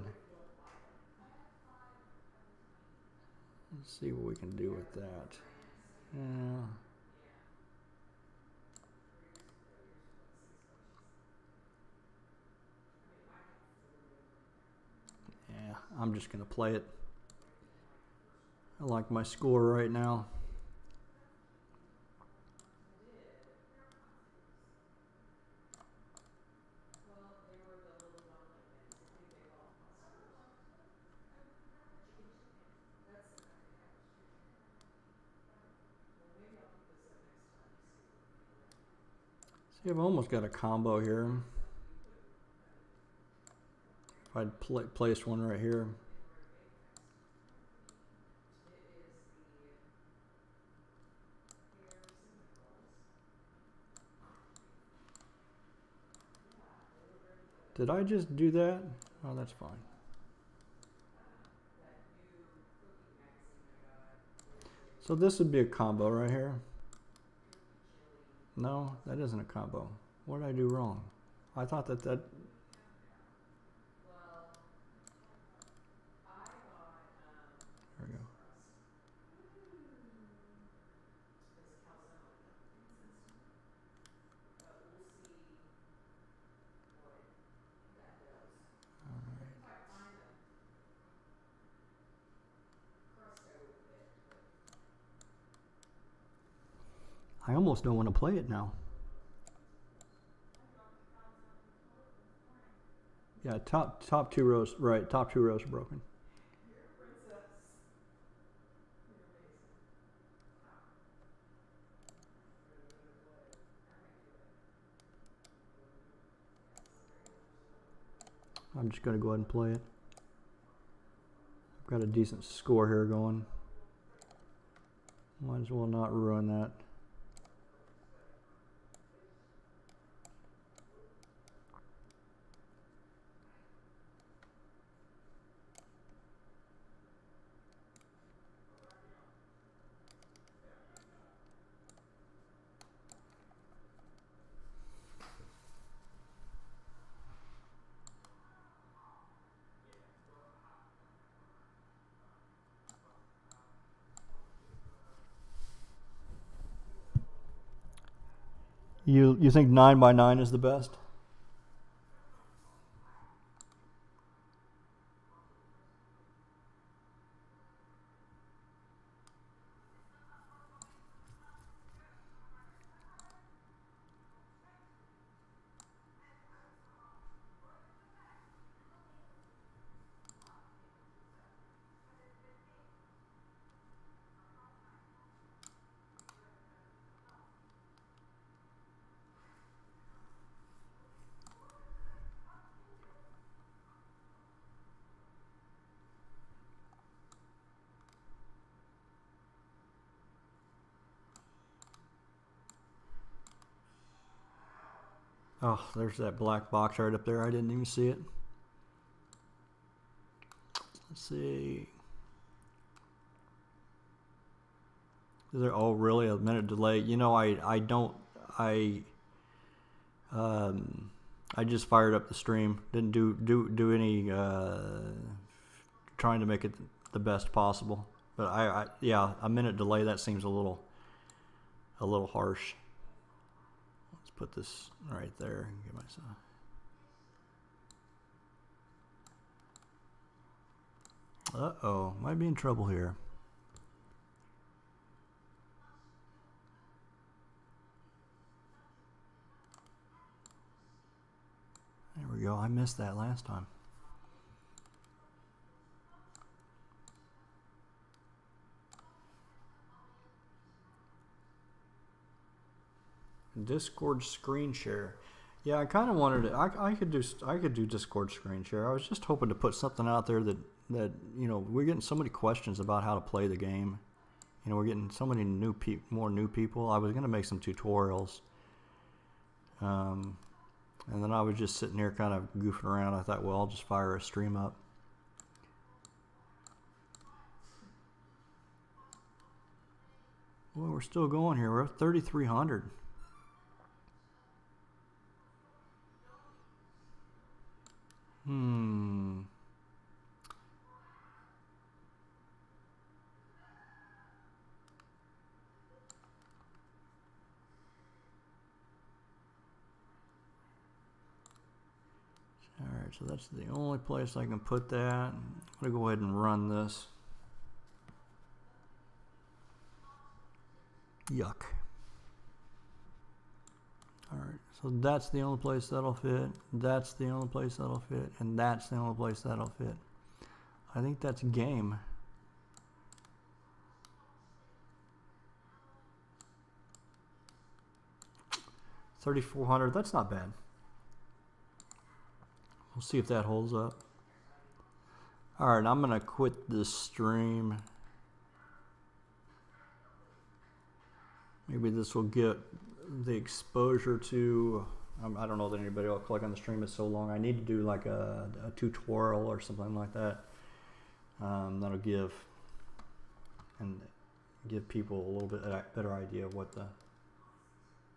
Let's see what we can do with that. Yeah. Yeah, I'm just going to play it. I like my score right now. See, I've almost got a combo here. If I'd place one right here. Did I just do that? Oh, that's fine. So this would be a combo right here. No, that isn't a combo. What did I do wrong? I thought that... There we go. I almost don't want to play it now. Yeah, top two rows, right, top two rows are broken. You're a princess. You're amazing. I'm just going to go ahead and play it. I've got a decent score here going. Might as well not ruin that. You think 9x9 is the best? Oh, there's that black box right up there. I didn't even see it. Let's see. Is there, oh, really? A minute delay? You know, I just fired up the stream. Didn't do any trying to make it the best possible. But yeah, a minute delay, that seems a little harsh. Let's put this right there and give myself. Uh-oh, might be in trouble here. There we go. I missed that last time. Discord screen share. Yeah, I kind of wanted to. I could do Discord screen share. I was just hoping to put something out there that you know, we're getting so many questions about how to play the game. You know, we're getting so many more new people. I was gonna make some tutorials. And then I was just sitting here kind of goofing around. I thought, well, I'll just fire a stream up. Well, we're still going here. We're at 3,300. Alright, so that's the only place I can put that. I'm going to go ahead and run this. Yuck. Alright, so that's the only place that'll fit. That's the only place that'll fit. And that's the only place that'll fit. I think that's game. $3,400, that's not bad. We'll see if that holds up. Alright, I'm going to quit this stream. Maybe this will get the exposure to, I don't know that anybody will click on the stream. It's so long. I need to do like a tutorial or something like that. That'll give people a little bit better idea of what the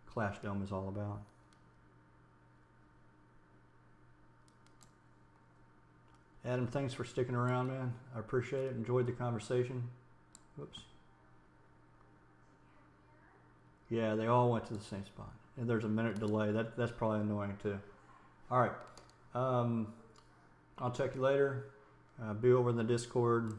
Clash Dome is all about. Adam, thanks for sticking around, man. I appreciate it. Enjoyed the conversation. Whoops. Yeah, they all went to the same spot. And there's a minute delay. That's probably annoying too. All right. I'll check you later. Be over in the Discord.